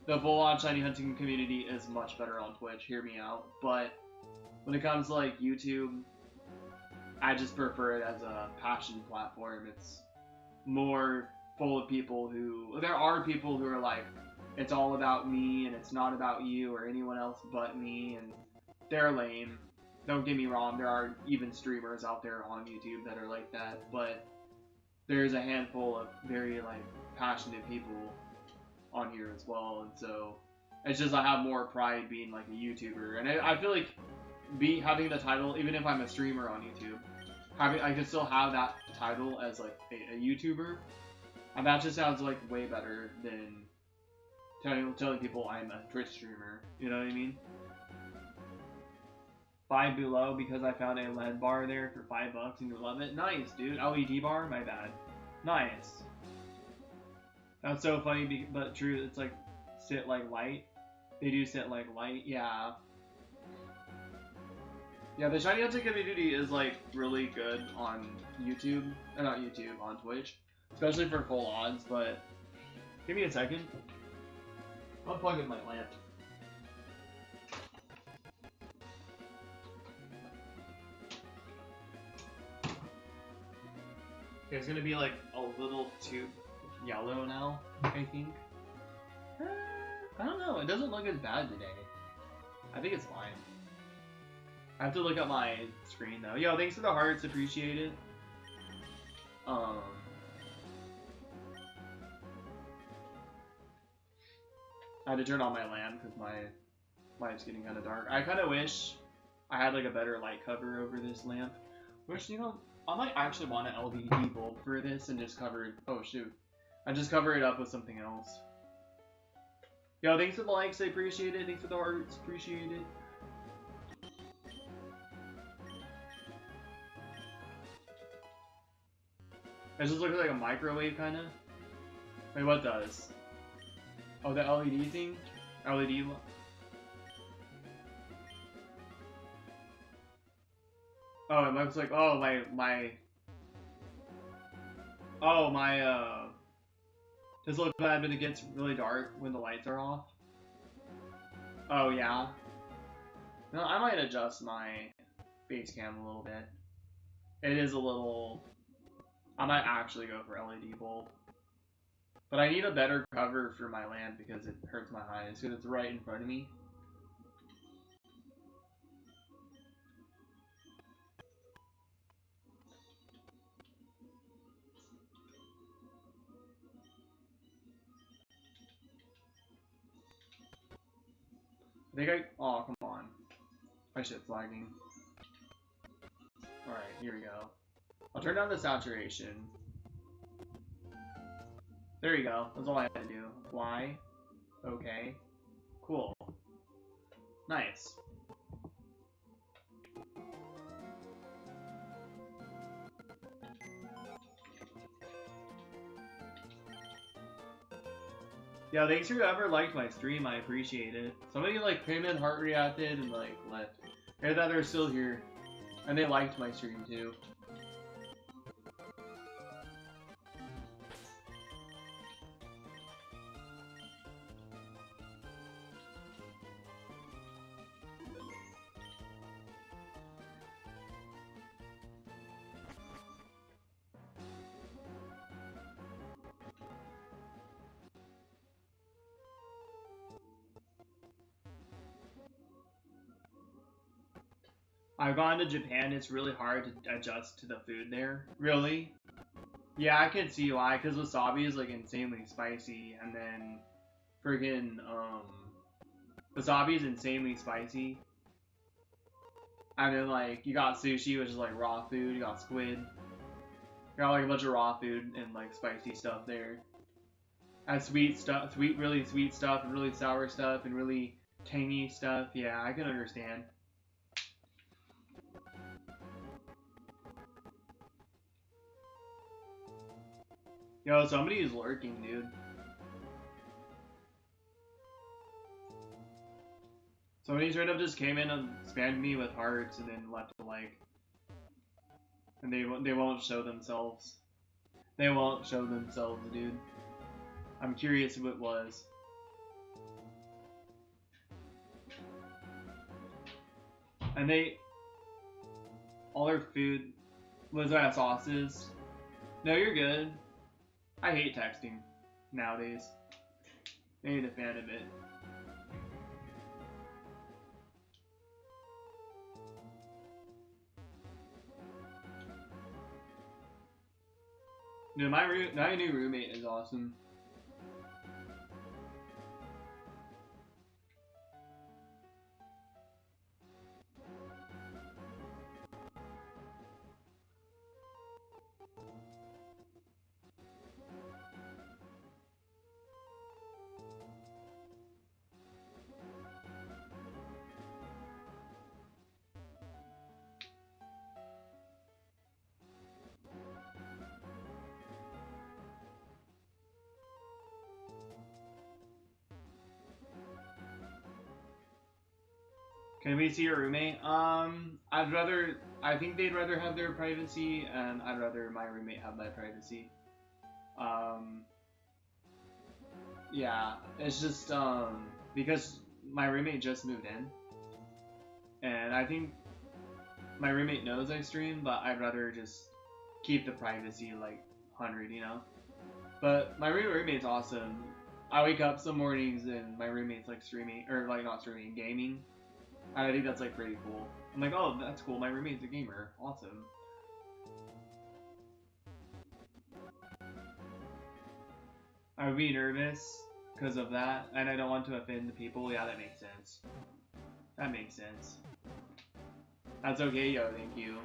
The full-on shiny hunting community is much better on Twitch. Hear me out. But when it comes to like YouTube, I just prefer it as a passion platform. It's more full of people who, there are people who are like, it's all about me and it's not about you or anyone else but me, and they're lame. Don't get me wrong, there are even streamers out there on YouTube that are like that, but there's a handful of very like passionate people on here as well, and so it's just I have more pride being like a YouTuber, and I feel like having the title, even if I'm a streamer on YouTube, I can still have that title as like a YouTuber, and that just sounds like way better than telling people I'm a Twitch streamer. You know what I mean? $5 below because I found a LED bar there for $5 and you love it. Nice, dude. LED bar? My bad. Nice. That's so funny, but true. It's like sit like light. They do sit like light. Yeah. Yeah, the shiny hunting community is like really good on YouTube. Not YouTube, on Twitch. Especially for full odds, but give me a second. I'll plug in my lamp. Okay, it's gonna be like a little too yellow now, I think. I don't know, it doesn't look as bad today. I think it's fine. I have to look at my screen though. Yo, thanks for the hearts, appreciate it. I had to turn on my lamp because my light's getting kind of dark. I kind of wish I had like a better light cover over this lamp. Which, you know, I might actually want an LED bulb for this and just cover it. Oh shoot. I just cover it up with something else. Yo, thanks for the likes, I appreciate it. Thanks for the hearts, appreciate it. It just looks like a microwave, kind of. Wait, what does? Oh, the LED thing? LED. Oh, it looks like, oh, does it look bad when it gets really dark when the lights are off? Oh, yeah. No, I might adjust my face cam a little bit. It is a little... I might actually go for LED bulb. But I need a better cover for my lamp because it hurts my eyes because it's right in front of me. Oh, come on. My shit's lagging. Alright, here we go. I'll turn down the saturation. There you go. That's all I had to do. Apply. Okay. Cool. Nice. Yeah, thanks for whoever liked my stream. I appreciate it. Somebody like came in, heart reacted, and like left. I thought they were still here, and they liked my stream too. I've gone to Japan, it's really hard to adjust to the food there. Really? Yeah, I can see why, because wasabi is like insanely spicy, and then friggin' wasabi is insanely spicy. And then like, you got sushi, which is like raw food, you got squid. You got like a bunch of raw food and like spicy stuff there. And sweet stuff, really sweet stuff, and really sour stuff, and really tangy stuff. Yeah, I can understand. Yo, somebody is lurking, dude. Somebody straight up just came in and spammed me with hearts and then left a like. And they won't show themselves. They won't show themselves, dude. I'm curious who it was. And all their food was that sauces. No, you're good. I hate texting nowadays. I ain't a fan of it. Dude, my new roommate is awesome. Can we see your roommate? I think they'd rather have their privacy, and I'd rather my roommate have my privacy. Yeah, it's just, because my roommate just moved in, and I think my roommate knows I stream, but I'd rather just keep the privacy, like, 100, you know? But my roommate's awesome. I wake up some mornings and my roommate's, like, streaming, or, like, not streaming, gaming. I think that's like pretty cool. I'm like, oh, that's cool. My roommate's a gamer. Awesome. I would be nervous because of that, and I don't want to offend the people. Yeah, that makes sense. That makes sense. That's okay, yo. Thank you.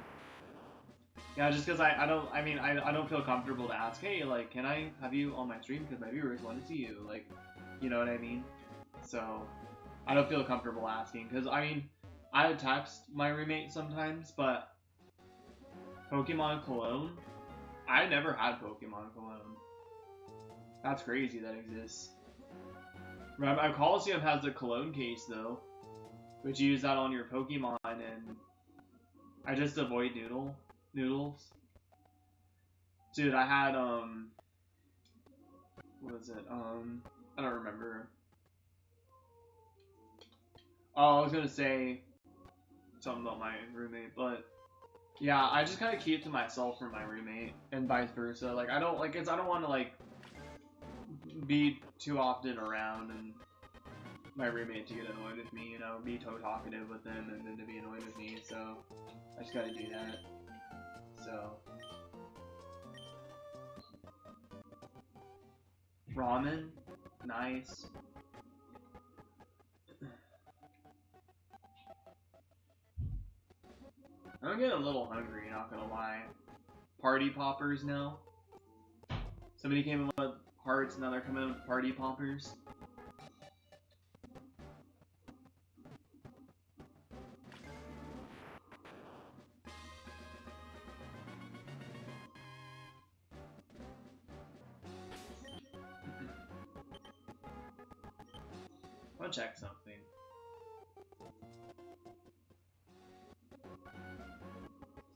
Yeah, just because I don't, I mean, I don't feel comfortable to ask, hey, like, can I have you on my stream because my viewers want to see you, like, you know what I mean? So, I don't feel comfortable asking, because, I mean, I text my roommate sometimes, but Pokemon Cologne, I never had Pokemon Cologne. That's crazy that exists. Remember, Colosseum has the Cologne case, though, which you use that on your Pokemon, and I just avoid noodles. Dude, I had, what was it? I don't remember. Oh, I was gonna say something about my roommate, but yeah, I just kind of keep it to myself from my roommate, and vice versa. Like, I don't like it's. I don't want to like be too often around and my roommate to get annoyed with me. You know, be too talkative with him and then to be annoyed with me. So I just gotta do that. So ramen, nice. I'm getting a little hungry, not gonna lie. Party poppers now. Somebody came in with hearts, now they're coming in with party poppers. I'll check something.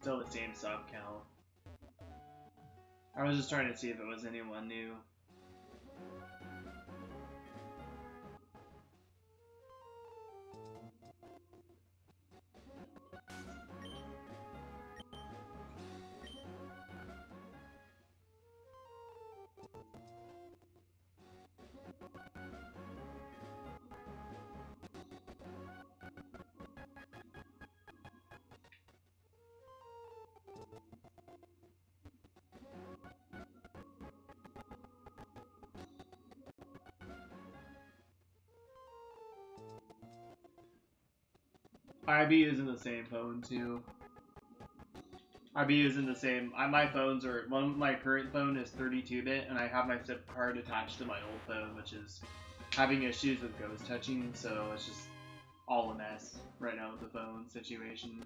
Still the same sub count. I was just trying to see if it was anyone new. IB is in the same phone too. IB is in the same. My phones are my current phone is 32-bit, and I have my SIP card attached to my old phone, which is having issues with ghost touching. So it's just all a mess right now with the phone situation.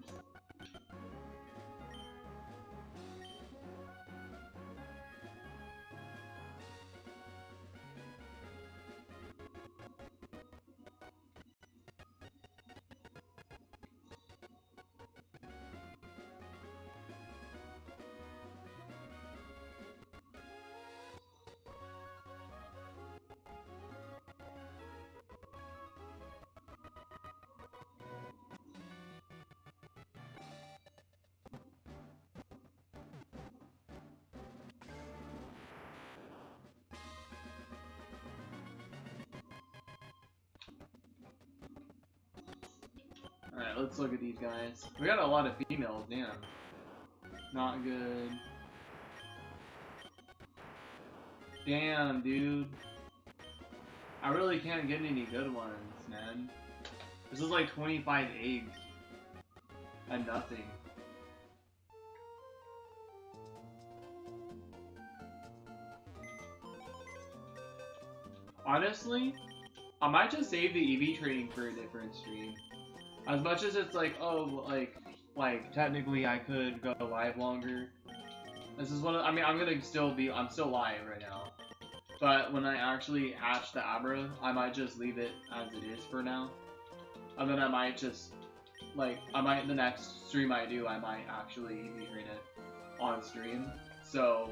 Alright, let's look at these guys. We got a lot of females, damn. Not good. Damn, dude. I really can't get any good ones, man. This is like 25 eggs. And nothing. Honestly, I might just save the EV trading for a different stream. As much as it's like, oh, like technically I could go live longer. This is one of, I mean, I'm still live right now. But when I actually hatch the Abra, I might just leave it as it is for now. And then I might just, like, the next stream I do, I might actually EV trade it on stream. So,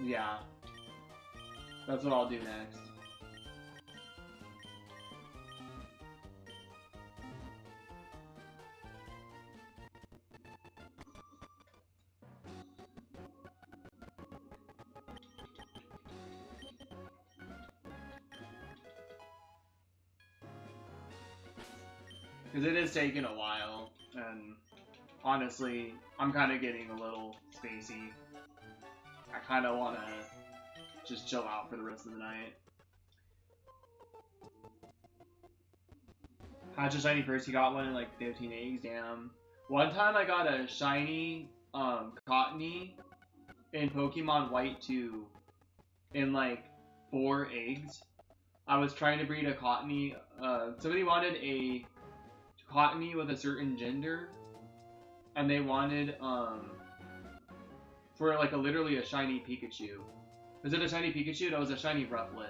yeah. That's what I'll do next. Because it is taking a while, and honestly, I'm kind of getting a little spacey. I kind of want to just chill out for the rest of the night. Hatch a shiny first, you got one in like 15 eggs, damn. One time I got a shiny Cottony in Pokemon White 2 in like 4 eggs. I was trying to breed a Cottony. Somebody wanted a Cottony with a certain gender, and they wanted for like literally a shiny Pikachu. Was it a shiny Pikachu? No, it was a shiny Rufflet.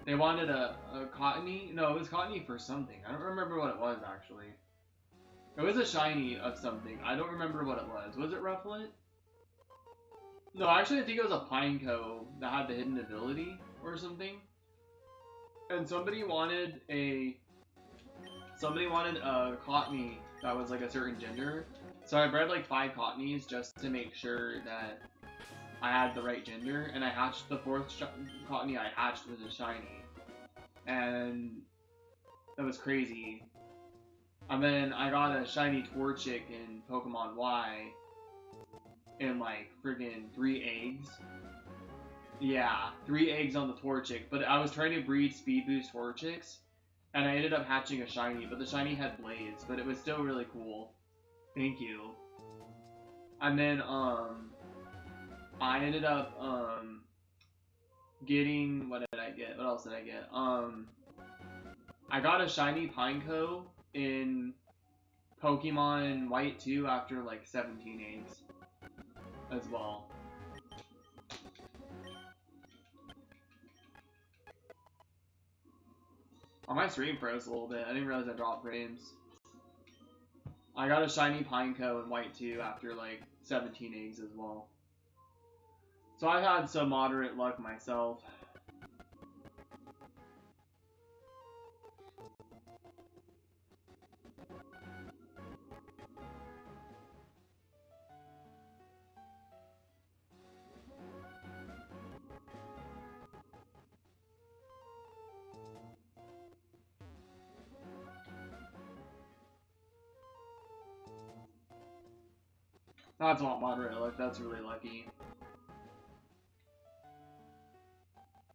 They wanted a Cottony. No, it was Cottony for something. I don't remember what it was actually. It was a shiny of something. I don't remember what it was. Was it Rufflet? No, actually I think it was a Pineco that had the hidden ability or something. And somebody wanted a Cottony that was like a certain gender. So I bred like 5 Cottonies just to make sure that I had the right gender, and I hatched the 4th Cottony I hatched was a shiny. And that was crazy. And then I got a shiny Torchic in Pokemon Y in like friggin' 3 eggs. Yeah, 3 eggs on the Torchic, but I was trying to breed Speed Boost Torchics, and I ended up hatching a shiny, but the shiny had blades, but it was still really cool. Thank you. And then, I ended up, getting, what did I get? What else did I get? I got a shiny Pineco in Pokemon White 2 after like 17 eggs as well. Oh, my stream froze a little bit. I didn't realize I dropped frames. I got a shiny Pineco in White 2 after like 17 eggs as well. So I've had some moderate luck myself. That's not moderate luck, that's really lucky.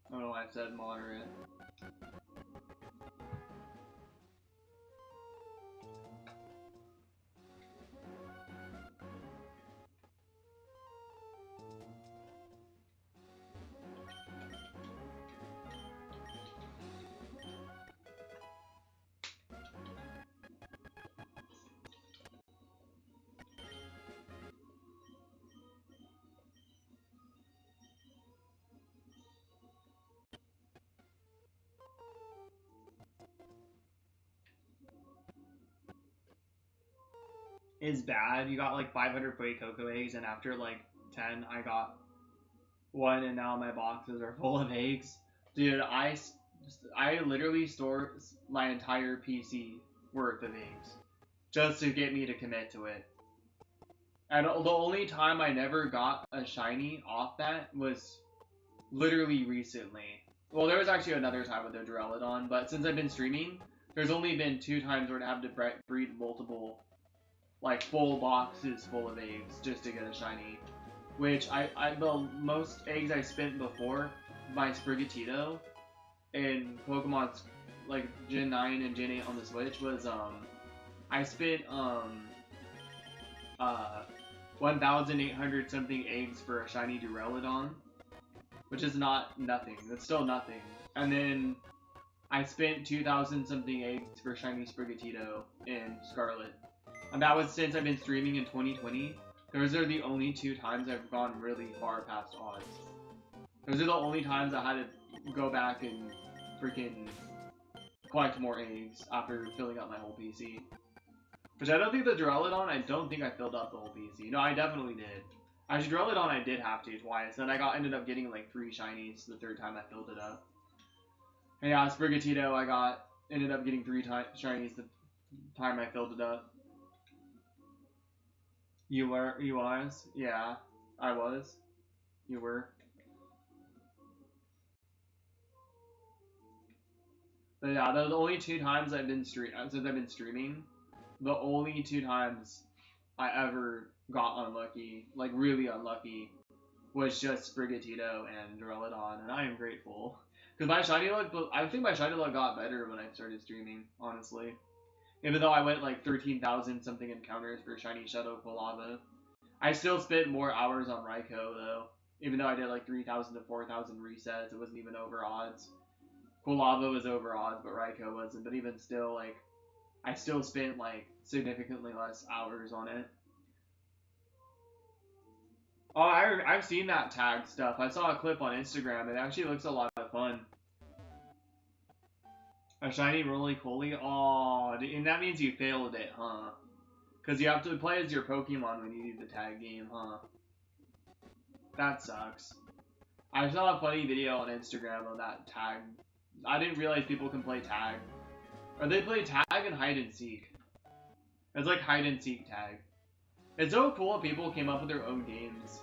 I don't know why I said moderate. Is bad. You got like 500 Cocoa eggs, and after like 10, I got 1, and now my boxes are full of eggs. Dude, I literally store my entire PC worth of eggs just to get me to commit to it. And the only time I never got a shiny off that was literally recently. Well, there was actually another time with the Duraludon, but since I've been streaming, there's only been 2 times where I have to breed multiple, like, full boxes full of eggs just to get a shiny. Which, the most eggs I spent before my Sprigatito in Pokemon's, like, Gen 9 and Gen 8 on the Switch was, I spent, 1,800 something eggs for a shiny Duraludon, which is not nothing. That's still nothing. And then I spent 2,000 something eggs for shiny Sprigatito in Scarlet. And that was since I've been streaming in 2020. Those are the only 2 times I've gone really far past odds. Those are the only times I had to go back and freaking collect more eggs after filling up my whole PC. Which I don't think the Duraludon, I don't think I filled up the whole PC. No, I definitely did. Actually, Duraludon I did have to twice. Then I ended up getting like 3 shinies the 3rd time I filled it up. And yeah, Sprigatito I ended up getting 3 shinies the time I filled it up. You was? Yeah, I was. You were. But yeah, the only 2 times since I've been streaming, the only 2 times I ever got unlucky, like really unlucky, was just Sprigatito and Duraludon, and I am grateful. Because my shiny luck, I think my shiny luck got better when I started streaming, honestly. Even though I went like 13,000 something encounters for shiny Shadow Quilava. I still spent more hours on Raikou though. Even though I did like 3,000 to 4,000 resets, it wasn't even over odds. Cool Lava was over odds, but Raikou wasn't. But even still, like, I still spent like significantly less hours on it. Oh, I've seen that tag stuff. I saw a clip on Instagram. It actually looks a lot of fun. A shiny roly-poly? Aw, and that means you failed it, huh? Because you have to play as your Pokemon when you do the tag game, huh? That sucks. I saw a funny video on Instagram of that tag. I didn't realize people can play tag. Or they play tag and hide and seek. It's like hide and seek tag. It's so cool if people came up with their own games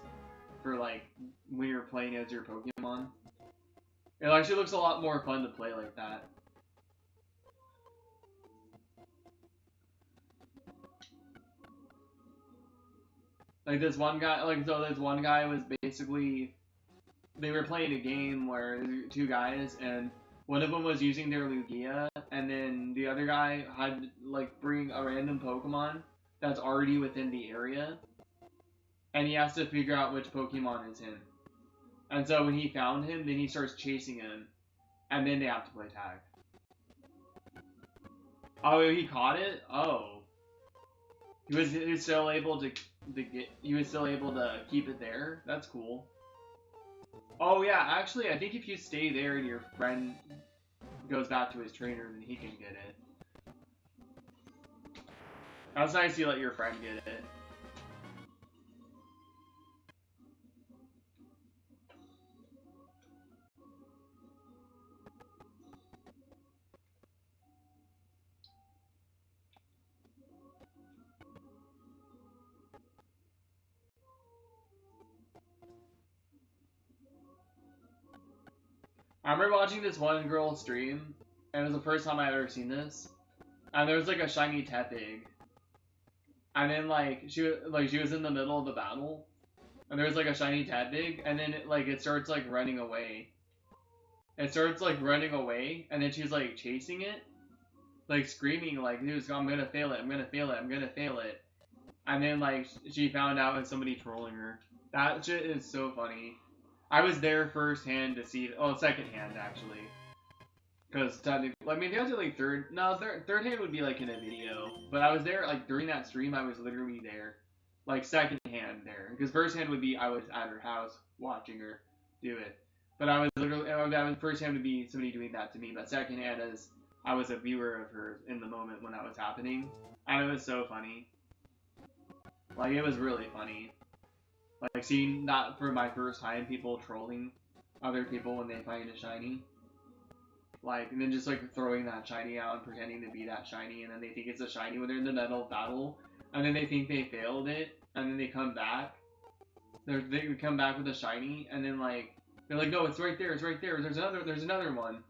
for like when you're playing as your Pokemon. It actually looks a lot more fun to play like that. Like this one guy, this one guy was basically, they were playing a game where there were two guys and one of them was using their Lugia and then the other guy had like bring a random Pokemon that's already within the area and he has to figure out which Pokemon is him. And so when he found him, then he starts chasing him and then they have to play tag. Oh, he caught it? Oh. He was still able to keep it there. That's cool. Oh yeah, actually, I think if you stay there and your friend goes back to his trainer, then he can get it. That's nice you let your friend get it. I remember watching this one girl stream, and it was the first time I ever seen this. And there was like a shiny Tepig, and then like she was in the middle of the battle, and there was like a shiny Tepig, and then it starts like running away. It starts like running away, and then she's like chasing it, like screaming like, "Dude, I'm gonna fail it! I'm gonna fail it! I'm gonna fail it!" And then like she found out it was somebody trolling her. That shit is so funny. I was there firsthand to see. Oh, secondhand actually, because technically, I mean, they had to like third hand would be like in a video, but I was there like during that stream. I was literally there, like secondhand there, because firsthand would be I was at her house watching her do it, but I was literally that was firsthand would be somebody doing that to me, but secondhand as I was a viewer of her in the moment when that was happening, and it was so funny. Like it was really funny. Like seeing that for my first time, people trolling other people when they find a shiny. Like, and then just like throwing that shiny out and pretending to be that shiny, and then they think it's a shiny when they're in the middle of battle, and then they think they failed it, and then they come back. They come back with a shiny, and then like they're like, no, it's right there, it's right there. There's another one,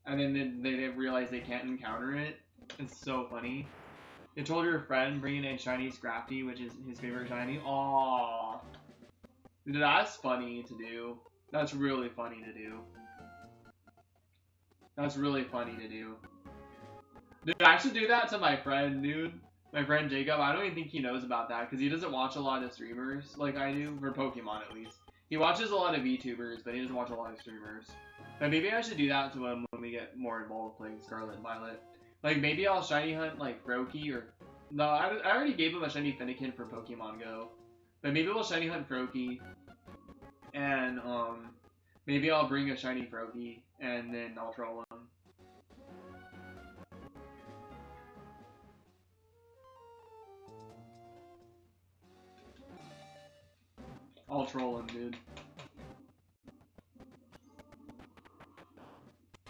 and then they realize they can't encounter it. It's so funny. You told your friend bringing in shiny Scrafty, which is his favorite shiny. Aww. Dude, that's funny to do. That's really funny to do. That's really funny to do. Dude, I should do that to my friend, dude. My friend Jacob. I don't even think he knows about that because he doesn't watch a lot of streamers like I do, for Pokemon at least. He watches a lot of VTubers, but he doesn't watch a lot of streamers. But maybe I should do that to him when we get more involved playing Scarlet and Violet. Like, maybe I'll shiny hunt, like, Froakie or... No, I already gave him a shiny Fennekin for Pokemon Go. But maybe we'll shiny hunt Froakie. And, maybe I'll bring a shiny Froakie, and then I'll troll him. I'll troll him, dude.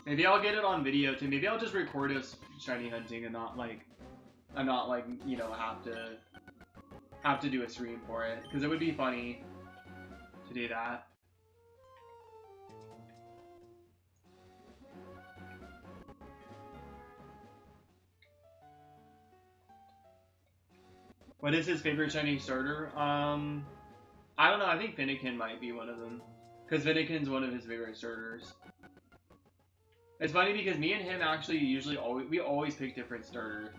Maybe I'll get it on video, too. Maybe I'll just record us shiny hunting and not, like, you know, have to do a stream for it. Because it would be funny to do that. What is his favorite shiny starter? I don't know. I think Fennekin might be one of them. Because Fennekin's one of his favorite starters. It's funny because me and him actually we always pick different starters.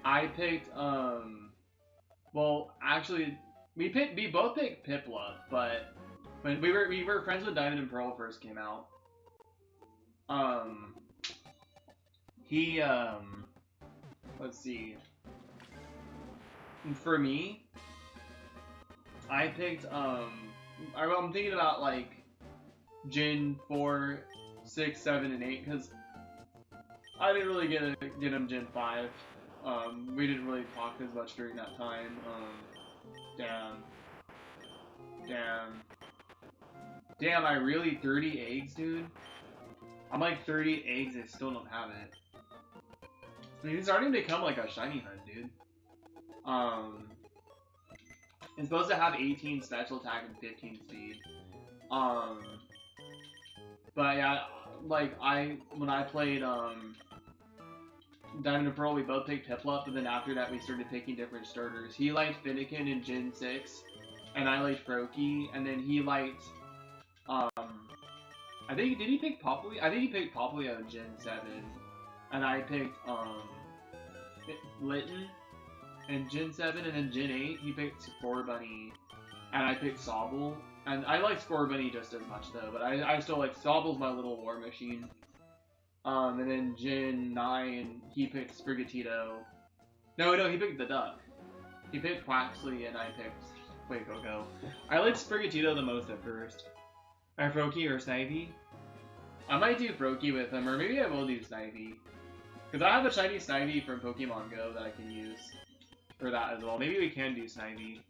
I picked, well, actually, We both picked Piplup, but when we were friends when Diamond and Pearl first came out. He let's see. For me, I picked I'm thinking about like Gen 4, 6, 7, and 8 because I didn't really get him Gen 5. We didn't really talk as much during that time. Damn, I really 30 eggs, dude? I'm like 30 eggs, I still don't have it. He's starting to become like a shiny hunt, dude. It's supposed to have 18 special attack and 15 speed. But yeah, like when I played Diamond and Pearl, we both picked Piplup, but then after that we started picking different starters. He liked Finnegan in Gen 6, and I liked Froakie, and then he liked I think did he pick Popplio? I think he picked Popplio in Gen 7, and I picked Litten in Gen 7, and then Gen 8 he picked Scorbunny, and I picked Sobble. And I like Scorbunny just as much though, but I still like Sobble's my little war machine. And then Gen 9 he picked Sprigatito. No, he picked the duck. He picked Quaxley, and I picked Go. I liked Sprigatito the most at first. Or Froakie or Snivy. I might do Froakie with him, or maybe I will do Snivy. Because I have a shiny Snivy from Pokemon Go that I can use for that as well. Maybe we can do Snivy.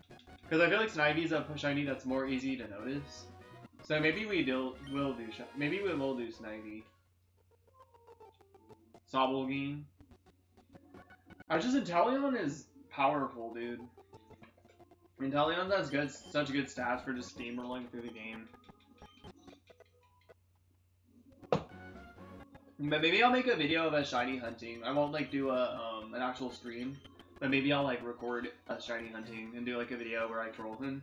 Because I feel like Snivy's a shiny that's more easy to notice. So maybe we will do Snivy. Sobblegame. Inteleon is powerful, dude. Inteleon has such good stats for just steamrolling through the game. But maybe I'll make a video of us shiny hunting. I won't like do an actual stream, but maybe I'll like record us shiny hunting and do like a video where I troll him.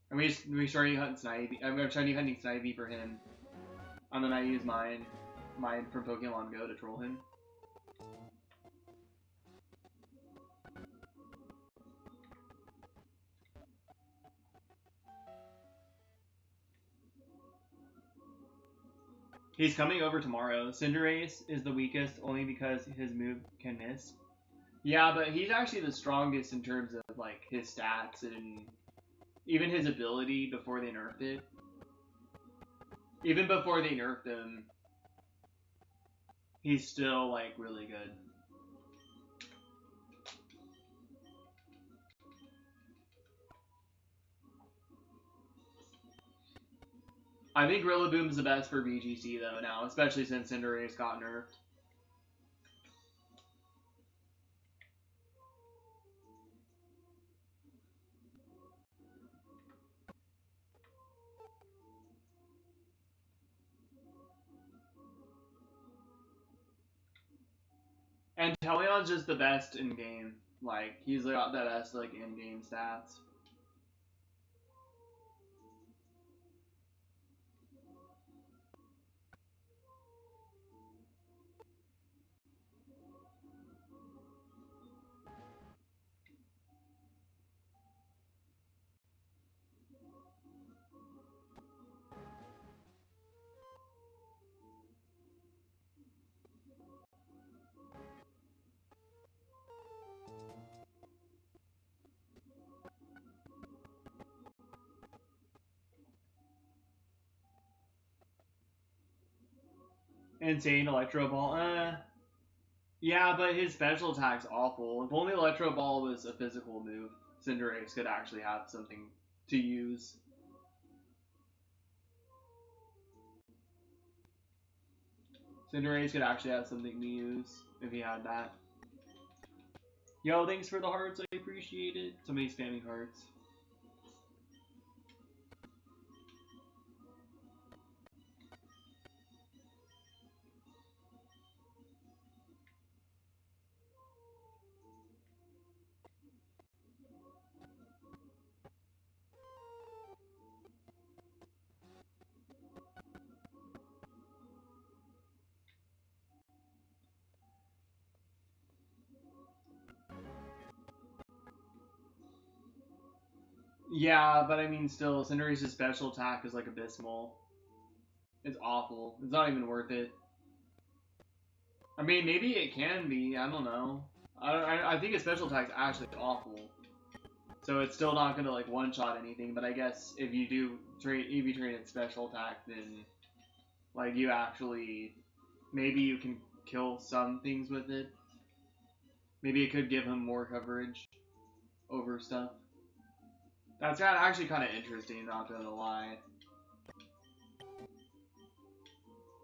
And we shiny hunt Snivy. I'm shiny hunting Snivy for him, and then I use mine from Pokemon Go to troll him. He's coming over tomorrow. Cinderace is the weakest only because his move can miss. Yeah, but he's actually the strongest in terms of like his stats and even his ability before they nerfed it. Even before they nerfed him, he's still like really good. I think Rillaboom's the best for VGC though now, especially since Cinderace got nerfed. And Teleon's just the best in game. Like he's got the best like in game stats. Insane Electro Ball. Yeah, but his special attack's awful. If only Electro Ball was a physical move, Cinderace could actually have something to use. Cinderace could actually have something to use if he had that. Yo, thanks for the hearts, I appreciate it. Somebody's spamming hearts. Yeah, but I mean, still, Cinderace's special attack is like abysmal. It's awful. It's not even worth it. I mean, maybe it can be. I don't know. I think his special attack's actually awful. So it's still not gonna like one-shot anything. But I guess if you do train its special attack, then like you actually maybe you can kill some things with it. Maybe it could give him more coverage over stuff. That's actually kind of interesting. Not gonna lie.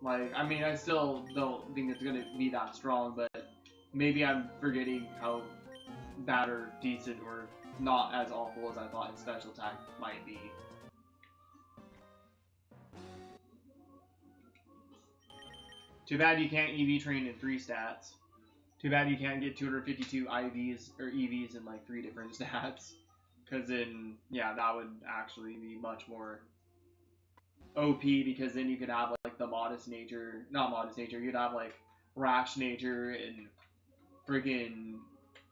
Like, I mean, I still don't think it's gonna be that strong, but maybe I'm forgetting how bad or decent or not as awful as I thought his special attack might be. Too bad you can't EV train in 3 stats. Too bad you can't get 252 IVs or EVs in like 3 different stats. Because then, yeah, that would actually be much more OP, because then you could have like the modest nature, not modest nature, you'd have like rash nature and freaking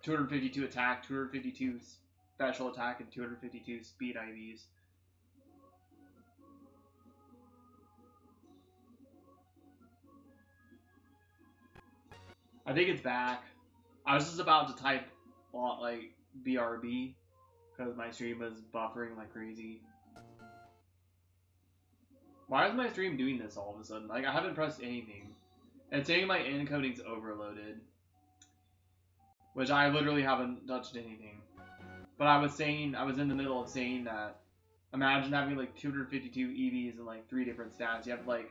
252 attack, 252 special attack, and 252 speed IVs. I think it's back. I was just about to type like BRB because my stream was buffering like crazy. Why is my stream doing this all of a sudden? Like, I haven't pressed anything. It's saying my encoding's overloaded, which I literally haven't touched anything. But I was in the middle of saying that imagine having like 252 EVs and like 3 different stats. You have like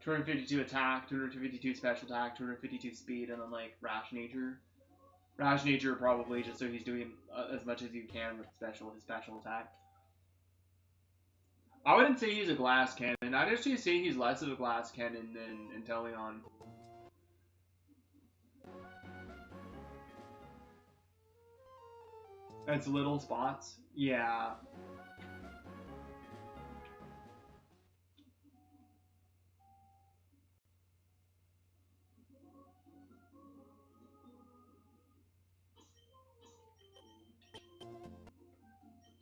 252 attack, 252 special attack, 252 speed, and then like rash nature. Rash nature probably just so he's doing as much as you can with his special attack. I wouldn't say he's a glass cannon. I'd actually say he's less of a glass cannon than Inteleon. It's little spots. Yeah.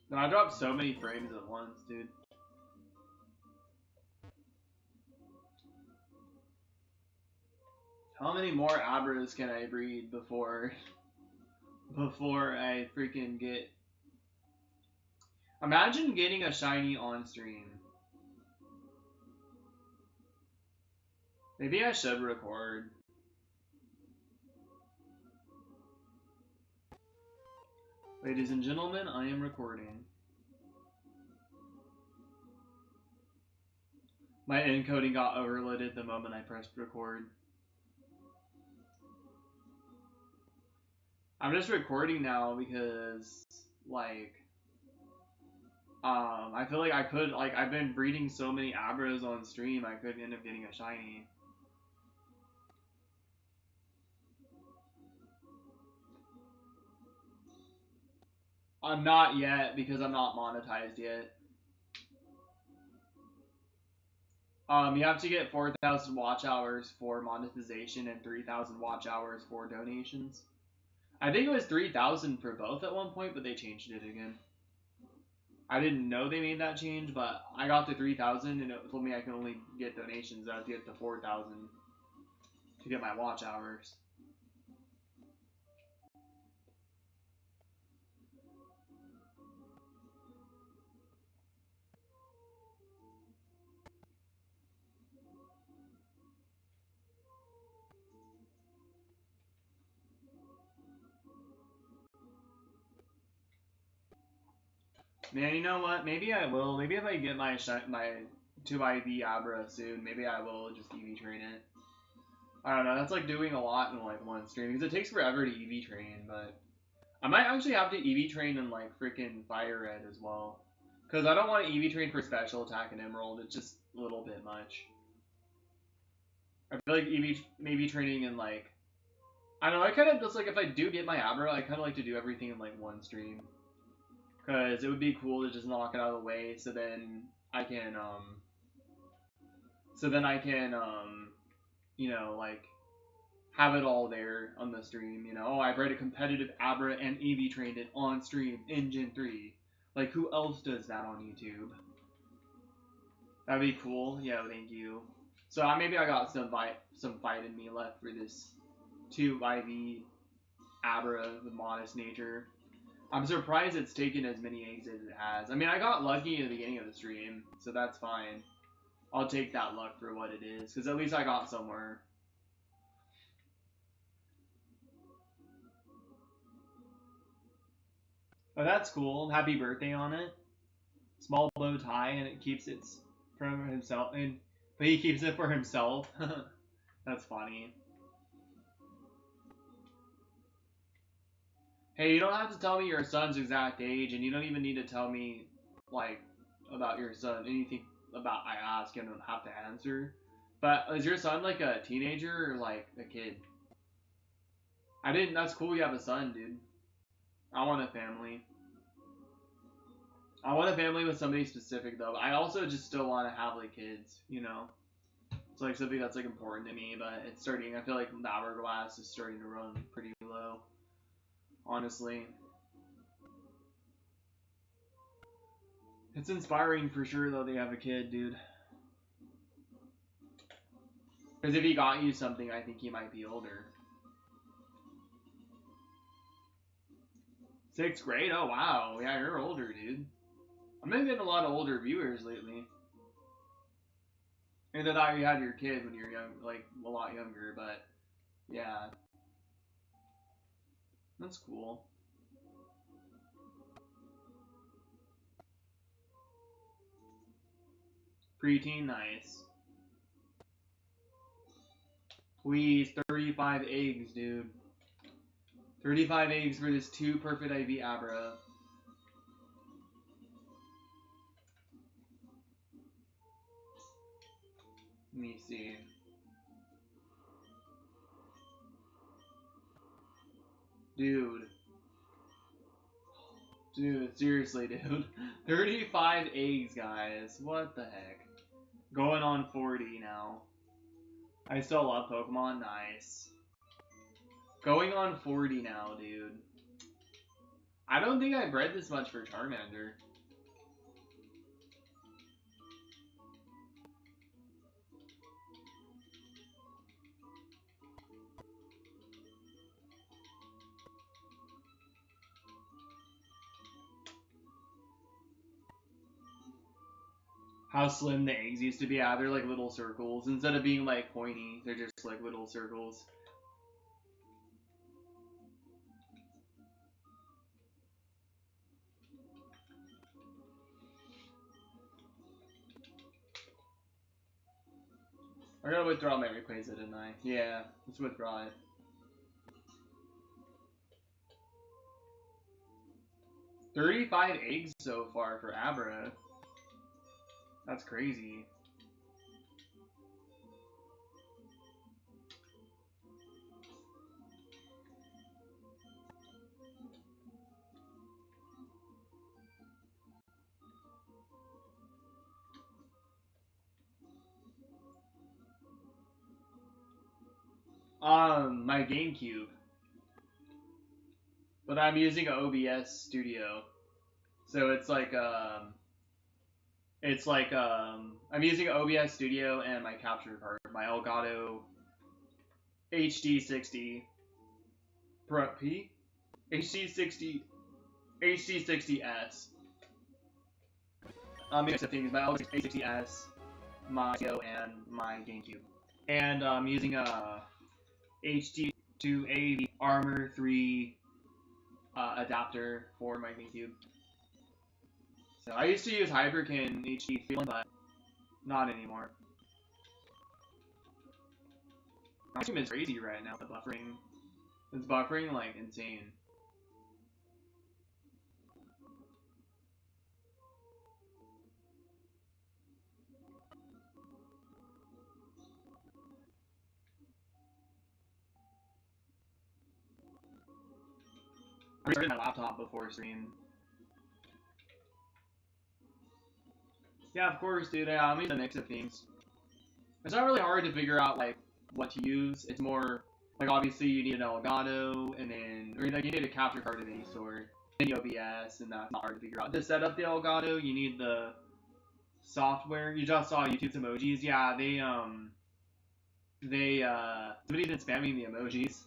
No, I dropped so many frames at once, dude. How many more Abras can I breed before I freaking get... Imagine getting a shiny on stream. Maybe I should record. Ladies and gentlemen, I am recording. My encoding got overloaded the moment I pressed record. I'm just recording now because, like, I feel like I could, like, I've been breeding so many Abras on stream, I could end up getting a shiny. I'm not yet, because I'm not monetized yet. You have to get 4,000 watch hours for monetization and 3,000 watch hours for donations. I think it was 3,000 for both at one point, but they changed it again. I didn't know they made that change, but I got to 3,000 and it told me I can only get donations. I have to get to 4,000 to get my watch hours. Man, you know what? Maybe I will. Maybe if I get my 2IV Abra soon, maybe I will just EV train it. I don't know. That's like doing a lot in like one stream because it takes forever to EV train. But I might actually have to EV train in like freaking Fire Red as well, because I don't want to EV train for special attack in Emerald. It's just a little bit much. I feel like maybe training in like, I don't know. I kind of just like if I do get my Abra, I kind of like to do everything in like one stream. Because it would be cool to just knock it out of the way, so then I can, you know, like, have it all there on the stream, you know. Oh, I've read a competitive Abra and EV trained it on stream in Gen 3. Like, who else does that on YouTube? That'd be cool. Yeah, thank you. So maybe I got some fight in me left for this 2 IV Abra with Modest Nature. I'm surprised it's taken as many eggs as it has. I mean, I got lucky in the beginning of the stream, so that's fine. I'll take that luck for what it is, because at least I got somewhere. Oh, that's cool. Happy birthday on it. Small bow tie, and it keeps it from himself, but he keeps it for himself. That's funny. Hey, you don't have to tell me your son's exact age, and you don't even need to tell me, like, about your son. Anything about I ask, and don't have to answer. But is your son like a teenager or like a kid? I didn't. That's cool. You have a son, dude. I want a family. I want a family with somebody specific though. But I also just still want to have like kids. You know, it's like something that's like important to me. But it's starting. I feel like the hourglass is starting to run pretty low. Honestly, it's inspiring for sure though. They have a kid, dude. Because if he got you something, I think he might be older. 6th grade? Oh, wow. Yeah, you're older, dude. I'm been getting a lot of older viewers lately. And I thought you had your kid when you were young, like, a lot younger, but, yeah. That's cool. Preteen, nice. Please, 35 eggs, dude. 35 eggs for this 2 perfect IV Abra. Let me see. Dude, seriously, dude. 35 eggs, guys. What the heck? Going on 40 now. I still love Pokemon. Nice. Going on 40 now, dude. I don't think I bred this much for Charmander. How slim the eggs used to be. Yeah, they're like little circles. Instead of being like pointy, they're just like little circles. I gotta withdraw my Rayquaza, didn't I? Yeah, let's withdraw it. $35 eggs so far for Abra. That's crazy. My GameCube. But I'm using OBS Studio. So it's like, I'm using OBS Studio and my capture card, my Elgato HD60 Pro P? HD60S. Mix of things, my Elgato HD60S, my Go, and my GameCube. And I'm using a HD2AV Armor 3 adapter for my GameCube. So I used to use Hyperkin HD feeling, but not anymore. My stream is crazy right now, the buffering. It's buffering like insane. I restarted my laptop before stream. Yeah, of course, dude. Yeah, I'm using a mix of things. It's not really hard to figure out like what to use. It's more like obviously you need an Elgato, and then or like you need a capture card of any sort. in OBS, and that's not hard to figure out. To set up the Elgato, you need the software. You just saw YouTube's emojis. Yeah, somebody's been spamming the emojis.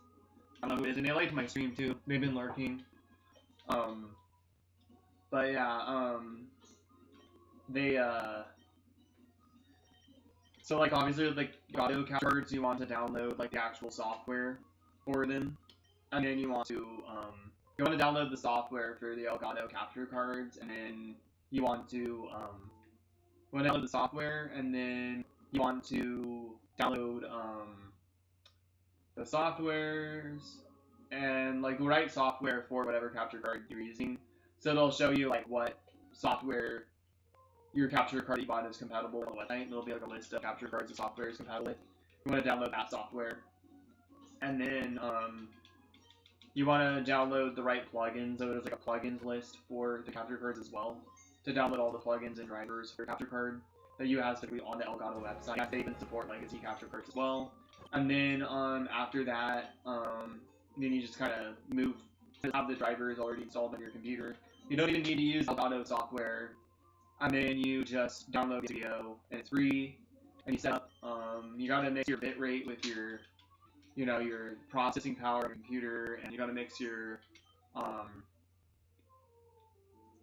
I don't know who it is, and they liked my stream too. They've been lurking. But yeah, they so like obviously like audio capture cards, you want to download like the actual software for them, and then you want to download the software for the Elgato capture cards, and then you want to download the software, and then you want to download the softwares and like the right software for whatever capture card you're using. So they'll show you like what software your capture card that you bought is compatible with on the website. There'll be like a list of capture cards the software is compatible with. You want to download that software, and then you want to download the right plugins. So there's like a plugins list for the capture cards as well, to download all the plugins and drivers for your capture card that you have specifically on the Elgato website. They even support legacy capture cards as well. And then after that, then you just kind of move to have the drivers already installed on your computer. You don't even need to use Elgato software. And then you just download the video, and it's free. And you set up. You gotta mix your bitrate with your, your processing power of your computer, and you gotta mix your,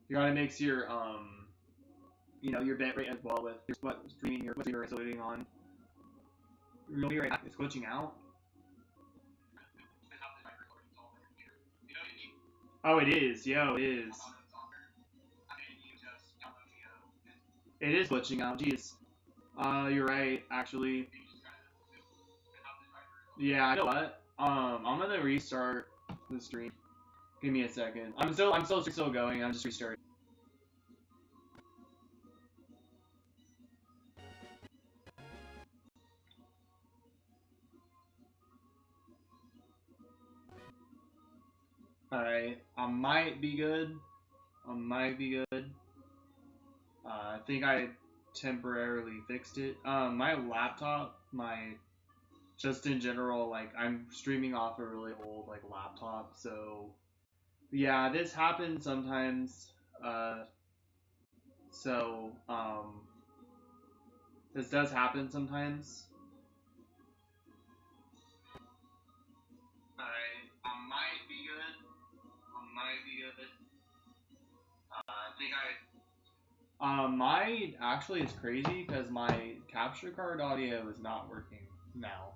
your bitrate as well with what streaming what you're loading on. You'll be right back. It's glitching out. Oh, it is. Yo, it is. It is glitching out. Jeez. You're right. Actually. Yeah. You know what? I'm gonna restart the stream. Give me a second. I'm still going. I'm just restarting. Alright, I might be good. I think I temporarily fixed it. My laptop, just in general, like, I'm streaming off a really old, like, laptop, so, yeah, this happens sometimes. This does happen sometimes. Alright, I might be good. My actually is crazy because my capture card audio is not working now.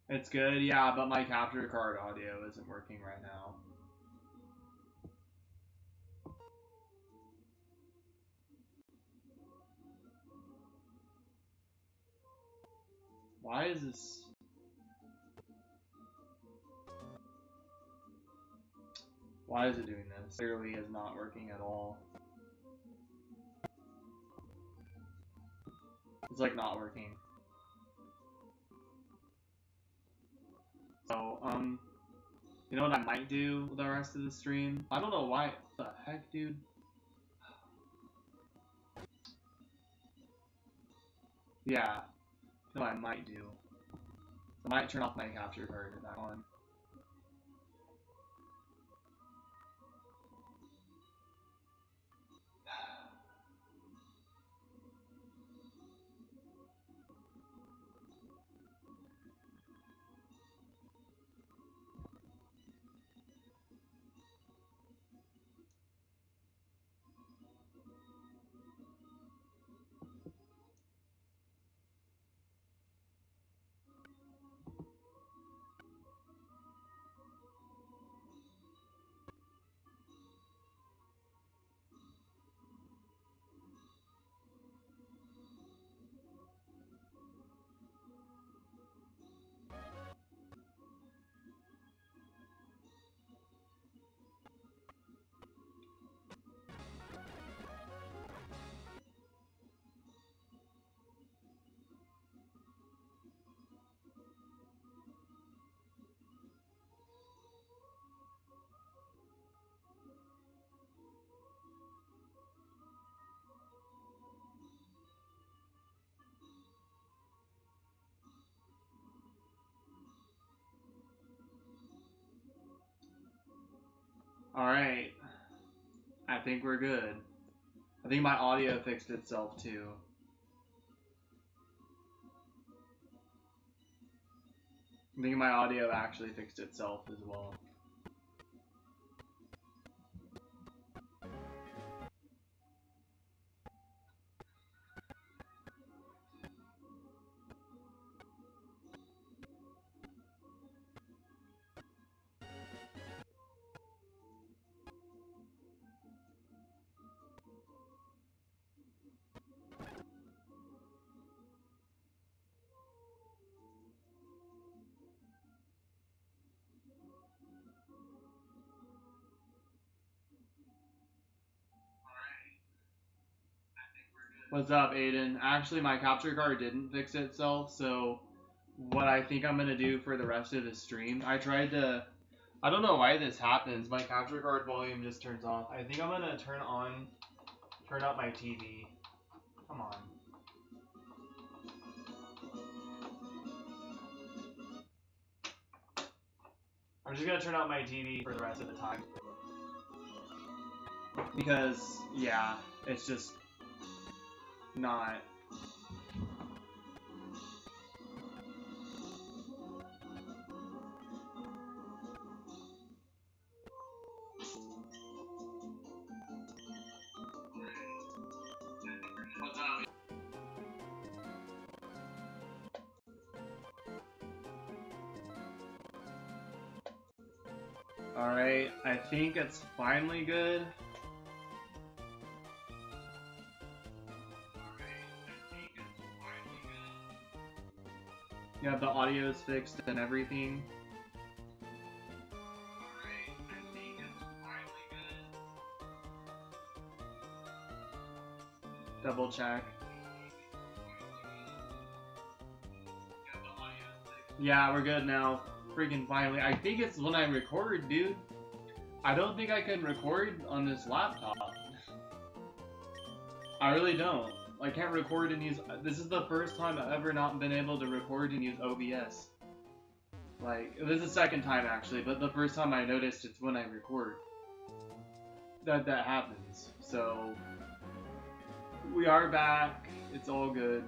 It's good, yeah, but my capture card audio isn't working right now. Why is this? Why is it doing this? Clearly is not working at all. It's like not working. So, you know what I might do with the rest of the stream? I don't know why. What the heck, dude? Yeah. You know what I might do? I might turn off my capture card if that on. Alright. I think we're good. I think my audio fixed itself too. I think my audio actually fixed itself as well. What's up, Aiden? Actually, my capture card didn't fix itself, so what I think I'm gonna do for the rest of the stream, I don't know why this happens, my capture card volume just turns off. I think I'm gonna turn up my TV. Come on. I'm just gonna turn out my TV for the rest of the time. Because, yeah, it's just not. Alright, I think it's finally good. Yeah, the audio is fixed and everything. Alright, I think it's finally good. Double check. Yeah, we're good now. Freaking finally. I think it's when I record, dude. I don't think I can record on this laptop. I really don't. I can't record and use. This is the first time I've ever not been able to record and use OBS. Like, this is the second time actually, but the first time I noticed it's when I record that happens. So we are back. It's all good.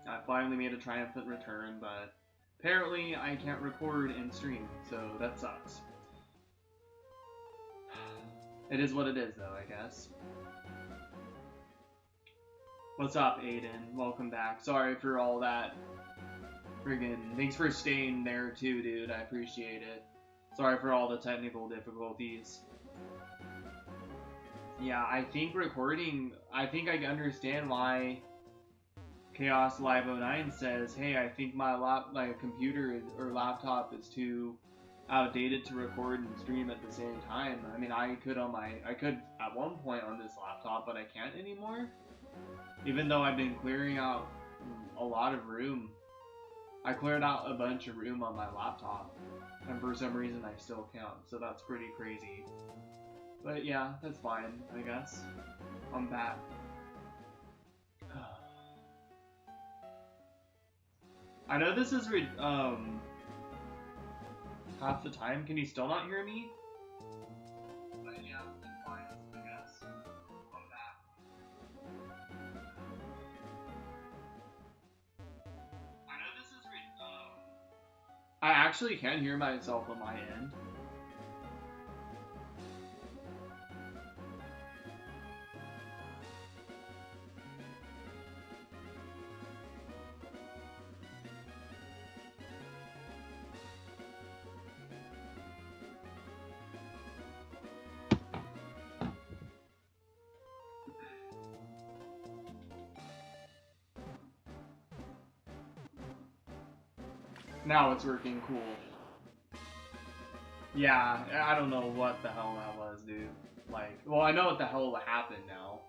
I finally made a triumphant return, but apparently I can't record and stream, so that sucks. It is what it is, though, I guess. What's up, Aiden? Welcome back. Sorry for all that. Friggin' thanks for staying there too, dude. I appreciate it. Sorry for all the technical difficulties. Yeah, I think recording. I think I understand why Chaos Live 09 says, "Hey, I think my computer or laptop is too outdated to record and stream at the same time." I mean, I could at one point on this laptop, but I can't anymore. Even though I've been clearing out a lot of room. I cleared out a bunch of room on my laptop, and for some reason I still can't, so that's pretty crazy. But yeah, that's fine, I guess. I'm back. I know this is half the time. Can you still not hear me? But yeah, it's fine, I guess. I'm back. I know this is I actually can hear myself on my end. Now it's working cool. Yeah, I don't know what the hell that was, dude. Like, well, I know what the hell happened now.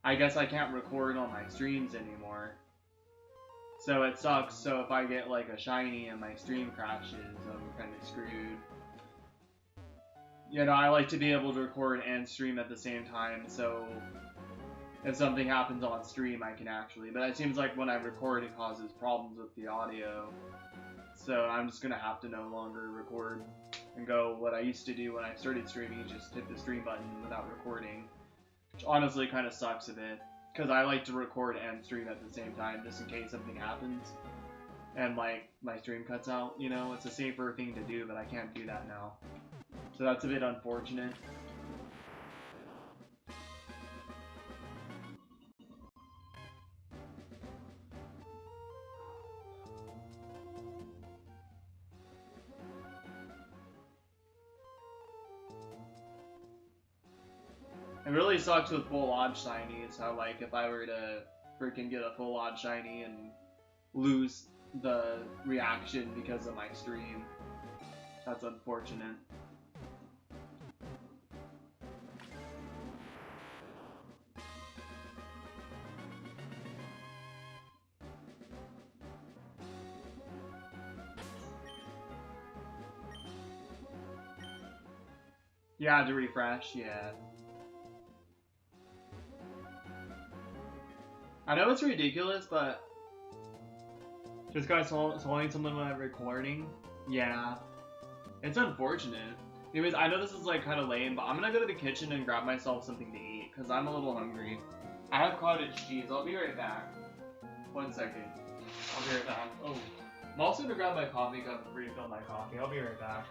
I guess I can't record on my streams anymore. So it sucks, so if I get like a shiny and my stream crashes, I'm kind of screwed. You know, I like to be able to record and stream at the same time, so if something happens on stream, I can actually. But it seems like when I record, it causes problems with the audio. So I'm just gonna have to no longer record and go what I used to do when I started streaming, just hit the stream button without recording. Which honestly kind of sucks a bit, because I like to record and stream at the same time just in case something happens. And like my stream cuts out, you know, it's a safer thing to do, but I can't do that now. So that's a bit unfortunate. It really sucks with full odd shinies, how like if I were to freaking get a full odd shiny and lose the reaction because of my stream, that's unfortunate. Yeah, to refresh, yeah. I know it's ridiculous, but just guys telling someone when I'm recording, yeah, it's unfortunate. Anyways, I know this is like kind of lame, but I'm gonna go to the kitchen and grab myself something to eat because I'm a little hungry. I have cottage cheese. I'll be right back. 1 second. I'll be right back. Oh, I'm also gonna grab my coffee cup and refill my coffee. I'll be right back.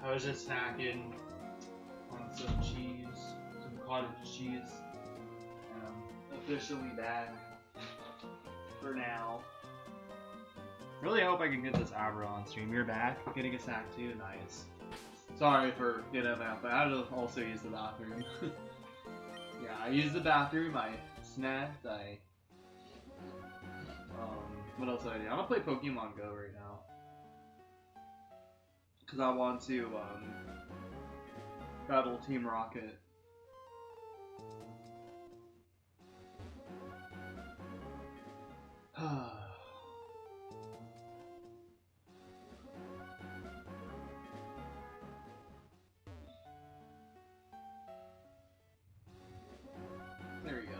I was just snacking on some cheese, some cottage cheese. Officially back for now. Really hope I can get this Abra on stream. You're back, getting a snack too, nice. Sorry for getting up, but I had to also use the bathroom. Yeah, I used the bathroom, I snacked, what else did I do? I'm gonna play Pokemon Go right now. Cause I want to, battle Team Rocket. There we go.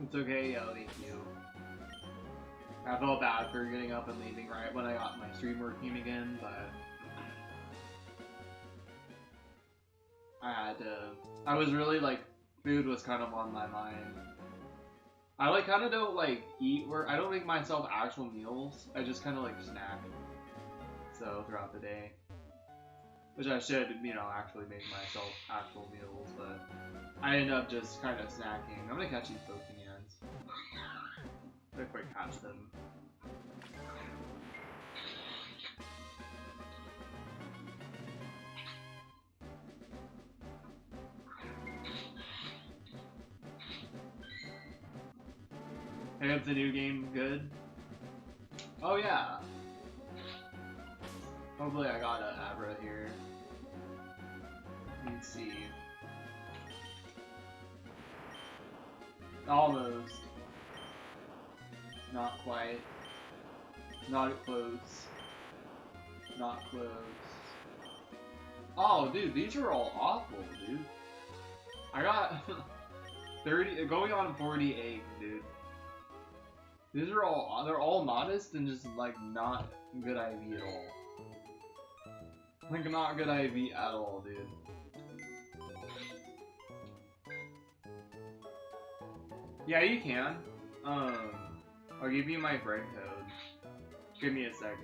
It's okay, yo, thank you. I felt bad for getting up and leaving right when I got my stream working again, but I had to. I was really like, food was kind of on my mind. I like kind of don't like eat where I don't make myself actual meals. I just kind of like snack. So throughout the day, which I should, you know, actually make myself actual meals, but I end up just kind of snacking. I'm gonna catch these Pokemons. Quick catch them. Hey, hope the new game good. Oh yeah. Hopefully I got an Abra here. Let's see. Almost. Not quite. Not close. Not close. Oh, dude, these are all awful, dude. I got 30, going on 48, dude. These are all, they're all modest and just, like, not good IV at all. Like, not good IV at all, dude. Yeah, you can. I'll give you my friend code. Give me a second.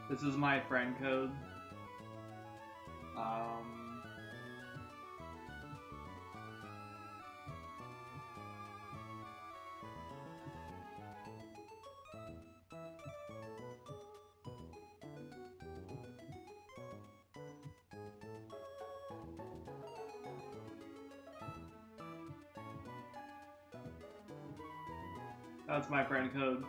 This is my friend code. That's my friend code.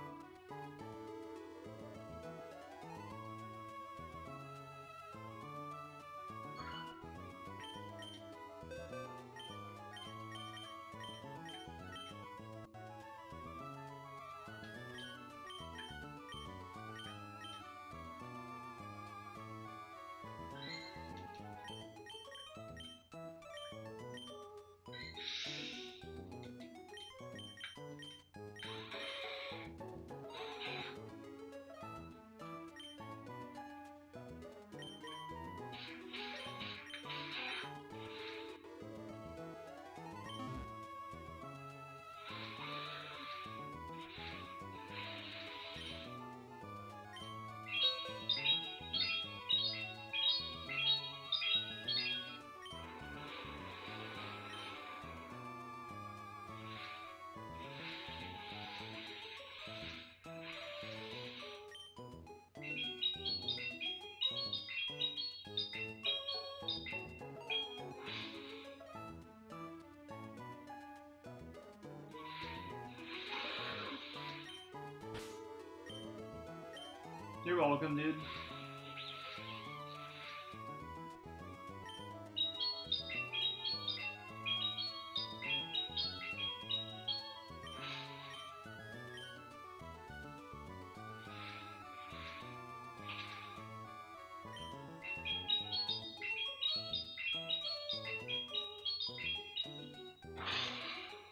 You're welcome, dude.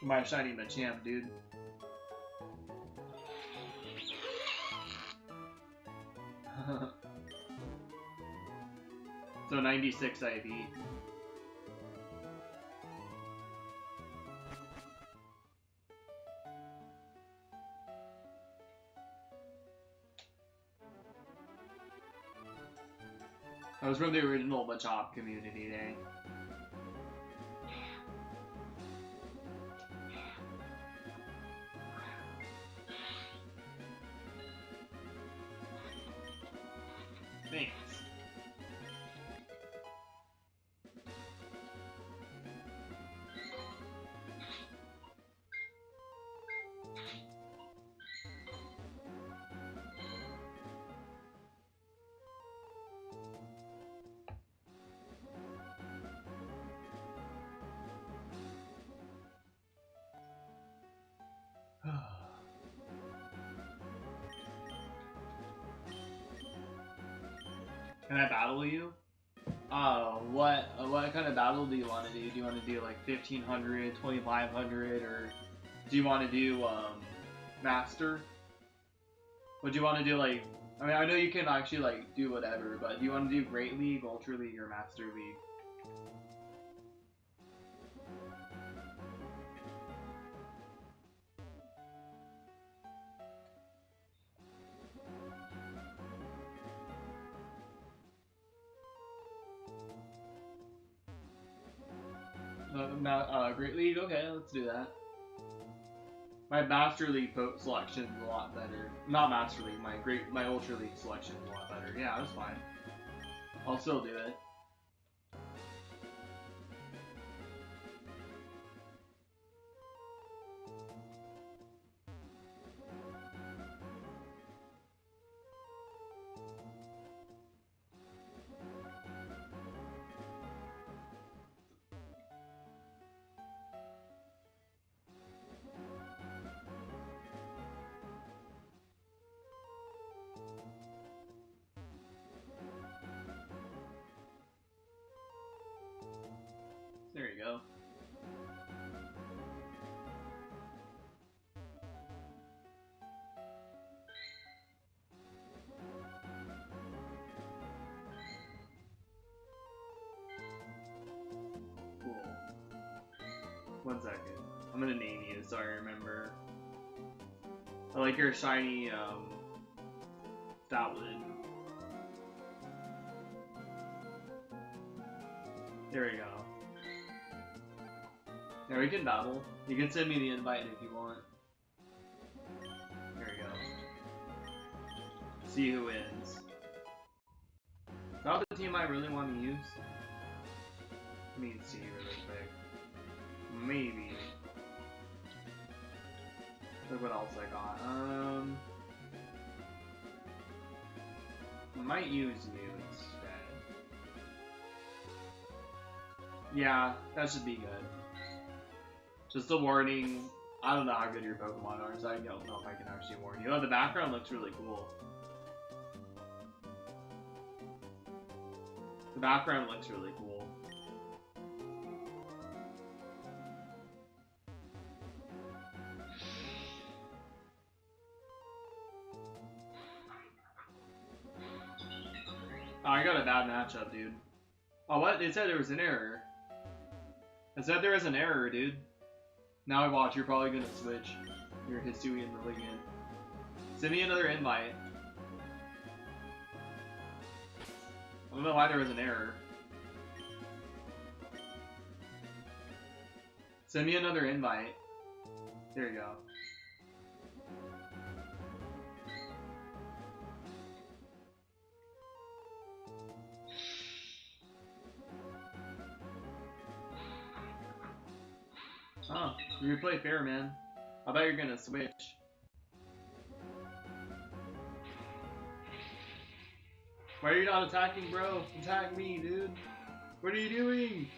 My shiny Machamp, dude. So 96 I beat. I was from the original Machop community day. Thanks. Can I battle you? What kind of battle do you want to do? Do you want to do like 1500, 2500, or do you want to do master? What do you want to do? Like, I mean, I know you can actually like do whatever, but do you want to do Great League, Ultra League, or Master League? Great League? Okay, let's do that. My Master League selection is a lot better. Not Master League, my Ultra League selection is a lot better. Yeah, that's fine. I'll still do it. There you go. Cool. 1 second. I'm gonna name you so I remember. I like your shiny, Stoutland. There we go. Yeah, we can battle. You can send me the invite if you want. There we go. See who wins. Is that the team I really want to use? Let me see really quick. Maybe. Look what else I got. I might use you instead. Yeah, that should be good. Just a warning, I don't know how good your Pokemon are, so I don't know if I can actually warn you. Oh, the background looks really cool. The background looks really cool. Oh, I got a bad matchup, dude. Oh, what? It said there was an error. It said there was an error, dude. Now I watch, you're probably gonna switch your Hisui and the Ligand. Send me another invite. I don't know why there was an error. Send me another invite. There you go. Oh, you play fair, man. I thought you were gonna switch. Why are you not attacking, bro? Attack me, dude. What are you doing?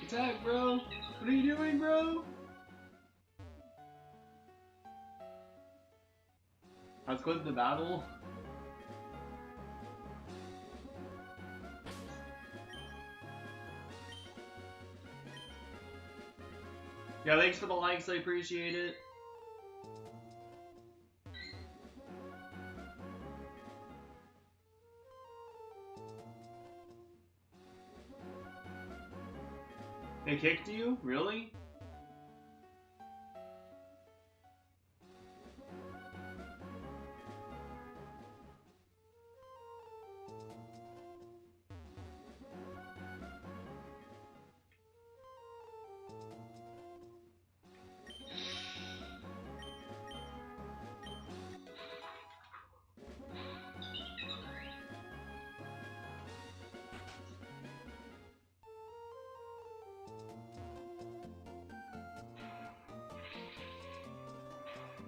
Attack, bro. What are you doing, bro? Let's go to the battle. Yeah, thanks for the likes, I appreciate it. It kicked you? Really?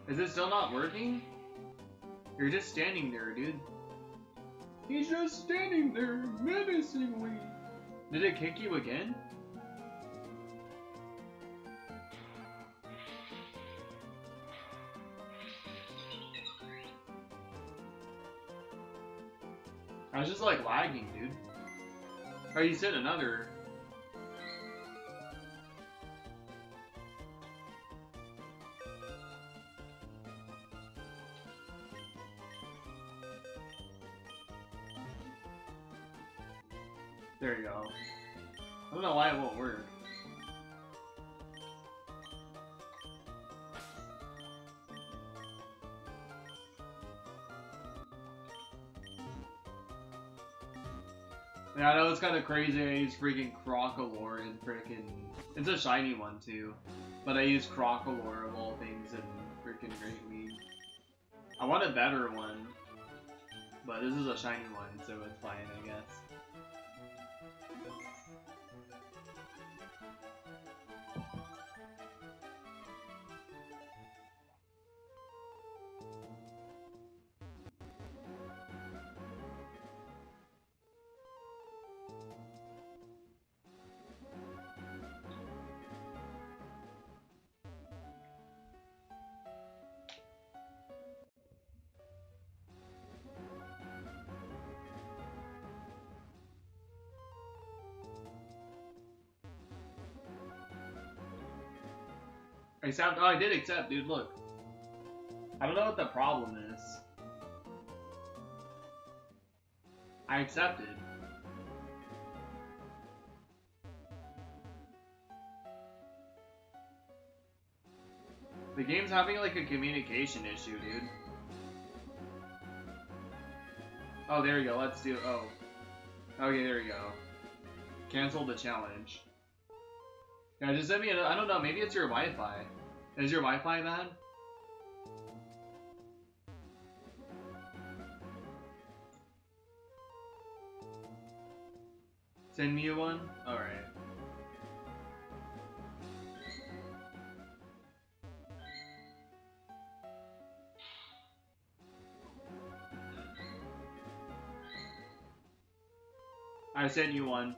Is it still not working? You're just standing there, dude. He's just standing there, menacingly. Did it kick you again? I was just like lagging, dude. Oh, you said another. There you go. I don't know why it won't work. Yeah, I know it's kind of crazy. I use freaking Crocolore and freaking. It's a shiny one too, but I use Crocolore of all things in freaking Great League. I want a better one, but this is a shiny one, so it's fine, I guess. Accept. Oh, I did accept, dude. Look. I don't know what the problem is. I accepted. The game's having like a communication issue, dude. Oh, there you go. Let's do. Oh. Okay, there you go. Cancel the challenge. Yeah, just send me I don't know, maybe it's your Wi-Fi. Is your Wi-Fi bad? Send me one? Alright. I sent you one.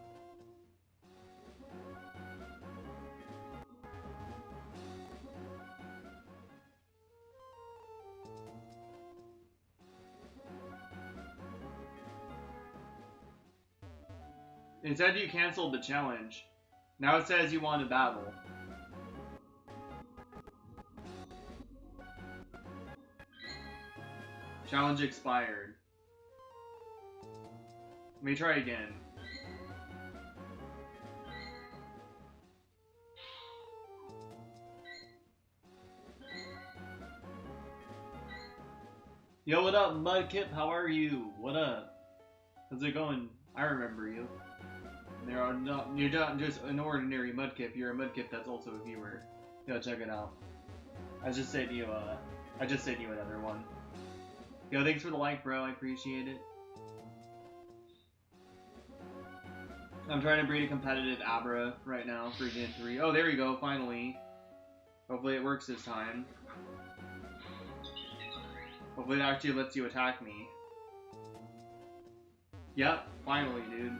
It said you canceled the challenge. Now it says you want to battle. Challenge expired. Let me try again. Yo, what up, Mudkip? How are you? What up? How's it going? I remember you. You're not just an ordinary Mudkip. You're a Mudkip that's also a viewer. Yo, check it out. I just sent you another one. Yo, thanks for the like, bro. I appreciate it. I'm trying to breed a competitive Abra right now for Gen 3. Oh, there you go, finally. Hopefully it works this time. Hopefully it actually lets you attack me. Yep, finally, dude.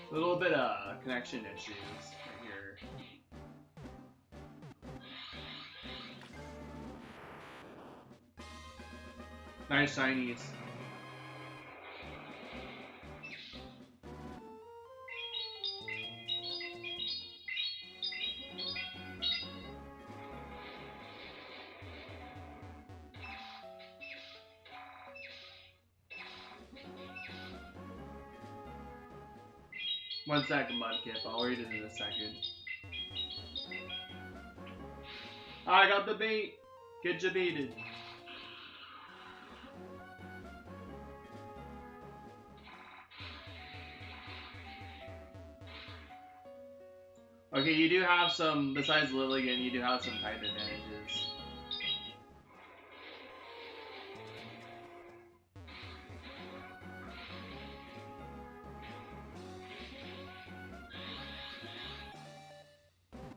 A little bit of connection issues right here. Nice shinies. 1 second, Mudkip. I'll read it in a second. I got the bait. Get ya baited. Okay, you do have some, besides Lilligan, you do have some type advantages.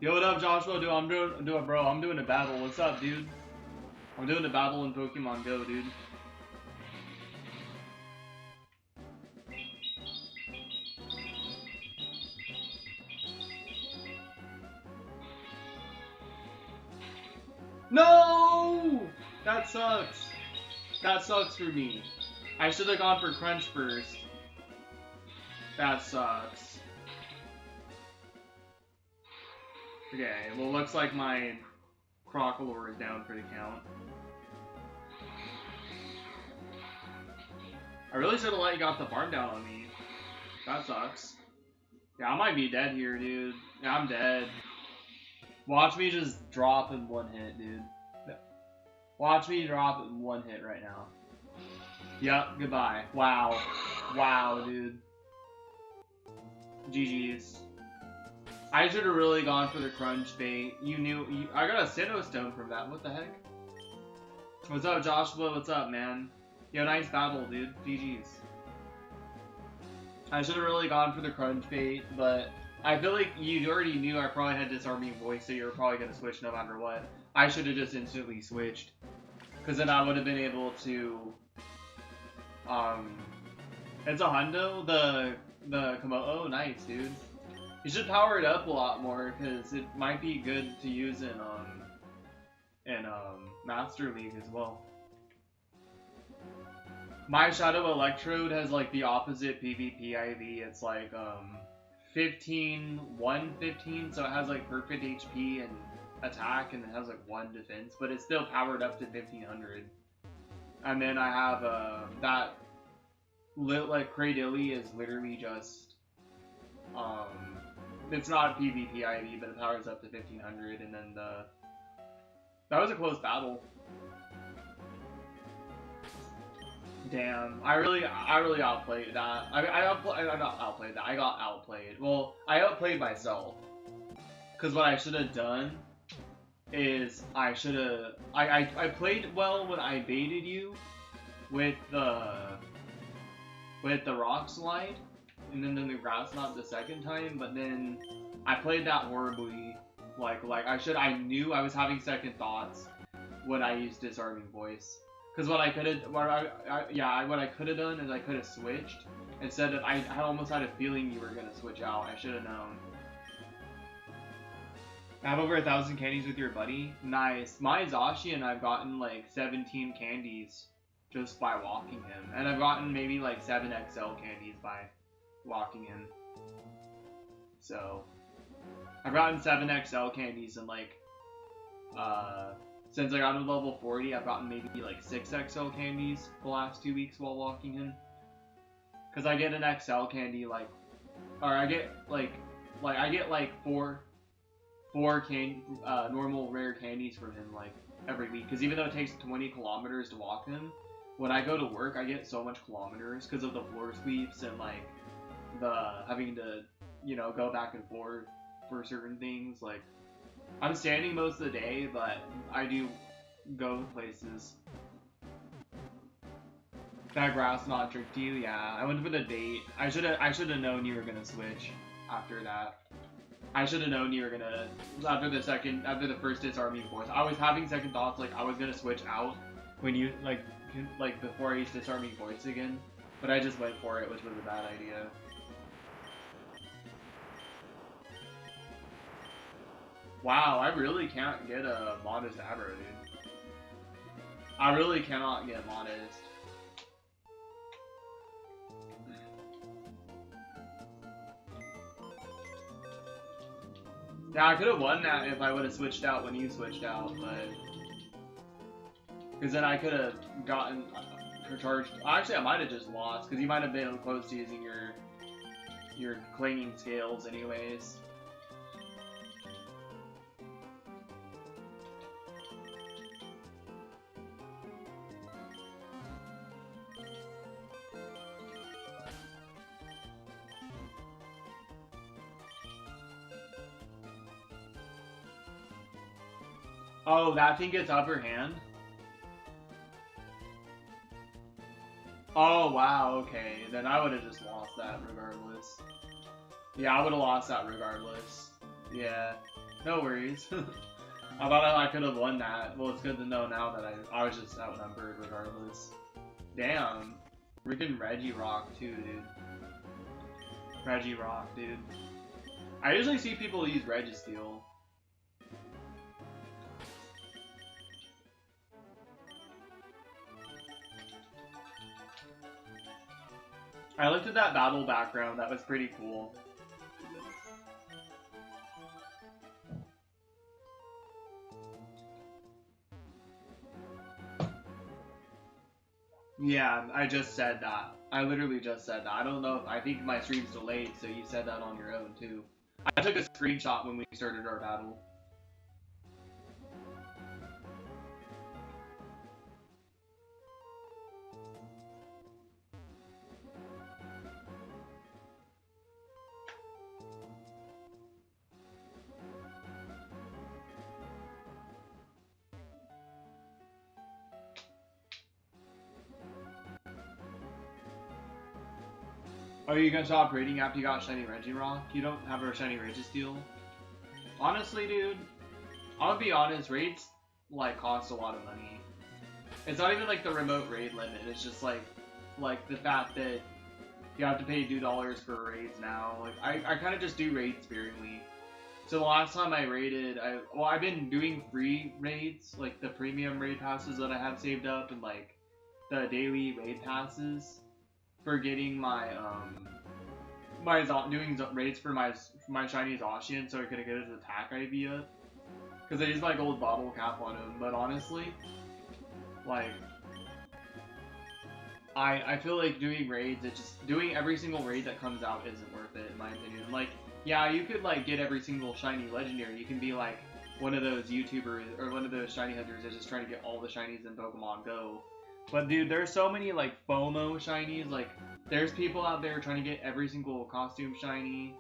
Yo, what up, Joshua? Dude, I'm doing a battle. What's up, dude? I'm doing a battle in Pokemon Go, dude. No! That sucks. That sucks for me. I should have gone for Crunch first. That sucks. Okay, well, looks like my Crocalor is down for the count. I really should have let you got the farm down on me. That sucks. Yeah, I might be dead here, dude. Yeah, I'm dead. Watch me just drop in 1 hit, dude. Watch me drop in 1 hit right now. Yep, goodbye. Wow. Wow, dude. GG's. I should have really gone for the Crunch bait. I got a Sinnoh Stone from that. What the heck? What's up, Joshua? What's up, man? Yo, nice battle, dude. GG's. I should have really gone for the Crunch bait, but I feel like you already knew I probably had Disarming Voice, so you were probably going to switch no matter what. I should have just instantly switched. Because then I would have been able to... It's a hundo? The Komodo? Oh, nice, dude. You should power it up a lot more, because it might be good to use in Master League as well. My Shadow Electrode has like the opposite PvP IV. It's like 115, so it has like perfect HP and attack, and it has like 1 defense, but it's still powered up to 1500. And then I have that like Cradilly is literally just it's not PvP IV, but it powers up to 1500, and then that was a close battle. Damn, I really outplayed that. I not outplayed that. I got outplayed. Well, I outplayed myself. Cause what I should have done is I played well when I baited you with the Rock Slide, and then the Grass Knot the second time. But then I played that horribly. Like I knew I was having second thoughts when I used Disarming Voice. Because what I could have done is I could have switched instead of I almost had a feeling you were gonna switch out. I should have known. I have over 1,000 candies with your buddy. Nice. My Zacian, I've gotten like 17 candies just by walking him, and I've gotten maybe like 7 XL candies by walking him. So I've gotten 7 XL candies and like since I got to level 40, I've gotten maybe like 6 XL candies the last 2 weeks while walking him. Cause I get an XL candy like, or I get like four normal rare candies from him like every week. Cause even though it takes 20 kilometers to walk him, when I go to work, I get so much kilometers because of the floor sweeps and like the having to, go back and forth for certain things. Like, I'm standing most of the day, but I do go places. That Grass Knot tricked you? Yeah, I went for the bait. I should have known you were gonna switch after that. I should have known you were gonna after the first Disarming Voice. I was having second thoughts, like I was gonna switch out when you like before I used Disarming Voice again, but I just went for it, which was a bad idea. Wow, I really can't get a Modest Abro, dude. I really cannot get Modest. Yeah, I could have won that if I would have switched out when you switched out, but... Because then I could have gotten charged... Actually, I might have just lost, because you might have been close to using your clanging scales anyways. Oh, that thing gets upper hand? Oh, wow, okay. Then I would have just lost that regardless. Yeah, I would have lost that regardless. Yeah, no worries. I thought I could have won that. Well, it's good to know now that I was just outnumbered regardless. Damn. Freaking Reggie Rock too, dude. Reggie Rock, dude. I usually see people use Registeel. I looked at that battle background, that was pretty cool. Yeah, I just said that. I literally just said that. I don't know if, I think my stream's delayed, so you said that on your own too. I took a screenshot when we started our battle. Oh, you gonna stop raiding after you got Shiny Regirock? You don't have a Shiny Registeel? Honestly, dude, I'll be honest, raids, like, cost a lot of money. It's not even, like, the remote raid limit, it's just, like the fact that you have to pay $2 for raids now. Like, I kind of just do raids sparingly. So the last time I raided, I've been doing free raids, like the premium raid passes that I have saved up, and, like, the daily raid passes for getting my doing raids for my shiny Zacian so I could get his attack IV up. Because I use my gold bottle cap on him, but honestly, like, I feel like doing raids, doing every single raid that comes out isn't worth it in my opinion. Like, yeah, you could like get every single shiny legendary. You can be like one of those YouTubers or one of those shiny hunters that's just trying to get all the shinies in Pokemon Go. But dude, there's so many like FOMO shinies. Like, there's people out there trying to get every single costume shiny.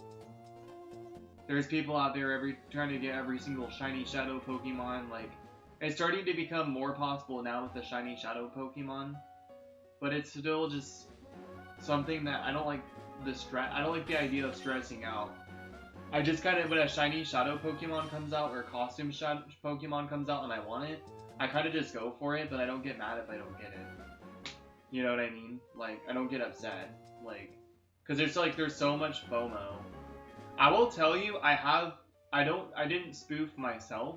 There's people out there trying to get every single shiny shadow Pokemon. Like, it's starting to become more possible now with the shiny shadow Pokemon. But it's still just something that I don't like I don't like the idea of stressing out. I just kind of, when a shiny shadow Pokemon comes out or a costume shadow Pokemon comes out and I want it, I kind of just go for it, but I don't get mad if I don't get it. You know what I mean? Like, I don't get upset. Like, because there's so much FOMO. I will tell you, I didn't spoof myself,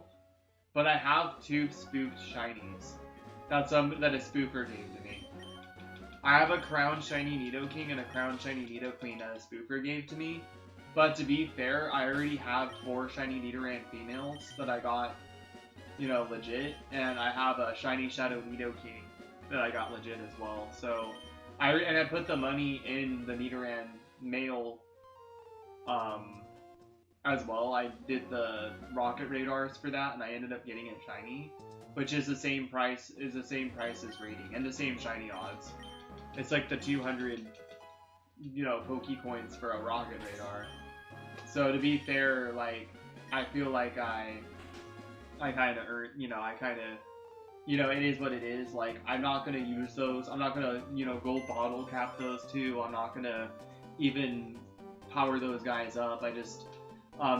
but I have 2 spoofed shinies. That a spoofer gave to me. I have a Crown Shiny Nidoking and a Crown Shiny Nidoqueen that a spoofer gave to me. But to be fair, I already have 4 Shiny Nidoran females that I got, you know, legit. And I have a Shiny Shadow Nidoking that I got legit as well. So, I put the money in the Nidoran male, as well. I did the rocket radars for that, and I ended up getting it shiny, which is the same price as rating, and the same shiny odds. It's like the 200, you know, Pokecoins for a rocket radar. So to be fair, like, I feel like I kind of earned, you know, it is what it is. Like, I'm not gonna use those. I'm not gonna, you know, gold bottle cap those too. I'm not gonna even power those guys up. I just,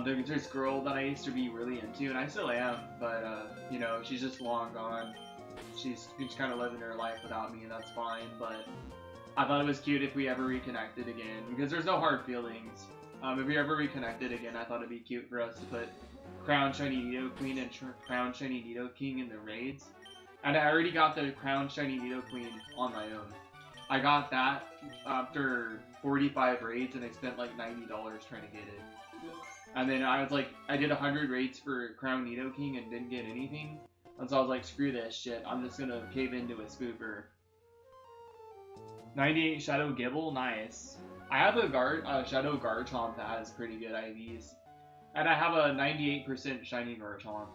there's this girl that I used to be really into, and I still am, but, you know, she's just long gone. She's kind of living her life without me, and that's fine, but I thought it was cute if we ever reconnected again, because there's no hard feelings. If we ever reconnected again, I thought it'd be cute for us to put Crown Shiny Nidoqueen and Crown Shiny Nidoking in the raids. And I already got the Crown Shiny Nidoqueen on my own. I got that after 45 raids, and I spent like $90 trying to get it. And then I was like, I did 100 raids for Crown Nidoking and didn't get anything. And so I was like, screw this shit, I'm just gonna cave into a spoofer. 98 Shadow Gibble, nice. I have a Shadow Garchomp that has pretty good IVs. And I have a 98% shiny Garchomp.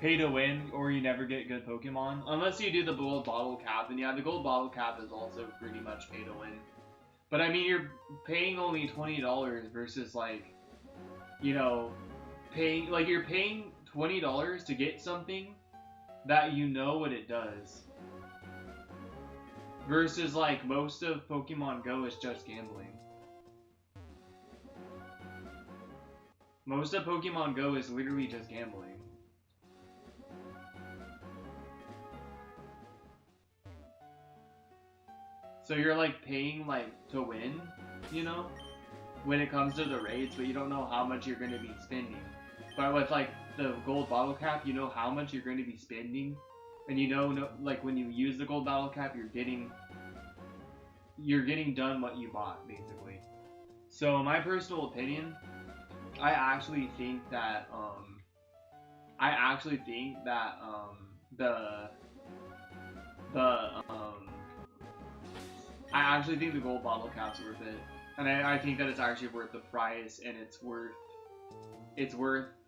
Pay to win, or you never get good Pokemon. Unless you do the gold bottle cap, and yeah, the gold bottle cap is also pretty much pay to win. But I mean, you're paying only $20 versus like, you know, you're paying $20 to get something that you know what it does. Versus like most of Pokemon Go is just gambling. Most of Pokemon Go is literally just gambling. So you're like paying like to win, you know, when it comes to the raids, but you don't know how much you're going to be spending. But with like the gold bottle cap, you know how much you're going to be spending, and you know, like when you use the gold bottle cap, you're getting done what you bought basically. So in my personal opinion, I actually think that the gold bottle cap's worth it, and I think that it's actually worth the price, and it's worth.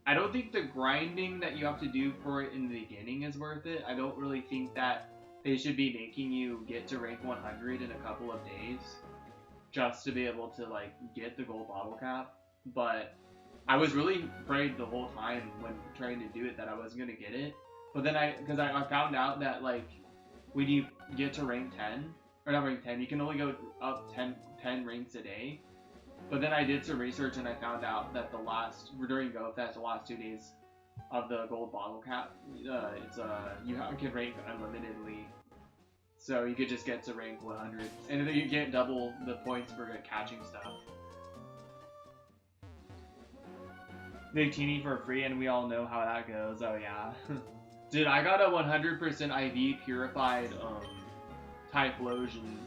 I don't think the grinding that you have to do for it in the beginning is worth it. I don't really think that they should be making you get to rank 100 in a couple of days just to be able to like get the gold bottle cap. But I was really afraid the whole time when trying to do it that I wasn't gonna get it. But then I found out that like when you get to rank 10, or not rank 10, you can only go up 10 ranks a day. But then I did some research and I found out that during Go Fest, the last 2 days of the gold bottle cap, you can rank unlimitedly. So you could just get to rank 100, and then you get double the points for catching stuff. Victini for free, and we all know how that goes. Oh yeah. Dude, I got a 100% IV purified Typhlosion.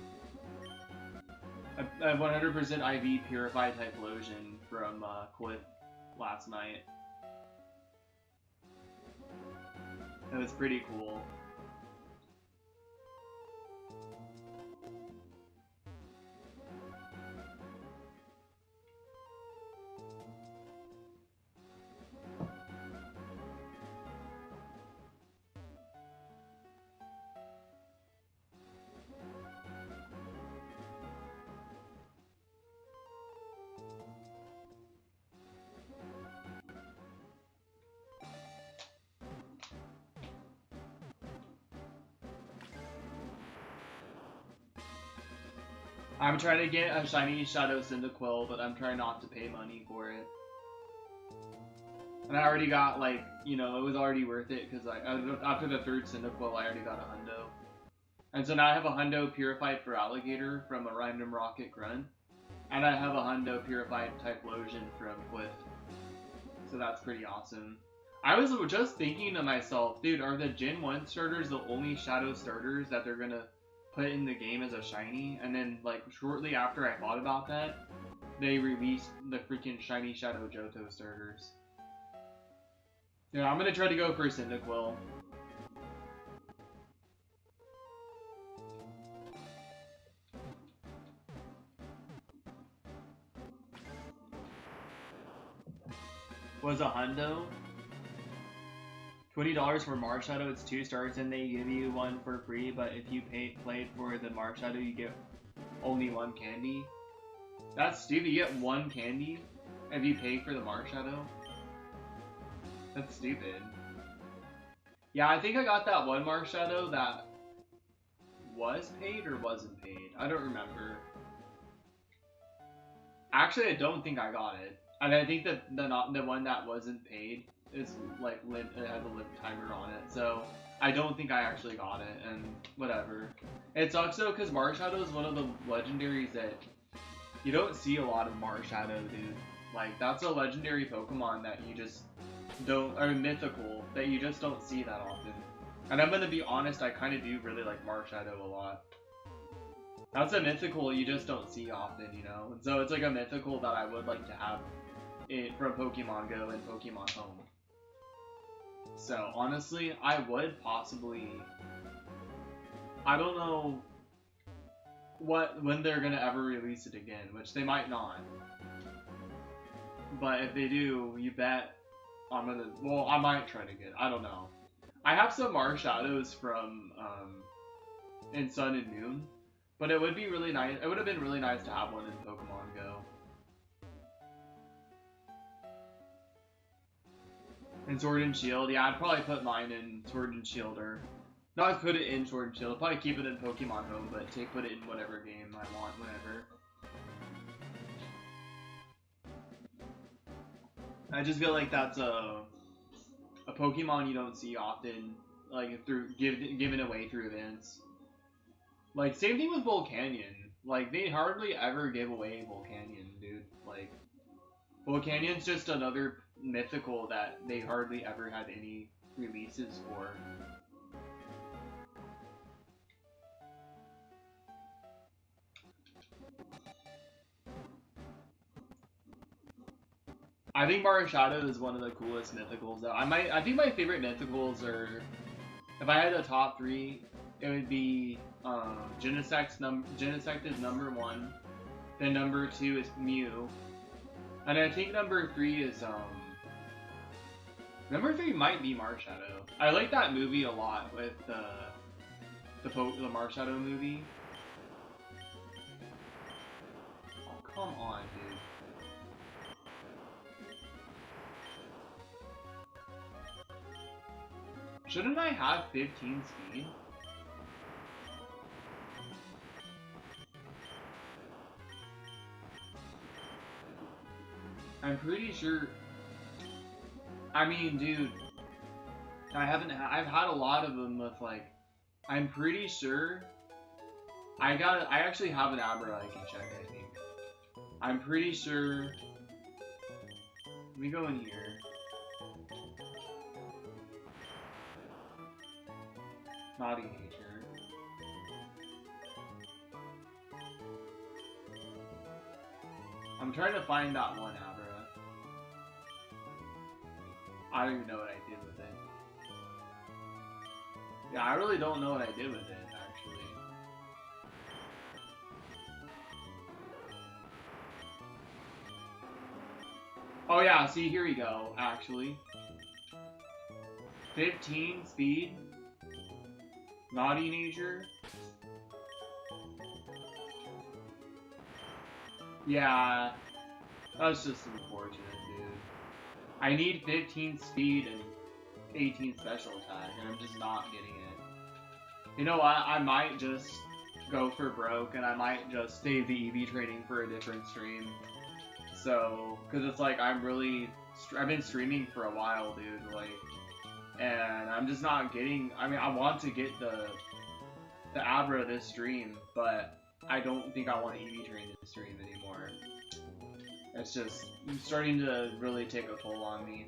A 100% IV purified Typhlosion from Cliff last night. It was pretty cool. I'm trying to get a shiny Shadow Cyndaquil, but I'm trying not to pay money for it. And I already got, like, you know, it was already worth it, because after the third Cyndaquil, I already got a hundo. And so now I have a hundo purified for Alligator from a random Rocket Grunt. And I have a hundo purified Typhlosion from Cliff. So that's pretty awesome. I was just thinking to myself, dude, are the Gen 1 starters the only Shadow starters that they're gonna put in the game as a shiny? And then, like, shortly after I thought about that, they released the freaking shiny Shadow Johto starters. Yeah, I'm gonna try to go for Cyndaquil. Was a hundo? $20 for Marshadow, it's 2 stars, and they give you one for free, but if you played for the Marshadow, you get only 1 candy. That's stupid, you get 1 candy if you pay for the Marshadow? That's stupid. Yeah, I think I got that one Marshadow that was paid or wasn't paid. I don't remember. Actually, I don't think I got it. And I think that the one that wasn't paid is like it has a limit timer on it, so I don't think I actually got it, and whatever. It sucks though, because Marshadow is one of the legendaries that you don't see a lot of Marshadow, dude. Like, that's a legendary Pokemon that you just don't, or mythical, that you just don't see that often. And I'm gonna be honest, I kind of do really like Marshadow a lot. That's a mythical you just don't see often, you know? And so it's like a mythical that I would like to have from Pokemon Go and Pokemon Home. So, honestly, I would possibly... I don't know when they're gonna ever release it again, which they might not. But if they do, you bet I'm gonna. Well, I might try to get it. I don't know. I have some Marshadows from in Sun and Moon, but it would be really nice. It would have been really nice to have one in Pokemon Go. And Sword and Shield, yeah, I'd probably put mine in Sword and Shield, or not put it in Sword and Shield. I'd probably keep it in Pokemon Home, but put it in whatever game I want, whenever. I just feel like that's a Pokemon you don't see often, like through given away through events. Like same thing with Volcanion. Like they hardly ever give away Volcanion, dude. Like Volcanion's just another mythical that they hardly ever had any releases for. I think Marshadow is one of the coolest mythicals though. I think my favorite mythicals are, if I had a top 3, it would be Genesect is number 1, then number 2 is Mew, and I think number 3 is number 3 might be Marshadow. I like that movie a lot with the Marshadow movie. Oh come on, dude. Shouldn't I have 15 speed? I'm pretty sure. I mean, dude, I've had a lot of them with like. I'm pretty sure. I actually have an Abra I can check. I think. I'm pretty sure. Let me go in here. Naughty nature. I'm trying to find that one Abra. I don't even know what I did with it. Yeah, I really don't know what I did with it, actually. Oh yeah, see, here we go, actually. 15 speed. Naughty nature. Yeah, that's just unfortunate, dude. I need 15 speed and 18 special attack, and I'm just not getting it. You know what? I might just go for broke, and I might just save the EV training for a different stream. So, because it's like I've been streaming for a while, dude. Like. And I'm just not getting. I mean, I want to get the Abra this stream, but I don't think I want EV train this stream anymore. It's just starting to really take a toll on me.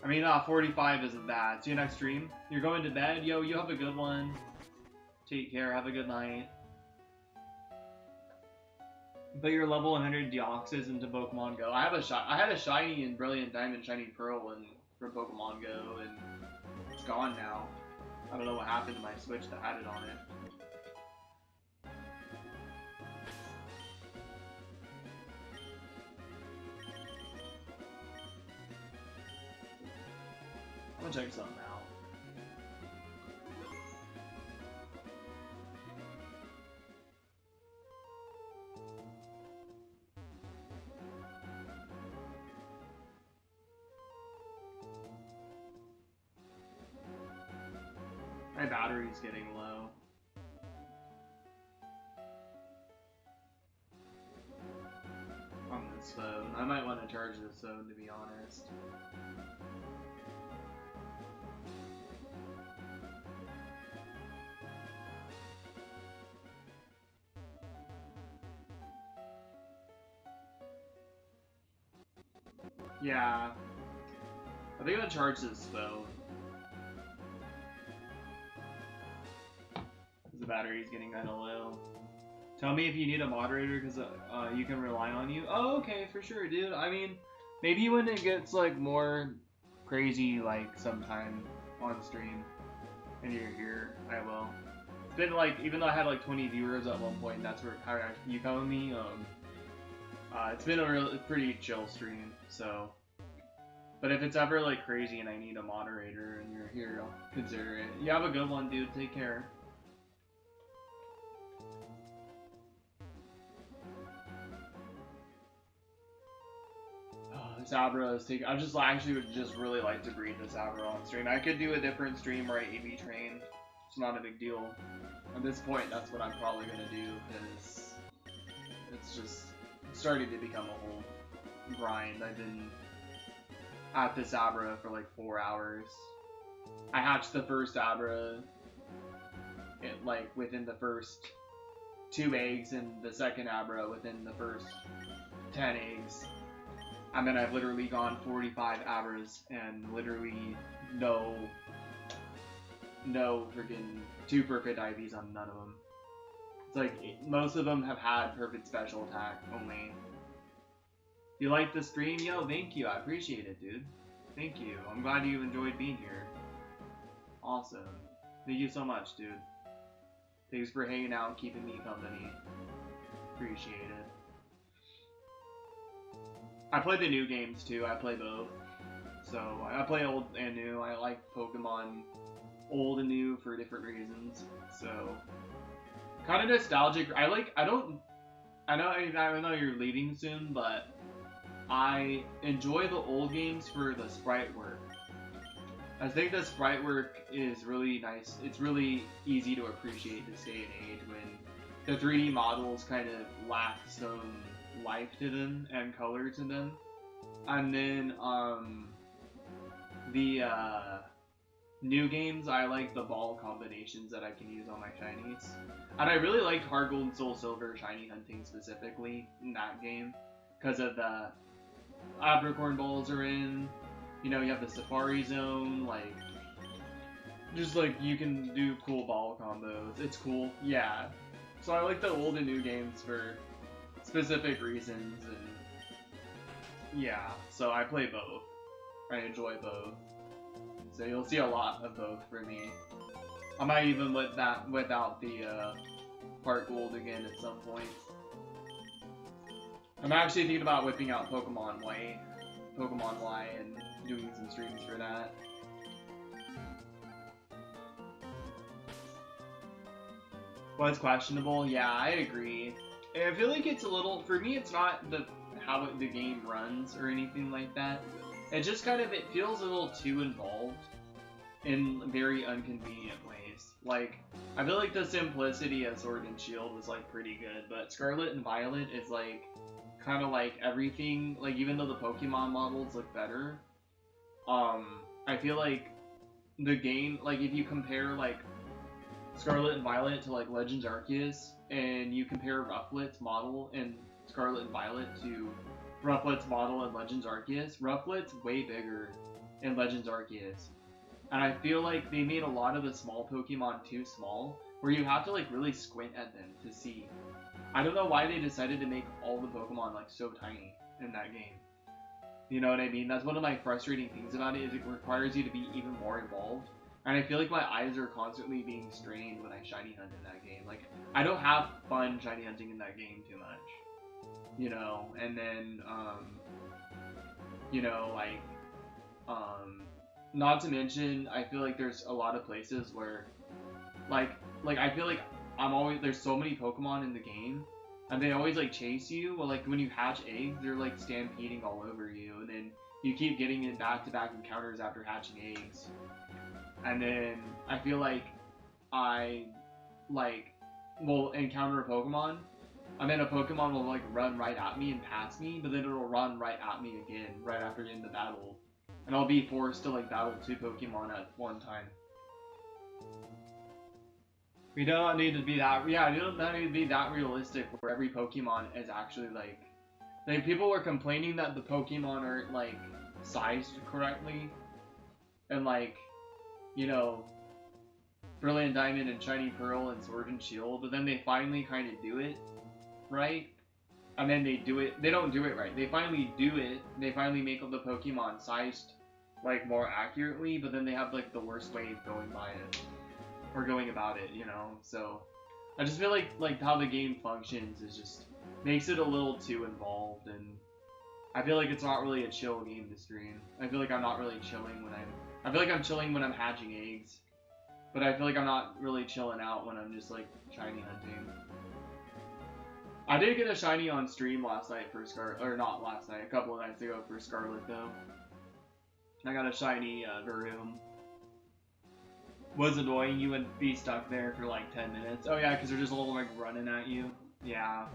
I mean, 45 isn't bad. See you next stream. You're going to bed, yo. You have a good one. Take care. Have a good night. Put your level 100 Deoxys into Pokemon Go. I had a shiny and Brilliant Diamond, Shiny Pearl, and from Pokemon Go, and it's gone now. I don't know what happened to my Switch that had it on it. I'm gonna check something out. My battery's getting low. On this phone. I might want to charge this phone, to be honest. Yeah. I think I'm gonna charge this phone. The battery's getting kind of low. Tell me if you need a moderator, because you can rely on you. Oh, okay, for sure, dude. I mean, maybe when it gets like more crazy, like sometime on stream, and you're here, I will. been like, even though I had like 20 viewers at one point, that's where you found me. It's been a pretty chill stream, so. But if it's ever like crazy and I need a moderator and you're here, I'll consider it. You have a good one, dude. Take care. This Abra is taking. I actually would just really like to breed this Abra on stream. I could do a different stream where I AV train. It's not a big deal. At this point, that's what I'm probably gonna do because it's just starting to become a whole grind. I've been at this Abra for like 4 hours. I hatched the first Abra like within the first 2 eggs, and the second Abra within the first 10 eggs. And then I've literally gone 45 Abras and literally no freaking 2 perfect IVs on none of them. It's like most of them have had perfect special attack only. You like the stream? Yo, thank you. I appreciate it, dude. Thank you. I'm glad you enjoyed being here. Awesome. Thank you so much, dude. Thanks for hanging out and keeping me company. Appreciate it. I play the new games too. I play both. So I play old and new. I like Pokemon old and new for different reasons. So kind of nostalgic. I know you're leaving soon, but I enjoy the old games for the sprite work. I think the sprite work is really nice. It's really easy to appreciate this day and age when the 3D models kind of lack some life to them and color to them. And then the new games, I like the ball combinations that I can use on my shinies. And I really liked Heart Gold and Soul Silver shiny hunting specifically in that game because of the Apricorn balls are in. You know, you have the Safari Zone, like, just like you can do cool ball combos. It's cool, yeah. So I like the old and new games for specific reasons, and yeah, so I play both. I enjoy both. So you'll see a lot of both for me. I might even let that without the Heart Gold again at some point. I'm actually thinking about whipping out Pokemon Y, and doing some streams for that. Well, it's questionable. Yeah, I agree. I feel like it's a little, for me, it's not how the game runs or anything like that. It just kind of, it feels a little too involved in very inconvenient ways. Like, I feel like the simplicity of Sword and Shield was like pretty good, but Scarlet and Violet is like, kind of like everything, like even though the Pokemon models look better, I feel like the game, like if you compare like Scarlet and Violet to like Legends Arceus, and you compare Rufflet's model in Scarlet and Violet to Rufflet's model in Legends Arceus, Rufflet's way bigger in Legends Arceus. And I feel like they made a lot of the small Pokemon too small, where you have to like really squint at them to see. I don't know why they decided to make all the Pokemon like so tiny in that game. You know what I mean? That's one of my frustrating things about it, is it requires you to be even more involved. And I feel like my eyes are constantly being strained when I shiny hunt in that game. Like, I don't have fun shiny hunting in that game too much. You know, and then, you know, like, not to mention, I feel like there's a lot of places where, like I feel like there's so many Pokemon in the game, and they always, like, chase you. Well, like, when you hatch eggs, they're, like, stampeding all over you, and then you keep getting in back-to-back encounters after hatching eggs. And then I feel like I, like, will encounter a Pokemon, and then a Pokemon will, like, run right at me and pass me, but then it'll run right at me again, right after the end of the battle. And I'll be forced to, like, battle 2 Pokemon at one time. We don't need to be that, yeah, you don't need to be that realistic where every Pokemon is actually, like, people were complaining that the Pokemon aren't, like, sized correctly, and, like, you know, Brilliant Diamond and Shiny Pearl and Sword and Shield, but then they finally kind of do it right, and then they don't do it right. They finally do it, they finally make the Pokemon sized, like, more accurately, but then they have, like, the worst way of going by it. or going about it, you know. So I just feel like how the game functions is just makes it a little too involved, and I feel like it's not really a chill game to stream. I feel like I'm not really chilling when I feel like I'm chilling when I'm hatching eggs, but I feel like I'm not really chilling out when I'm just like shiny hunting. I did get a shiny on stream last night for Scarlet, or not last night, a couple of nights ago for Scarlet though. I got a shiny Varoom. Was annoying, you would be stuck there for like 10 minutes. Oh yeah, because they're just a little like running at you. Yeah.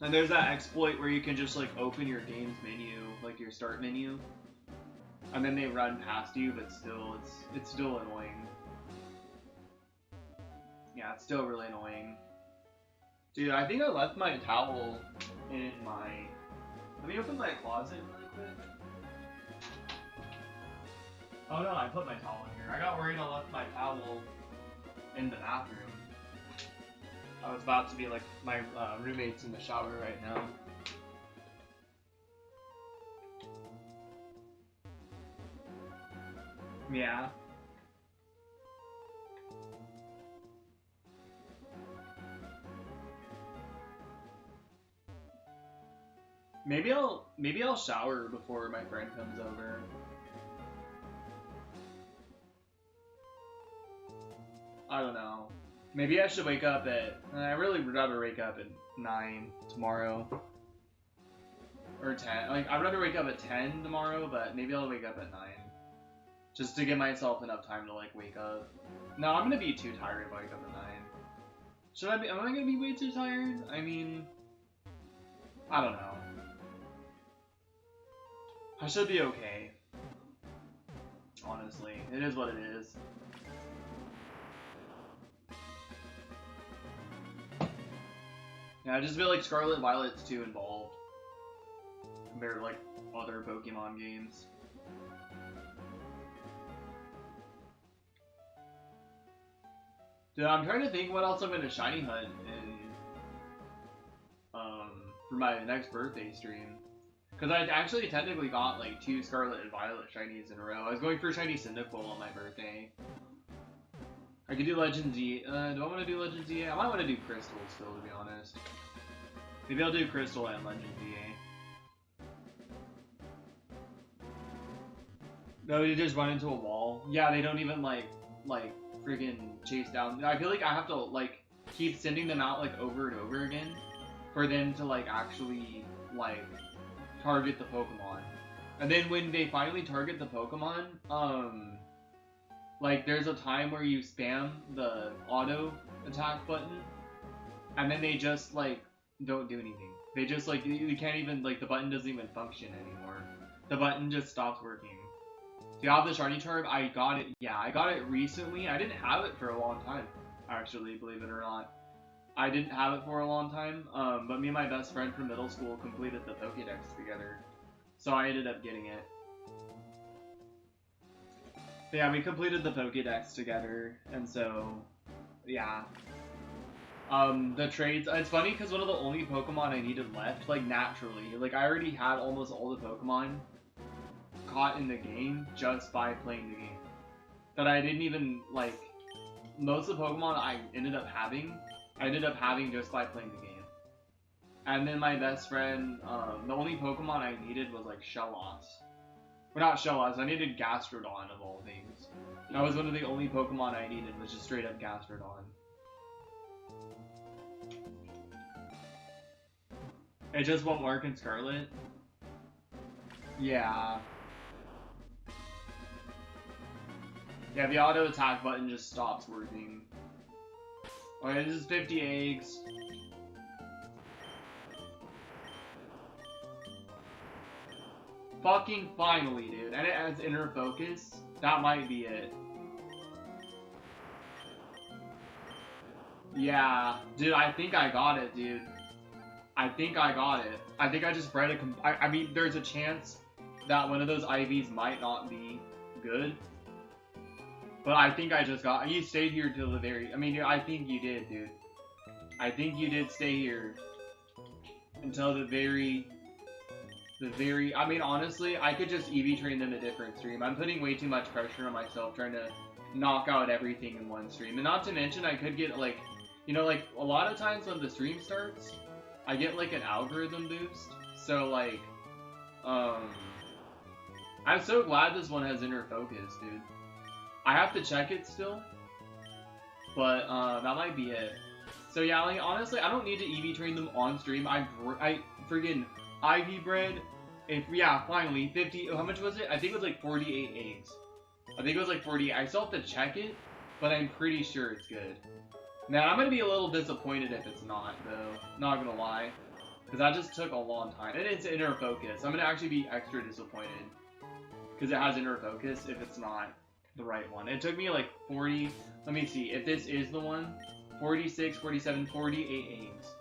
And there's that exploit where you can just like open your game's menu, like your start menu, and then they run past you, but still, it's still annoying. Yeah, it's still really annoying. Dude, I think I left my towel in my... Let me open my closet really quick. Oh no, I put my towel in here. I got worried I left my towel in the bathroom. I was about to be like, my roommate's in the shower right now. Yeah. Maybe I'll shower before my friend comes over. I don't know. Maybe I should wake up at... I really would rather wake up at 9 tomorrow. Or 10. Like, I'd rather wake up at 10 tomorrow, but maybe I'll wake up at 9. Just to give myself enough time to, like, wake up. No, I'm gonna be too tired if I wake up at 9. Should I be... Am I gonna be way too tired? I mean... I don't know. I should be okay. Honestly. It is what it is. Yeah, I just feel like Scarlet Violet's too involved compared to like other Pokemon games. Dude, I'm trying to think what else I'm gonna shiny hunt in for my next birthday stream. Cause I actually technically got like 2 Scarlet and Violet shinies in a row. I was going for shiny Cyndaquil on my birthday. I could do Legends E. Do I want to do Legends EA? I might want to do Crystal still, to be honest. Maybe I'll do Crystal and Legends EA. No, you just run into a wall. Yeah, they don't even like freaking chase down. I feel like I have to like keep sending them out like over and over again for them to like actually like target the Pokemon. And then when they finally target the Pokemon, like, there's a time where you spam the auto attack button, and then they just, like, don't do anything. They just, like, you can't even, like, the button doesn't even function anymore. The button just stops working. So you have the shiny charm, I got it, yeah, I got it recently. I didn't have it for a long time, actually, believe it or not. I didn't have it for a long time, but me and my best friend from middle school completed the Pokédex together. So I ended up getting it. But yeah, we completed the Pokédex together, and so, yeah. The trades, it's funny because one of the only Pokemon I needed left, like, naturally, like, I already had almost all the Pokemon caught in the game just by playing the game. That I didn't even, like, most of the Pokemon I ended up having just by playing the game. And then my best friend, the only Pokemon I needed was, like, Shellos. Or not Shellos, I needed Gastrodon of all things. That was one of the only Pokemon I needed, was just straight up Gastrodon. It just won't work in Scarlet? Yeah. Yeah, the auto attack button just stops working. Okay, this is 50 eggs. Fucking finally, dude. And it has inner focus. That might be it. Yeah. Dude, I think I got it, dude. I think I got it. I think I just bred a I mean, there's a chance that one of those IVs might not be good. But I think I just got... You stayed here till the very... I mean, I think you did, dude. I think you did stay here until the I mean, honestly, I could just EV train them a different stream. I'm putting way too much pressure on myself trying to knock out everything in one stream. And not to mention, I could get, like, you know, like, a lot of times when the stream starts, I get, like, an algorithm boost. So, like, I'm so glad this one has inner focus, dude. I have to check it still, but, that might be it. So, yeah, like, honestly, I don't need to EV train them on stream. I friggin' Ivy bred, yeah, finally, 50, how much was it? I think it was like 48 eggs. I think it was like 40, I still have to check it, but I'm pretty sure it's good. Now, I'm gonna be a little disappointed if it's not, though, not gonna lie, because that just took a long time, and it's inner focus. I'm gonna actually be extra disappointed, because it has inner focus if it's not the right one. It took me like 40, let me see, if this is the one, 46, 47, 48 eggs.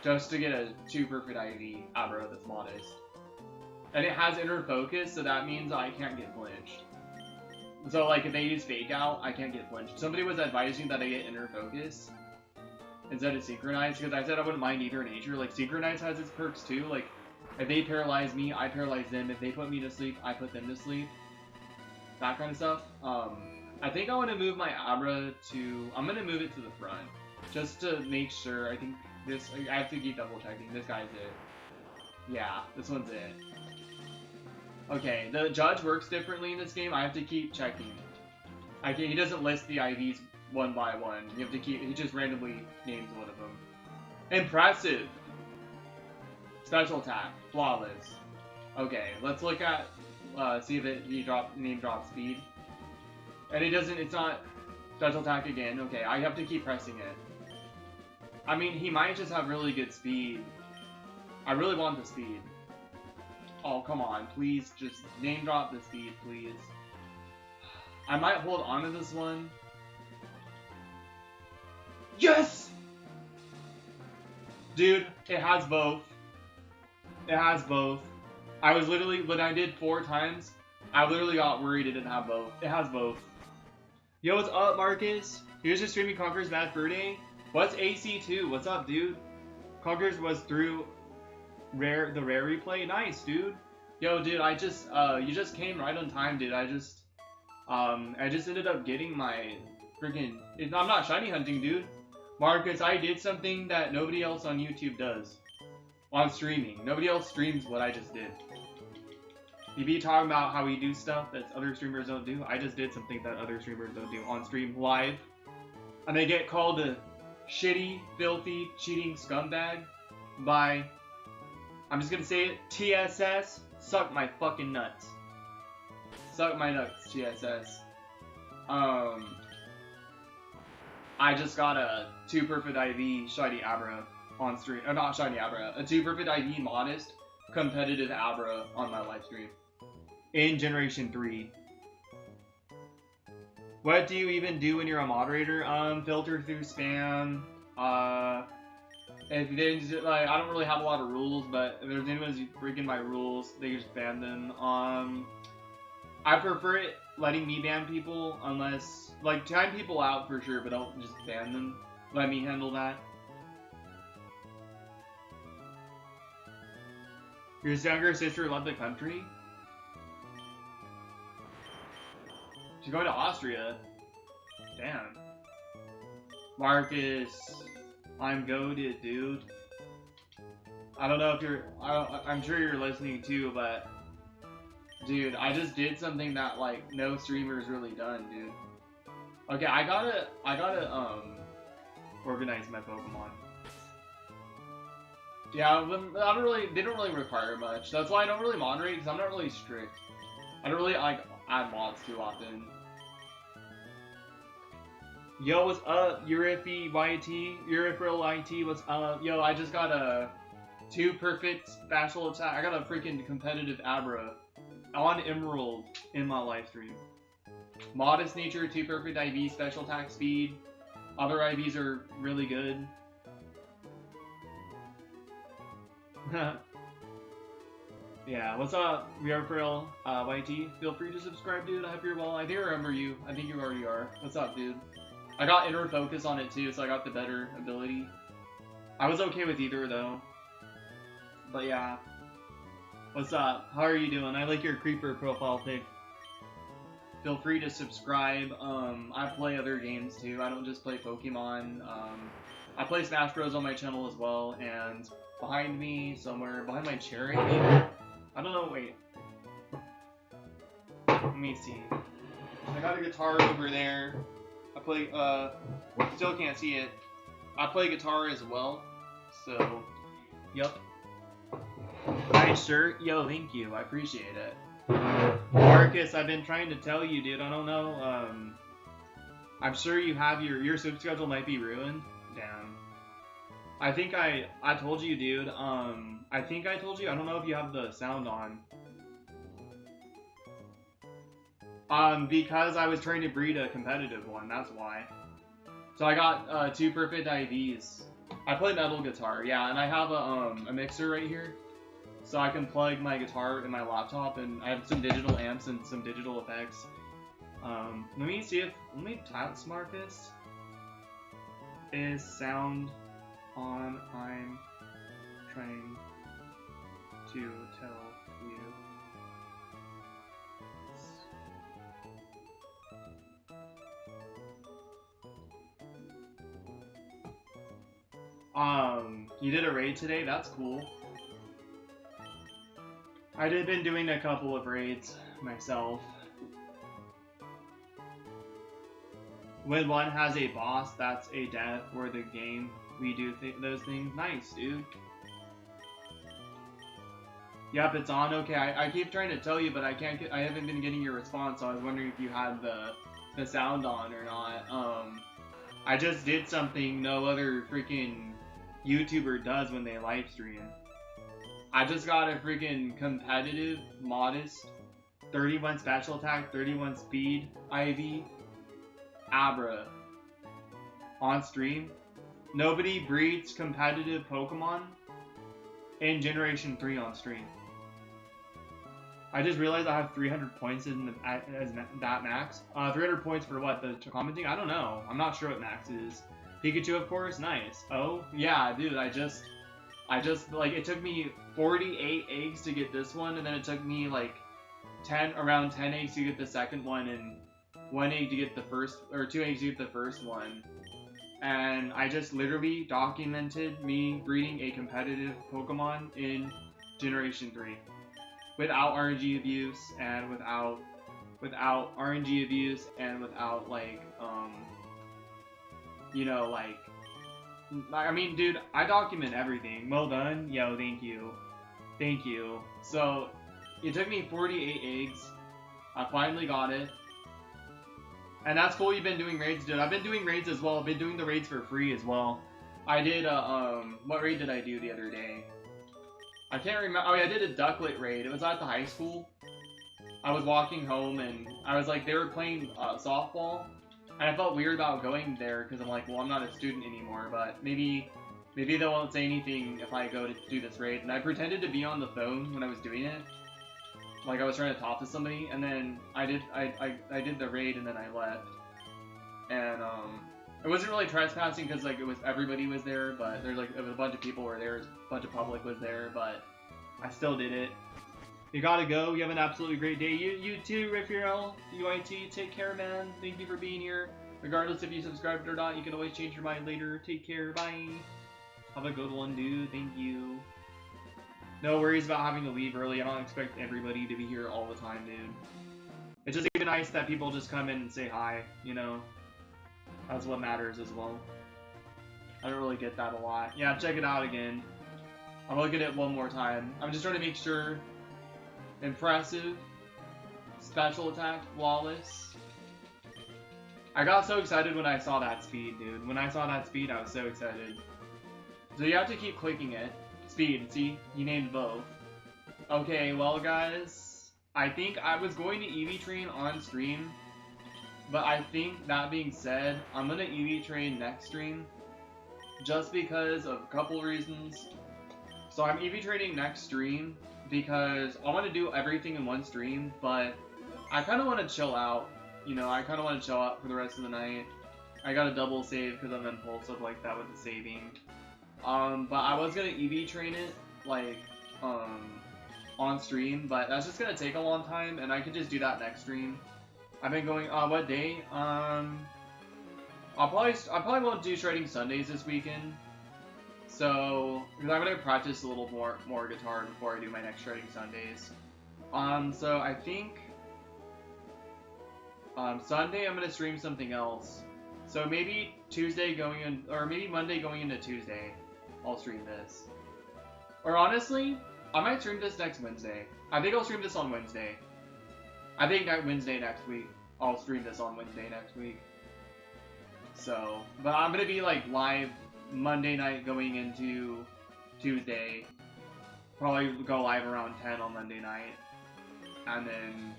Just to get a 2 perfect IV Abra that's modest. And it has inner focus, so that means I can't get flinched. So, like, if they use fake out, I can't get flinched. Somebody was advising that I get inner focus instead of synchronize, because I said I wouldn't mind either nature. Like, synchronize has its perks too. Like, if they paralyze me, I paralyze them. If they put me to sleep, I put them to sleep. That kind of stuff. I think I want to move my Abra to... I'm going to move it to the front. Just to make sure. I think this... I have to keep double checking. This guy's it. Yeah, this one's it. Okay, the judge works differently in this game. I have to keep checking. He doesn't list the IVs one by one. You have to keep... He just randomly names one of them. Impressive! Special attack. Flawless. Okay, let's look at... see if name drop speed. And it doesn't... It's not... Special attack again. Okay, I have to keep pressing it. I mean, he might just have really good speed. I really want the speed. Oh, come on. Please, just name drop the speed, please. I might hold on to this one. Yes! Dude, it has both. It has both. I was literally, when I did 4 times, I literally got worried it didn't have both. It has both. Yo, what's up, Marcus? Here's your streaming Conqueror's Bad Fur Day. What's AC2? What's up, dude? Conqueror's was through the rare replay. Nice, dude. Yo, dude, I just, you just came right on time, dude. I just ended up getting my freaking, I'm not shiny hunting, dude. Marcus, I did something that nobody else on YouTube does. On streaming. Nobody else streams what I just did. You be talking about how we do stuff that other streamers don't do. I just did something that other streamers don't do on stream live. And I get called a shitty, filthy, cheating scumbag by, I'm just gonna say it, TSS. Suck my fucking nuts. Suck my nuts, TSS. I just got a 2 perfect IV shiny Abra on stream. Not shiny Abra. A 2 perfect IV modest competitive Abra on my live stream. In Generation 3. What do you even do when you're a moderator? Filter through spam. If they just, like, I don't really have a lot of rules, but if there's anyone who's breaking my rules, they just ban them. I prefer it letting me ban people unless, like, time people out for sure, but don't just ban them. Let me handle that. Your younger sister left the country? She's going to Austria. Damn. Marcus, I'm goated, dude. I don't know if you're... I'm sure you're listening too, but... Dude, I just did something that, like, no streamer's really done, dude. Okay, I gotta, organize my Pokemon. Yeah, they don't really require much. That's why I don't really moderate, because I'm not really strict. I don't really, like, add mods too often. Yo, what's up, Urifi YT? Urifril YT, what's up? Yo, I just got a 2 perfect special attack. I got a freaking competitive Abra on Emerald in my live stream. Modest nature, 2 perfect IV, special attack speed. Other IVs are really good. Yeah, what's up, Urifril YT? Feel free to subscribe, dude. I hope you're well. I think I remember you. I think you already are. What's up, dude? I got inner focus on it too, so I got the better ability. I was okay with either though. But yeah. What's up? How are you doing? I like your creeper profile pic. Feel free to subscribe. I play other games too. I don't just play Pokemon. I play Smash Bros on my channel as well, and behind me, somewhere behind my chair, I think. I don't know. Wait. Let me see. I got a guitar over there. I play. Still can't see it. I play guitar as well. So, yep. Nice shirt. Yo, thank you. I appreciate it. Marcus, I've been trying to tell you, dude. I don't know. I'm sure you have your sleep schedule might be ruined. Damn. I think I told you, dude. I think I told you. I don't know if you have the sound on. Because I was trying to breed a competitive one. That's why. So I got 2 perfect IVs. I play metal guitar, yeah, and I have a mixer right here. So I can plug my guitar in my laptop, and I have some digital amps and some digital effects. Let me see if, let me task Marcus. Is sound on? I'm trying to tell you. You did a raid today? That's cool. I did been doing a couple of raids myself. When one has a boss, that's a death for the game. We do those things. Nice, dude. Yep, it's on. Okay, I keep trying to tell you, but I haven't been getting your response, so I was wondering if you had the sound on or not. I just did something no other freaking YouTuber does when they live stream. I just got a freaking competitive, modest, 31 special attack, 31 speed, IV, Abra on stream. Nobody breeds competitive Pokemon in Generation 3 on stream. I just realized I have 300 points as that max. 300 points for what? The commenting? I don't know. I'm not sure what max is. Pikachu, of course. Nice. Oh, yeah, dude. I just like, it took me 48 eggs to get this one, and then it took me like around 10 eggs to get the second one, and 1 egg to get the first, or 2 eggs to get the first one. And I just literally documented me breeding a competitive Pokemon in Generation 3. Without RNG abuse, and without RNG abuse, and without, like, you know, like, I mean, dude, I document everything. Well done. Yo, thank you. Thank you. So, it took me 48 eggs. I finally got it. And that's cool, you've been doing raids, dude. I've been doing raids as well. I've been doing the raids for free as well. I did, what raid did I do the other day? I can't remember. Oh yeah, I did a ducklet raid. It was at the high school. I was walking home, and I was like, they were playing softball. And I felt weird about going there, because I'm like, well, I'm not a student anymore, but maybe they won't say anything if I go to do this raid. And I pretended to be on the phone when I was doing it. Like, I was trying to talk to somebody, and then I did the raid, and then I left. And, it wasn't really trespassing, because, like, everybody was there, but there's, like, a bunch of people were there, a bunch of public was there, but I still did it. You gotta go, you have an absolutely great day. You too, Raphael, UIT, take care, man. Thank you for being here. Regardless if you subscribed or not, you can always change your mind later. Take care, bye. Have a good one, dude, thank you. No worries about having to leave early. I don't expect everybody to be here all the time, dude. It's just even nice that people just come in and say hi, you know? That's what matters as well. I don't really get that a lot. Yeah, check it out again. I'm looking at it one more time. I'm just trying to make sure. Impressive. Special attack. Flawless. I got so excited when I saw that speed, dude. When I saw that speed, I was so excited. So you have to keep clicking it. Speed, see? You named both. Okay, well guys, I think I was going to EV train on stream, but I think, that being said, I'm gonna EV train next stream, just because of a couple reasons. So I'm EV training next stream, because I want to do everything in one stream, but I kind of want to chill out, you know, I kind of want to chill out for the rest of the night. I got a double save because I'm impulsive like that with the saving. But I was gonna EV train it, like, on stream, but that's just gonna take a long time, and I could just do that next stream. I've been going, what day? I probably won't do shredding Sundays this weekend. So, because I'm gonna practice a little more guitar before I do my next shredding Sundays. So I think, Sunday I'm gonna stream something else. So maybe Tuesday going in, or maybe Monday going into Tuesday, I'll stream this. Or honestly, I might stream this next Wednesday. I think I'll stream this on Wednesday. I think that Wednesday next week. I'll stream this on Wednesday next week. So, but I'm gonna be like live Monday night going into Tuesday. Probably go live around 10 on Monday night. And then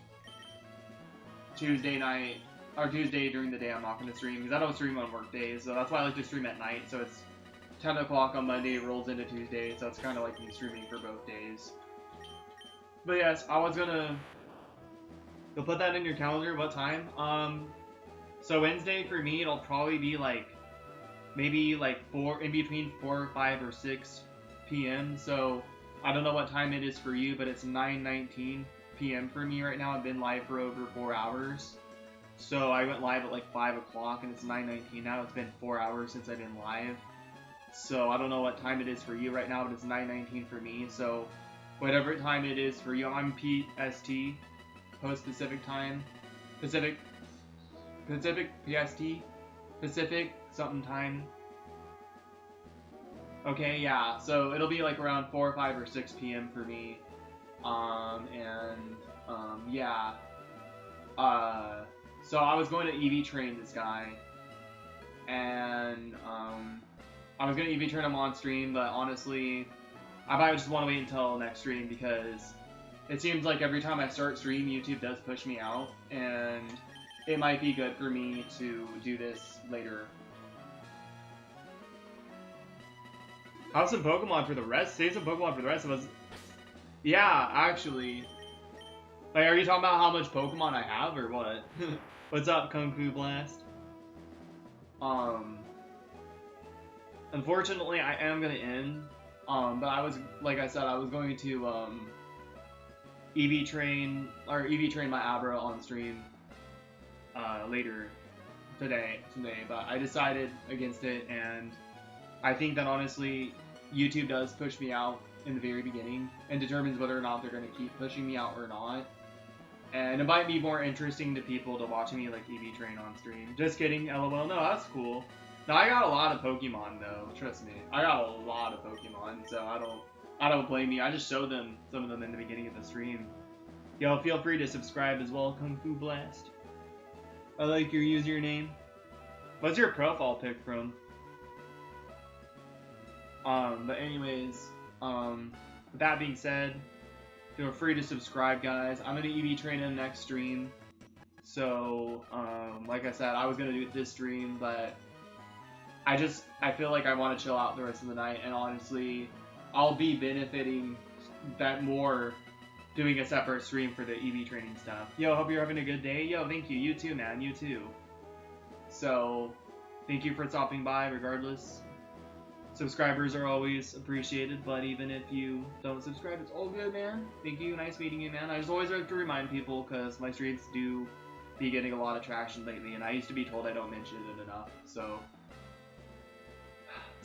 Tuesday night, or Tuesday during the day I'm not gonna stream, because I don't stream on work days, so that's why I like to stream at night, so it's 10 o'clock on Monday, it rolls into Tuesday, so it's kind of like me streaming for both days. But yes, I was gonna... You'll put that in your calendar, what time? So Wednesday for me, it'll probably be like, maybe like in between 4, 5, or 6 p.m. So I don't know what time it is for you, but it's 9:19 p.m. for me right now. I've been live for over 4 hours. So I went live at like 5 o'clock and it's 9:19 now. It's been 4 hours since I've been live. So I don't know what time it is for you right now, but it's 9:19 for me. So whatever time it is for you, I'm PST, Post Pacific Time, Pacific PST, Pacific something time. Okay, yeah, so it'll be like around 4, 5, or 6 p.m. for me. Yeah. So I was going to EV train this guy, and I was going to EV train him on stream, but honestly, I might just want to wait until next stream, because it seems like every time I start stream, YouTube does push me out, and it might be good for me to do this later. Have some Pokemon for the rest? Save some Pokemon for the rest of us. Yeah, actually. Like, are you talking about how much Pokemon I have, or what? What's up, Kung Fu Blast? Unfortunately, I am gonna end. But I was, like I said, I was going to, EV train my Abra on stream, later today, but I decided against it, and I think that honestly, YouTube does push me out in the very beginning, and determines whether or not they're going to keep pushing me out or not. And it might be more interesting to people to watch me like EV train on stream. Just kidding, LOL. No, that's cool. No, I got a lot of Pokemon though. Trust me, I got a lot of Pokemon, so I don't blame you. I just showed them some of them in the beginning of the stream. Yo, feel free to subscribe as well, Kung Fu Blast. I like your username. What's your profile pic from? But anyways, with that being said, feel free to subscribe, guys. I'm gonna EV train him next stream. So, like I said, I was gonna do it this stream, but I feel like I want to chill out the rest of the night, and honestly, I'll be benefiting that more doing a separate stream for the EV training stuff. Yo, hope you're having a good day. Yo, thank you. You too, man. You too. So, thank you for stopping by, regardless. Subscribers are always appreciated, but even if you don't subscribe, it's all good, man. Thank you. Nice meeting you, man. I just always like to remind people, because my streams do be getting a lot of traction lately, and I used to be told I don't mention it enough, so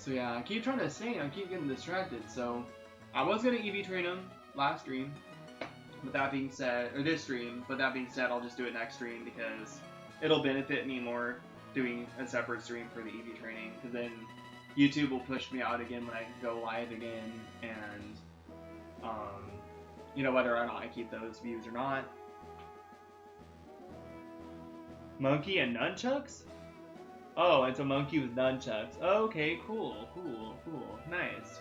yeah, I keep trying to sing, I keep getting distracted. So I was gonna EV train him last stream, but that being said, or this stream, but that being said, I'll just do it next stream, because it'll benefit me more doing a separate stream for the EV training, because then YouTube will push me out again when I go live again, and you know, whether or not I keep those views or not. Monkey and nunchucks? Oh, it's a monkey with nunchucks. Okay, cool, nice.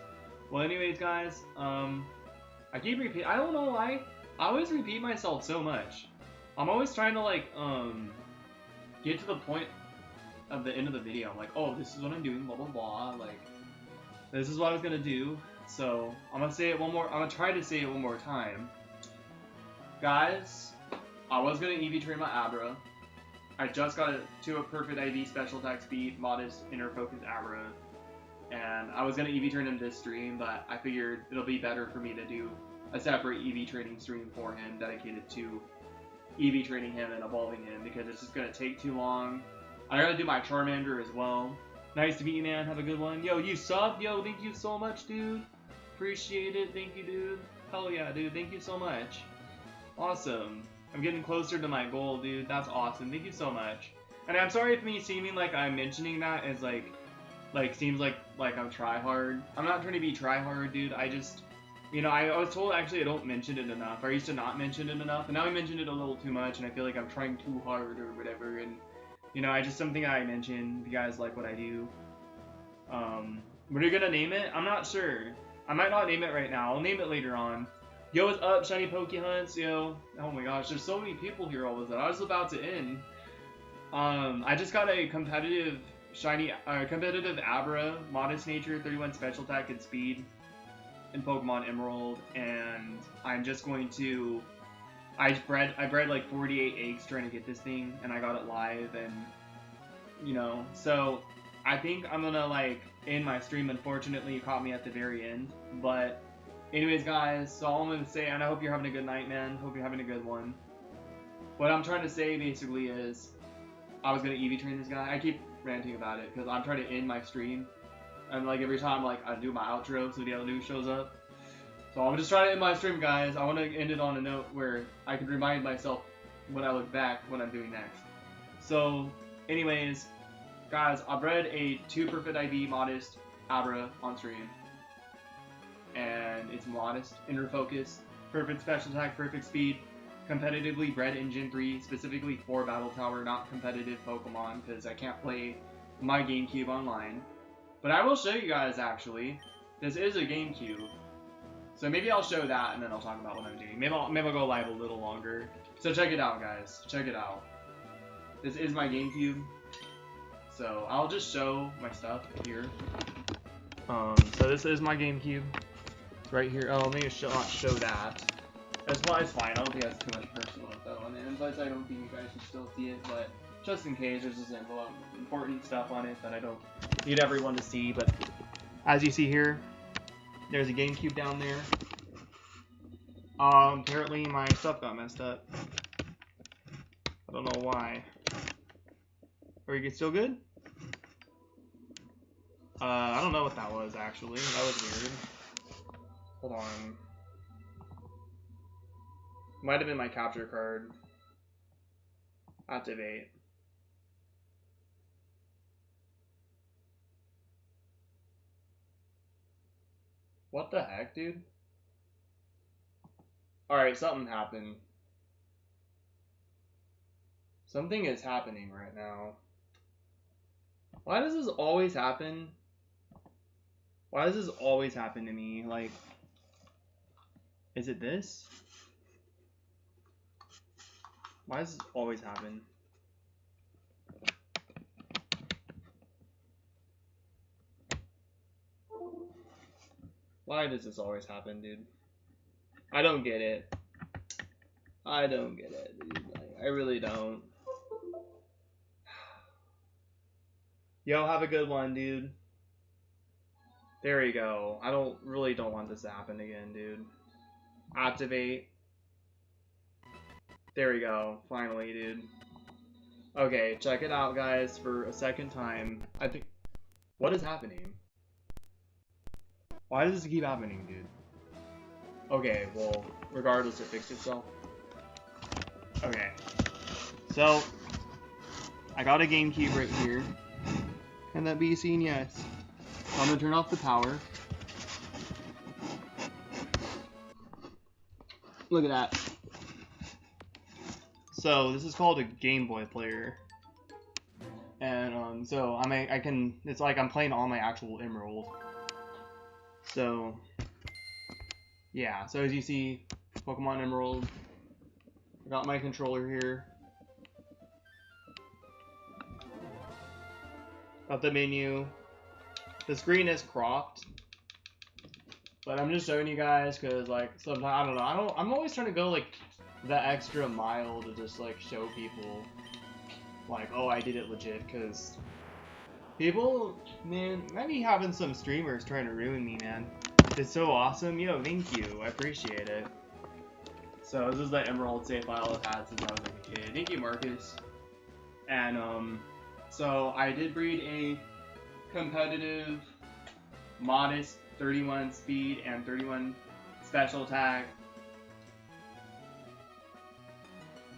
Well, anyways, guys, I keep repeating. I don't know why. I always repeat myself so much. I'm always trying to like get to the point of the end of the video. I'm like, oh, this is what I'm doing, blah blah blah. Like, this is what I was gonna do. So I'm gonna say it one more. I'm gonna try to say it one more time, guys. I was gonna EV train my Abra. I just got to a perfect ID special attack speed, modest inner focus Abra, and I was gonna EV train him this stream, but I figured it'll be better for me to do a separate EV training stream for him dedicated to EV training him and evolving him because it's just gonna take too long. I gotta do my Charmander as well. Nice to meet you, man. Have a good one. Yo, you sub? Yo, thank you so much, dude. Appreciate it. Thank you, dude. Hell yeah, dude. Thank you so much. Awesome. I'm getting closer to my goal, dude. That's awesome. Thank you so much. And I'm sorry if me seeming like I'm mentioning that as like seems like I'm try hard. I'm not trying to be try hard, dude. I just, you know, I was told actually I don't mention it enough. I used to not mention it enough, and now I mention it a little too much, and I feel like I'm trying too hard or whatever. And you know, I just something I mention. If you guys like what I do, what are you gonna name it? I'm not sure. I might not name it right now. I'll name it later on. Yo, what's up, Shiny Poke Hunts? Yo, oh my gosh, there's so many people here all of a sudden. I was about to end. I just got a competitive shiny, competitive Abra, Modest Nature, 31 Special Attack and Speed in Pokemon Emerald, and I'm just going to. I bred like 48 eggs trying to get this thing, and I got it live, and you know, so I think I'm gonna like end my stream. Unfortunately, you caught me at the very end, but anyways, guys, so all I'm gonna say, and I hope you're having a good night, man. Hope you're having a good one. What I'm trying to say basically is, I was gonna EV train this guy. I keep ranting about it because I'm trying to end my stream, and like every time like I do my outro, so the other dude shows up. So I'm just trying to end my stream, guys. I want to end it on a note where I can remind myself when I look back what I'm doing next. So, anyways, guys, I bred a 2 Perfect IV Modest Abra on stream. And it's Modest, Inner Focus, Perfect Special Attack, Perfect Speed, competitively bred in Gen 3, specifically for Battle Tower, not competitive Pokemon, because I can't play my GameCube online. But I will show you guys, actually. This is a GameCube. So maybe I'll show that, and then I'll talk about what I'm doing. Maybe I'll go live a little longer. So check it out, guys. Check it out. This is my GameCube. So I'll just show my stuff here. So this is my GameCube. It's right here. Oh, maybe not show that. It's fine. I don't think that's too much personal info on it. And plus, I don't think you guys should still see it. But just in case, there's just a lot of important stuff on it that I don't need everyone to see. But as you see here, there's a GameCube down there. Apparently my stuff got messed up. I don't know why. Are you still good? I don't know what that was actually. That was weird. Hold on. Might have been my capture card. Activate. What the heck, dude? Alright, something happened. Something is happening right now. Why does this always happen? Why does this always happen to me? Like, is it this? Why does this always happen? Why does this always happen, dude? I don't get it. I don't get it, dude. Like, I really don't. Yo, have a good one, dude. There you go. I really don't want this to happen again, dude. Activate. There we go. Finally, dude. Okay, check it out, guys, for a second time. I think... What is happening? Why does this keep happening, dude? Okay, well, regardless, it fixed itself. Okay. So, I got a GameCube right here. Can that be seen? Yes. I'm gonna turn off the power. Look at that. So, this is called a Game Boy player. And, so, it's like I'm playing on my actual Emerald. So, yeah, so as you see, Pokemon Emerald, I got my controller here, got the menu, the screen is cropped, but I'm just showing you guys because, like, sometimes, I don't know, I'm always trying to go, like, the extra mile to just, like, show people, like, oh, I did it legit, because people, man, might be having some streamers trying to ruin me, man. It's so awesome. Yo, thank you. I appreciate it. So this is the Emerald save file I've had since I was like a kid. Thank you, Marcus. And so I did breed a competitive, modest 31 speed and 31 special attack.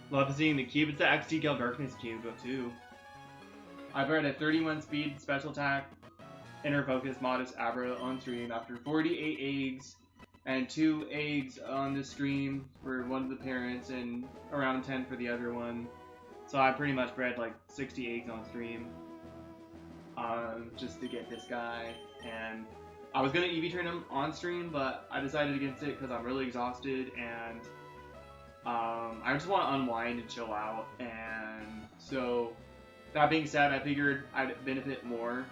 Love seeing the cube. It's the XT Gale Darkness cube too. I've read a 31 speed special attack, inner focus, modest Abra on stream after 48 eggs and 2 eggs on the stream for one of the parents and around 10 for the other one. So I pretty much bred like 60 eggs on stream just to get this guy. And I was gonna EV train him on stream, but I decided against it because I'm really exhausted and I just want to unwind and chill out. And so that being said, I figured I'd benefit more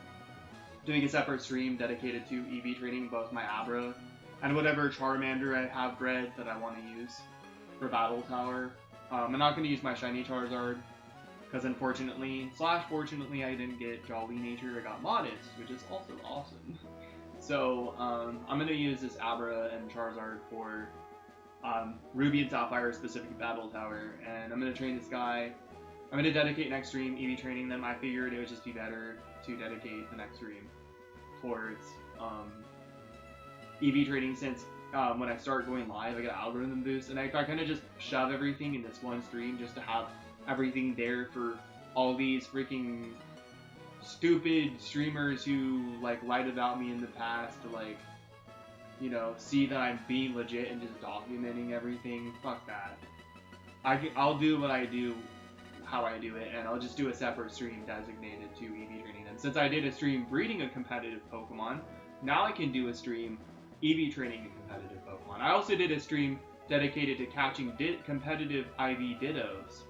doing a separate stream dedicated to EV training both my Abra and whatever Charmander I have bred that I want to use for Battle Tower. I'm not going to use my shiny Charizard because unfortunately / fortunately I didn't get Jolly Nature, I got Modest, which is also awesome. So I'm going to use this Abra and Charizard for Ruby and Sapphire specific Battle Tower, and I'm going to train this guy. I'm going to dedicate next stream EV training them. I figured it would just be better to dedicate the next stream towards EV training since when I start going live I get an algorithm boost, and I kind of just shove everything in this one stream just to have everything there for all these freaking stupid streamers who like lied about me in the past to like, you know, see that I'm being legit and just documenting everything. Fuck that. I'll do what I do how I do it, and I'll just do a separate stream designated to EV training them. Since I did a stream breeding a competitive Pokemon, now I can do a stream EV training a competitive Pokemon. I also did a stream dedicated to catching competitive IV Dittos,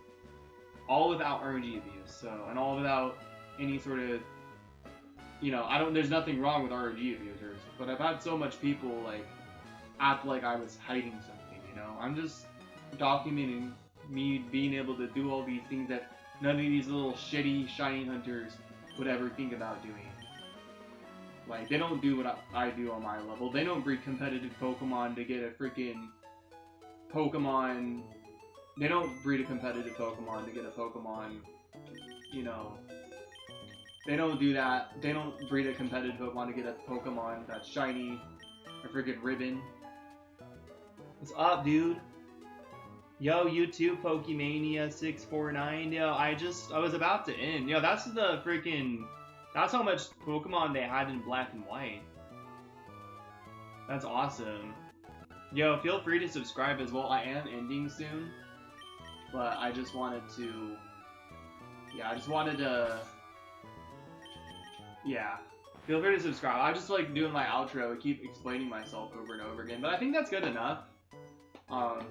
all without RNG abuse, so, and all without any sort of, you know, there's nothing wrong with RNG abusers, but I've had so much people like act like I was hiding something, you know. I'm just documenting me being able to do all these things that none of these little shitty shiny hunters would ever think about doing. Like, they don't do what I do on my level. They don't breed competitive Pokemon to get a freaking Pokemon. They don't breed a competitive Pokemon to get a Pokemon, you know. They don't do that. They don't breed a competitive Pokemon to get a Pokemon that's shiny or freaking ribbon. What's up, dude? Yo, you too, Pokemania649. Yo, I was about to end. Yo, that's the freaking, that's how much Pokemon they had in black and white. That's awesome. Yo, feel free to subscribe as well. I am ending soon, but I just wanted to, yeah, feel free to subscribe. I just like doing my outro, I keep explaining myself over and over again, but I think that's good enough.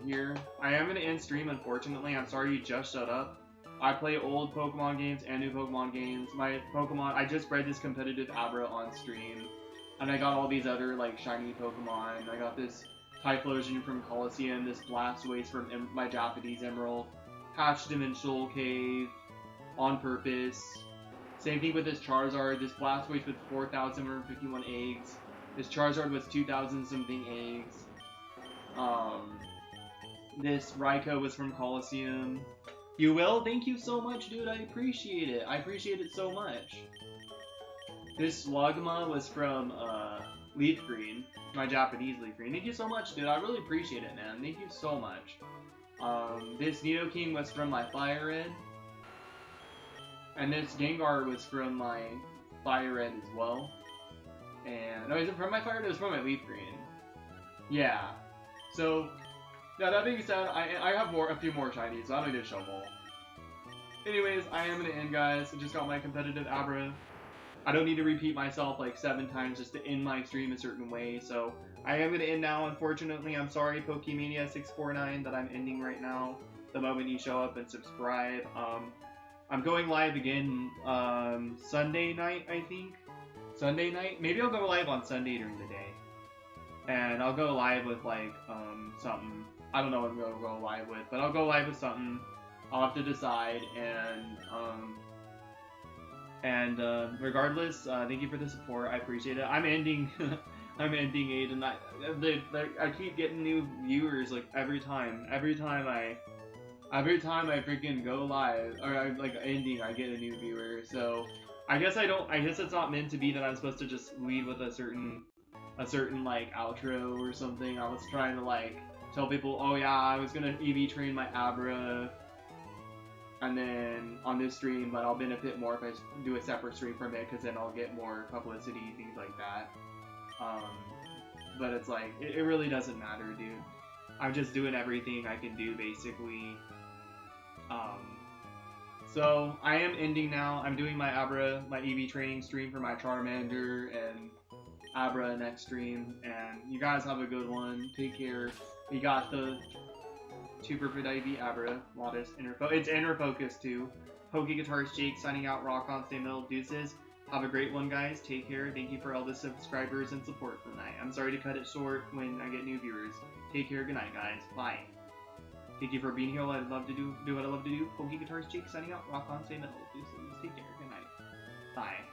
Here, I am going to end stream, unfortunately. I'm sorry you just shut up. I play old Pokemon games and new Pokemon games. My Pokemon, I just bred this competitive Abra on stream, and I got all these other, like, shiny Pokemon. I got this Typhlosion from Colosseum, this Blastoise from my Japanese Emerald, hatched him in Shoal Cave on purpose. Same thing with this Charizard, this Blastoise with 4,151 eggs. This Charizard was 2,000 something eggs. This Raikou was from Colosseum. You will? Thank you so much, dude. I appreciate it. I appreciate it so much. This Slugma was from Leaf Green, my Japanese Leaf Green. Thank you so much, dude. I really appreciate it, man. Thank you so much. This Nidoking was from my Fire Red. And this Gengar was from my Fire Red as well. And, no, is it from my Fire Red? It was from my Leaf Green. Yeah. So, yeah, that being said, I have a few more shinies, so I don't need to show them all. Anyways, I am going to end, guys. I just got my competitive Abra. I don't need to repeat myself like 7 times just to end my stream a certain way, so I am going to end now, unfortunately. I'm sorry, Pokemania649, that I'm ending right now, the moment you show up and subscribe. I'm going live again Sunday night, I think. Sunday night? Maybe I'll go live on Sunday during the day. And I'll go live with, like, something. I don't know what I'm going to go live with, but I'll go live with something. I'll have to decide, and regardless, thank you for the support. I appreciate it. I'm ending I'm ending it, and I keep getting new viewers like every time I freaking go live or I'm like ending, I get a new viewer. So I guess it's not meant to be that I'm supposed to just lead with a certain like outro or something. I was trying to like tell people, oh yeah, I was gonna EV train my Abra and then on this stream, but I'll benefit more if I do a separate stream from it, because then I'll get more publicity, things like that. But it's like, it really doesn't matter, dude. I'm just doing everything I can do, basically. So I am ending now. I'm doing my Abra, my EV training stream for my Charmander and Abra next stream, and you guys have a good one. Take care. We got the Super for IV Abra, Modest, it's Inner Focus too. Pokey Guitarist Jake signing out, Rock on, stay middle, deuces. Have a great one, guys. Take care. Thank you for all the subscribers and support tonight. I'm sorry to cut it short when I get new viewers. Take care. Good night, guys. Bye. Thank you for being here. I'd love to do what I love to do. Pokey Guitarist Jake signing out, Rock on, stay middle, deuces. Take care. Good night. Bye.